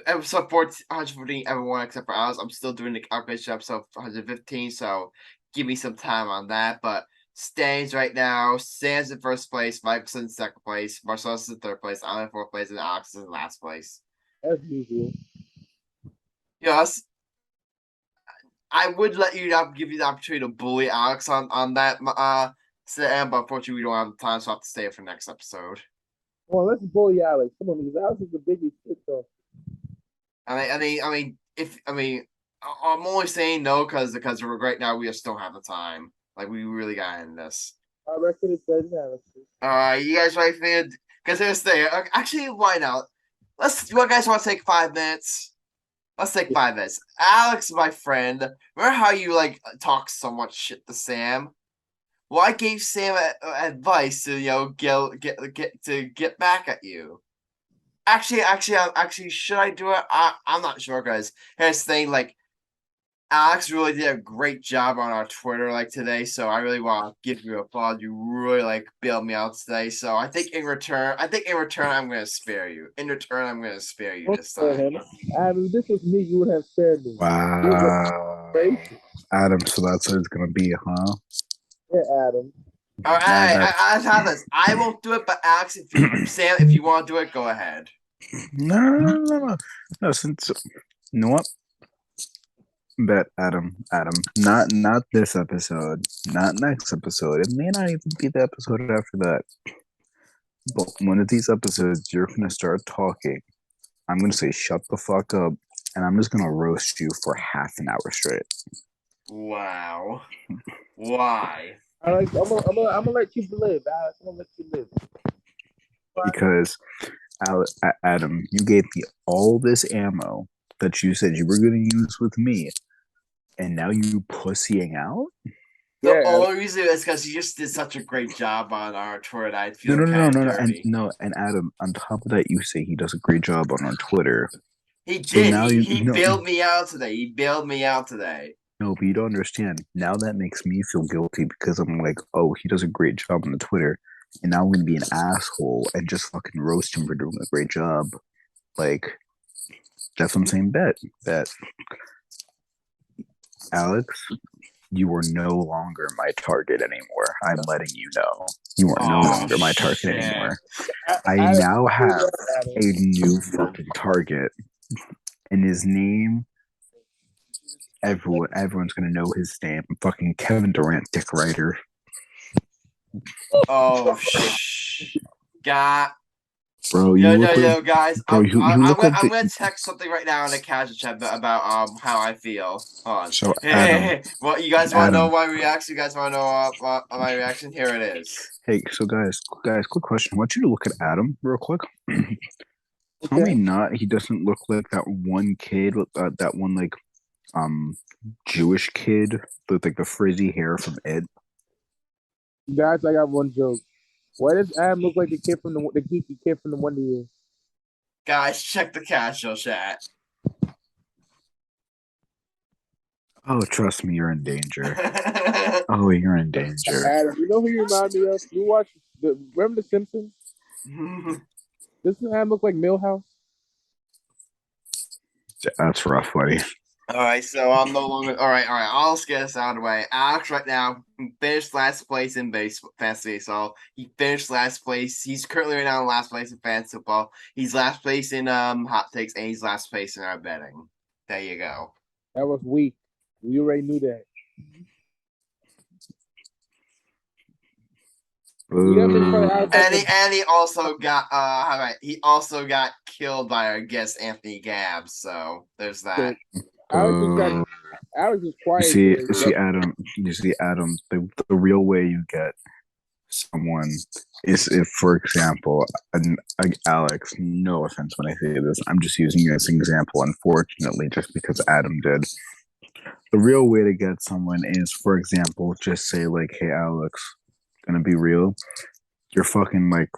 Episode 114, everyone except for Alex. I'm still doing the calculation episode 115, so give me some time on that. But standings right now, Sam's in first place, Mike's in second place, Marcellus in third place, I'm in fourth place, and Alex is in last place. As usual. Yes. I would give you the opportunity to bully Alex on that, Sam, but unfortunately we don't have the time, so I have to stay for next episode. Well, let's bully Alex. Come on, because Alex is the biggest shit though. I'm only saying no because right now we just don't have the time. Like, we really got in this. I reckon it's better than Alex. All right, you guys ready for it? Because here's the thing. Actually, why not? You guys want to take 5 minutes? Let's take 5 minutes. Alex, my friend, remember how you talk so much shit to Sam? Well, I gave Sam advice to get back at you. Actually, should I do it? I'm not sure, guys. Here's the thing, Alex really did a great job on our Twitter today, so I really want to give you a applause. You really bailed me out today, so I think in return I'm going to spare you. In return, I'm going to spare you this time. Adam, this was me. You would have spared me. Wow. Adam, so that's what it's going to be, huh? Yeah, Adam. All right, I have this. I won't do it, but Alex, Sam, if you want to do it, go ahead. No. Since you know what, bet Adam, not this episode, not next episode. It may not even be the episode after that. But one of these episodes, you're gonna start talking. I'm gonna say shut the fuck up, and I'm just gonna roast you for half an hour straight. Wow. Why? Alex, I'm gonna let you live, Alex. I'm gonna let you live. Because Adam, you gave me all this ammo that you said you were gonna use with me, and now you pussying out. The only reason is because you just did such a great job on our Twitter that I feel kind of dirty. And Adam, on top of that, you say he does a great job on our Twitter. He did. So he bailed me out today. He bailed me out today. No, but you don't understand. Now that makes me feel guilty because I'm like, oh, he does a great job on the Twitter, and now I'm gonna be an asshole and just fucking roast him for doing a great job. Like, that's what I'm saying. Bet. Alex, you are no longer my target anymore. I'm letting you know. You are no longer my target anymore. I now have a new fucking target. And his name, everyone's gonna know his name. Fucking Kevin Durant, Dick Ryder. Oh, God. Bro, guys. Bro, I'm gonna text something right now in the casual chat about how I feel. Hold on. So, hey. Well, you guys want to know my reaction? You guys want to know my reaction? Here it is. Hey, so guys, quick question. I want you to look at Adam real quick. Tell me not he doesn't look like that one kid, that one like Jewish kid with like the frizzy hair from Ed. Guys, I got one joke. Why does Adam look like the kid from the geeky kid from the Wonder Years? Guys, check the casual chat. Oh, trust me, you're in danger. You're in danger. Adam, you know who you remind me of? You remember The Simpsons? Doesn't Adam look like Milhouse? That's rough, buddy. All right, so I'm no longer. All right. I'll get this out of the way. Alex, right now, finished last place in fantasy baseball. He finished last place. He's currently right now in last place in fantasy football. He's last place in hot takes, and he's last place in our betting. There you go. That was weak. We already knew that. And he also got he also got killed by our guest Anthony Gabbs. So there's that. Alex is quiet. You see, Adam. The real way you get someone is if, for example, Alex. No offense when I say this, I'm just using you as an example. Unfortunately, just because Adam did. The real way to get someone is, for example, just say like, "Hey, Alex, gonna be real. Your fucking like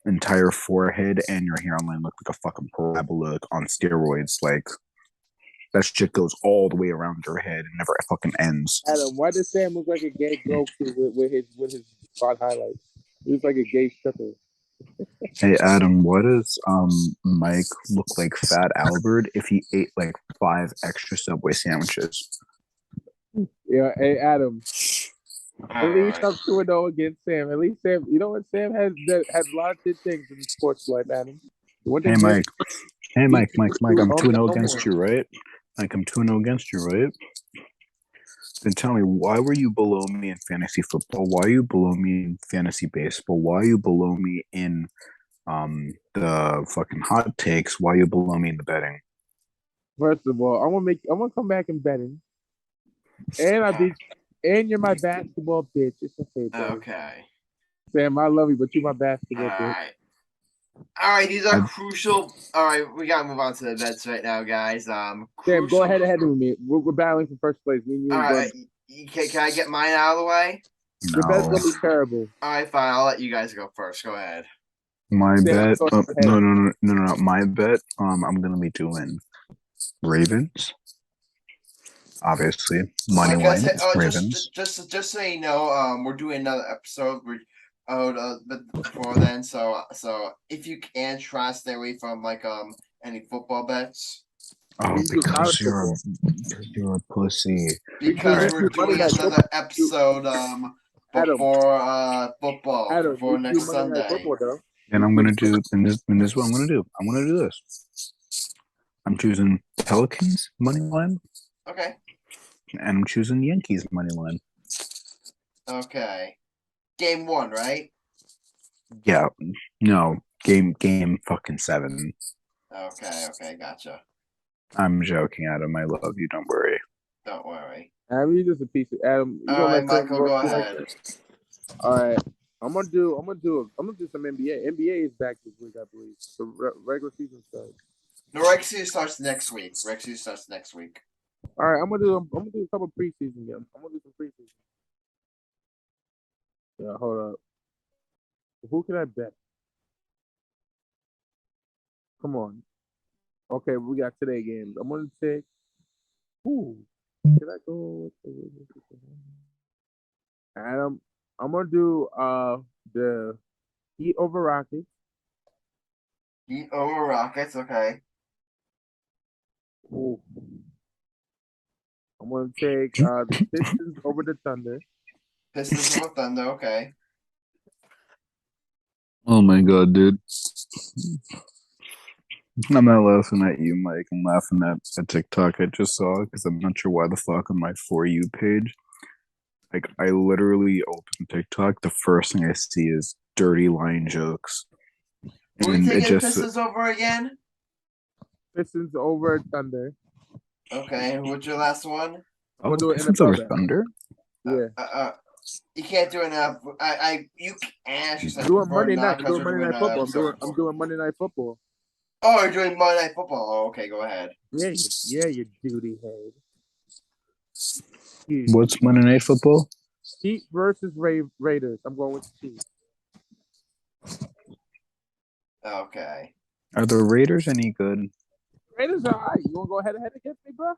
entire forehead and your hairline look like a fucking parabola on steroids. Like that shit goes all the way around your head and never fucking ends." Adam, why does Sam look like a gay Goku with his spot highlights? He looks like a gay stripper. Hey Adam, why does Mike look like Fat Albert if he ate like 5 extra Subway sandwiches? Yeah, hey Adam. At least I'm 2-0 against Sam. At least Sam, you know what? Sam has a lot of good things in sports life, Adam. Hey Mike, I'm 2-0 against you, right? Like I'm 2-0 against you, right? Then tell me, why were you below me in fantasy football? Why are you below me in fantasy baseball? Why are you below me in the fucking hot takes? Why are you below me in the betting? First of all, I'm gonna come back in betting. And you're my basketball bitch. It's okay, bro. Okay. Sam, I love you, but you're my basketball bitch. All right, these are crucial. All right, we gotta move on to the bets right now, guys. Sam, go ahead with me. We're battling for first place. All right, can I get mine out of the way? No. Your bet's gonna be terrible. All right, fine. I'll let you guys go first. Go ahead. My bet. No. My bet. I'm gonna be doing Ravens. Obviously, money line. Ravens. Just so you know, we're doing another episode. Before then, so if you can try to stay away from like any football bets. Oh, because you're a pussy. Because we're doing another episode football Adam, for you do next Monday Night Sunday. Football, though. And I'm gonna do, and this is what I'm gonna do. I'm gonna do this. I'm choosing Pelicans money line, Okay. and I'm choosing Yankees money line. Okay. Game 1, right? Yeah, no, game fucking 7. Okay, gotcha. I'm joking, Adam. I love you. Don't worry. Don't worry. Adam, you just a piece of Adam. You All gonna right, let Michael, go like ahead. that? All right. I'm gonna do some NBA. NBA is back this week, I believe. The regular season starts. No, Reich season starts next week. All All right, I'm gonna do a couple preseason games. I'm gonna do some preseason. Yeah, hold up. Who can I bet? Come on. Okay, we got today games. I'm gonna take. Ooh, can I go? Adam, I'm gonna do the Heat over Rockets. Heat over Rockets, okay. Ooh. I'm gonna take the Pistons over the Thunder. Pistons over Thunder, okay. Oh my god, dude. I'm not laughing at you, Mike. I'm laughing at a TikTok I just saw because I'm not sure why the fuck on my For You page. Like, I literally open TikTok. The first thing I see is dirty line jokes. Who are you And it taking just. Pistons over again? Pistons over Thunder. Okay, what's your last one? I'm gonna do an Pistons NFL over bet. Thunder? Yeah. You can't do enough. You can. Just I'm doing Monday night. I'm doing Monday Night Football. I'm doing Monday Night Football. Oh, you're doing Monday Night Football. Oh, okay, go ahead. Yeah, you duty head. What's Monday Night Football? Heat versus Raiders. I'm going with the Chiefs. Okay. Are the Raiders any good? Raiders are alright. You want to go head against me, bro?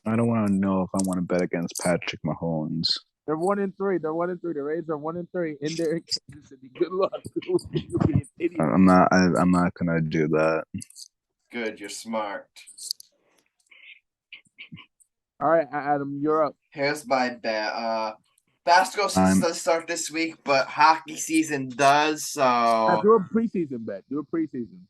I don't want to know if I want to bet against Patrick Mahomes. They're 1-3. The Raiders are 1-3 in their Kansas City. Good luck. I'm not gonna do that. Good, you're smart. All right, Adam, you're up. Here's my bet. Basketball season doesn't start this week, but hockey season does. So do a preseason bet. Do a preseason.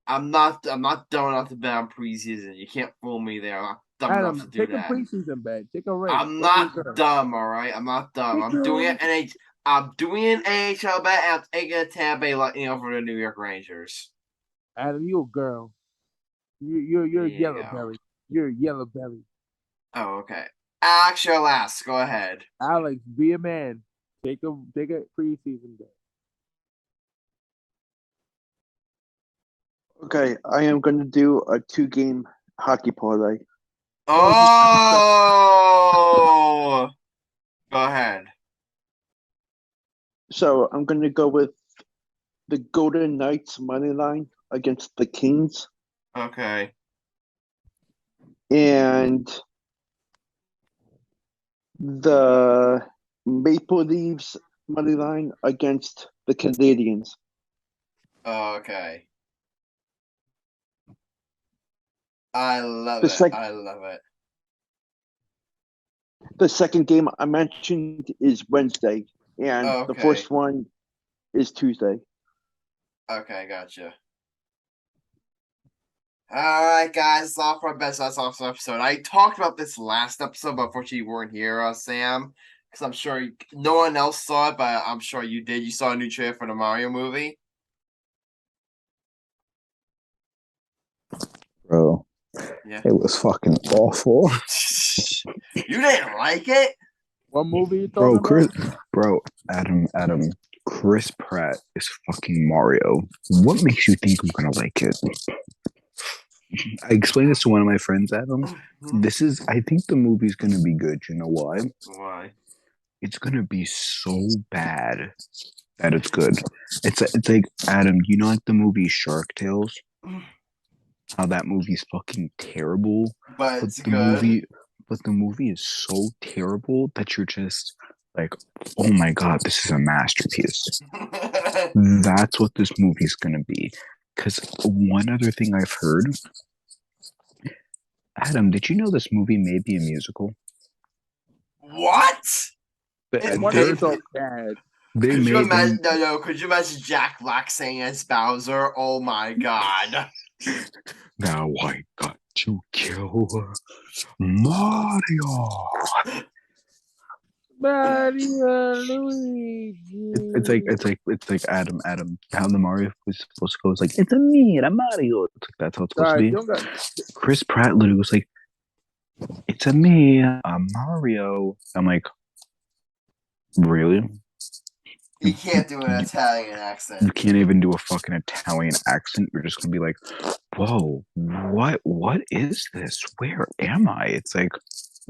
I'm not dumb enough to bet on preseason. You can't fool me there. I'm not dumb Adam, enough to do that. Take a preseason bet. Take a race. I'm not dumb, all right? I'm not dumb. I'm doing it. I'm doing an NHL bet, and I'm taking a Tampa Bay Lightning over the New York Rangers. Adam, you a girl. You're yellow belly. You're yellow belly. Oh, okay. Alex, your last. Go ahead. Alex, be a man. Take a preseason bet. Okay, I am going to do a 2-game hockey parlay. Oh! Go ahead. So I'm going to go with the Golden Knights money line against the Kings. Okay. And the Maple Leafs money line against the Canadiens. Okay. I love it. I love it. The second game I mentioned is Wednesday, and the first one is Tuesday. Okay, gotcha. All right, guys, that's all for our best episode. I talked about this last episode, but unfortunately you weren't here, Sam, because I'm sure no one else saw it, but I'm sure you did. You saw a new trailer for the Mario movie? Bro, yeah. It was fucking awful. You didn't like it? What movie you talking about? Adam, Chris Pratt is fucking Mario. What makes you think I'm gonna like it? I explained this to one of my friends, Adam. I think the movie's gonna be good. You know why? Why? It's gonna be so bad that it's good. It's like, Adam, you know, like the movie Shark Tales? How that movie's fucking terrible, but it's good. But the movie is so terrible that you're just like, oh my god, this is a masterpiece. That's what this movie's gonna be. Because one other thing I've heard, Adam, did you know this movie may be a musical? What? They're so bad. They Could you made imagine? them. No. Could you imagine Jack Black saying as Bowser? Oh my god! Now I got to kill Mario. Mario Luigi. It's like Adam. How the Mario was supposed to go. It's like it's a me, a Mario. It's like that's how it's supposed to be. Chris Pratt literally was like, "It's a me, a Mario." I'm like, really? You can't do an Italian accent. You can't even do a fucking Italian accent. You're just gonna be like, "Whoa, what is this? Where am I?" It's like,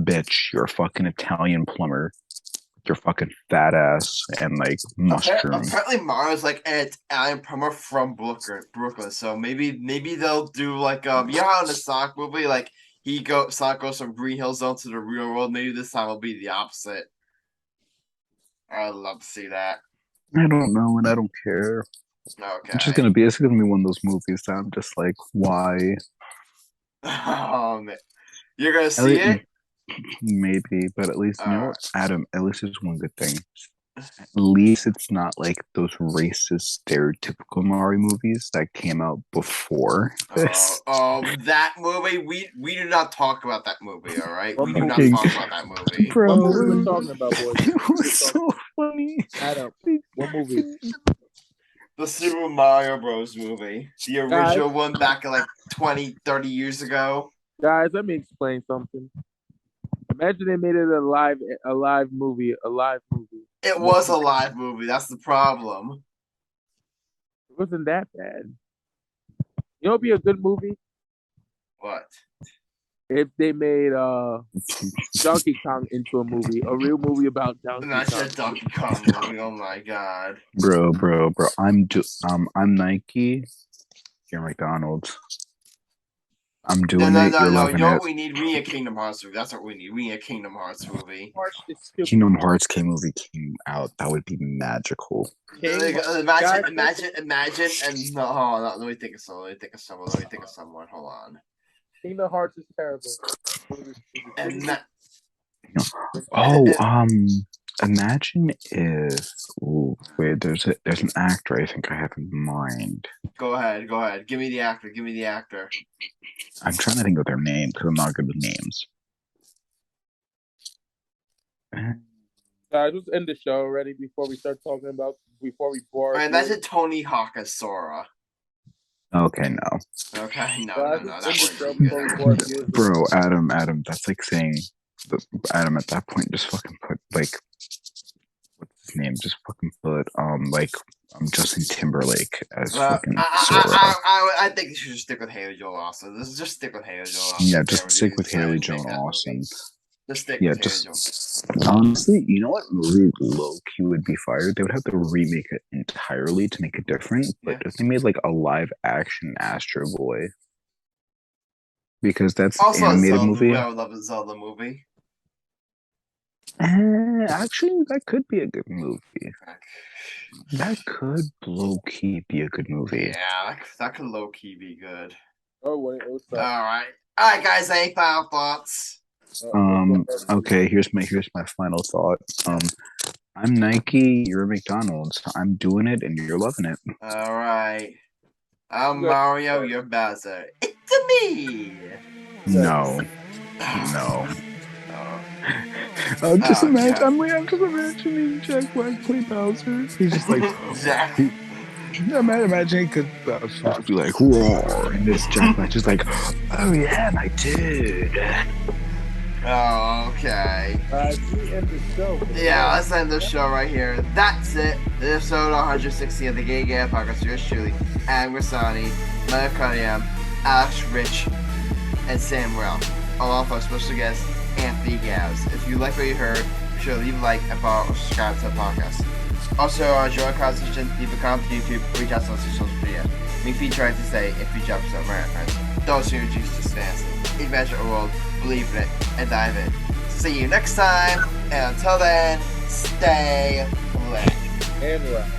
bitch, you're a fucking Italian plumber. Your fucking fat ass and like mushroom. Apparently, Mario's like an Italian plumber from Brooklyn. So maybe they'll do like you know how in the Sonic movie, like Sonic goes from Green Hill Zone to the real world. Maybe this time will be the opposite. I'd love to see that. I don't know, and I don't care. Okay. It's gonna be one of those movies that I'm just like, why? Man. You're gonna see it? Maybe, but at least you know what, Adam, at least there's one good thing. At least it's not like those racist stereotypical Mario movies that came out before this. That movie, we do not talk about that movie, all right? We do not Okay. talk about that movie. What Bro, movie we're talking about, boys? it was so funny. Adam, what movie? The Super Mario Bros. Movie. The original one back in like 20, 30 years ago. Guys, let me explain something. Imagine they made it a live movie. It was a live movie. That's the problem. It wasn't that bad. You know, it'd be a good movie What? if they made Donkey Kong into a movie, a real movie about Donkey Kong. Not just Donkey Kong movie. Oh my god. Bro. I'm Nike. You're McDonald's. I'm doing it. You're loving You know it. what we need? We need a Kingdom Hearts movie. That's what we need. We need a Kingdom Hearts movie. Kingdom Hearts movie came out. That would be magical. Imagine, and no, let me think of someone. Hold on. Kingdom Hearts is terrible. Imagine if there's an actor I think I have in mind. Go ahead. Give me the actor. I'm trying to think of their name because I'm not good with names. Just end the show already before we bore. Alright, that's a Tony Hawk as Sora. Okay, no. Okay, no. That wouldn't be good. Bro, Adam, that's like saying, Adam, at that point, just fucking put like, what's his name? Just fucking put Justin Timberlake as fucking Sora. I think you should just stick with Haley Joel Osment. Just stick with Haley Joel Osment. Yeah, just stick with Haley Joel Osment. Just stick with Haley Joel. Honestly, you know what movie low-key would be fired? They would have to remake it entirely to make it different. But if they made like a live-action Astro Boy, because that's also an animated movie. I would love a Zelda movie. Actually, that could be a good movie. That could low-key be a good movie. Yeah, that could low-key be good. All right, guys. Any final thoughts? Okay. Here's my final thought. I'm Nike. You're McDonald's. I'm doing it, and you're loving it. All right. I'm Mario. You're Bowser. It's me. No. I'm just imagining Jack Black play Bowser. He's just like Jack. Imagine because Bowser's supposed to be like roar, and this Jack Black just like, oh yeah, my dude. Oh, okay. We end the show. Yeah, let's end the show right here. That's it. This episode 160 of the Gay Gap Podcast. Yours truly, Adam Grassani, Leonard Cunningham, Alex Rich, and Sam Morell. Along with our special guest, Anthony Gabbs. If you like what you heard, be sure to leave a like and follow or subscribe to the podcast. Also, join our conversation, leave a comment to YouTube, reach out to us on social media. We feature right to say and feature episode of our friends. Those who introduce us to dance. Imagine a world, believe in it, and dive in. See you next time, and until then, stay lit. And right.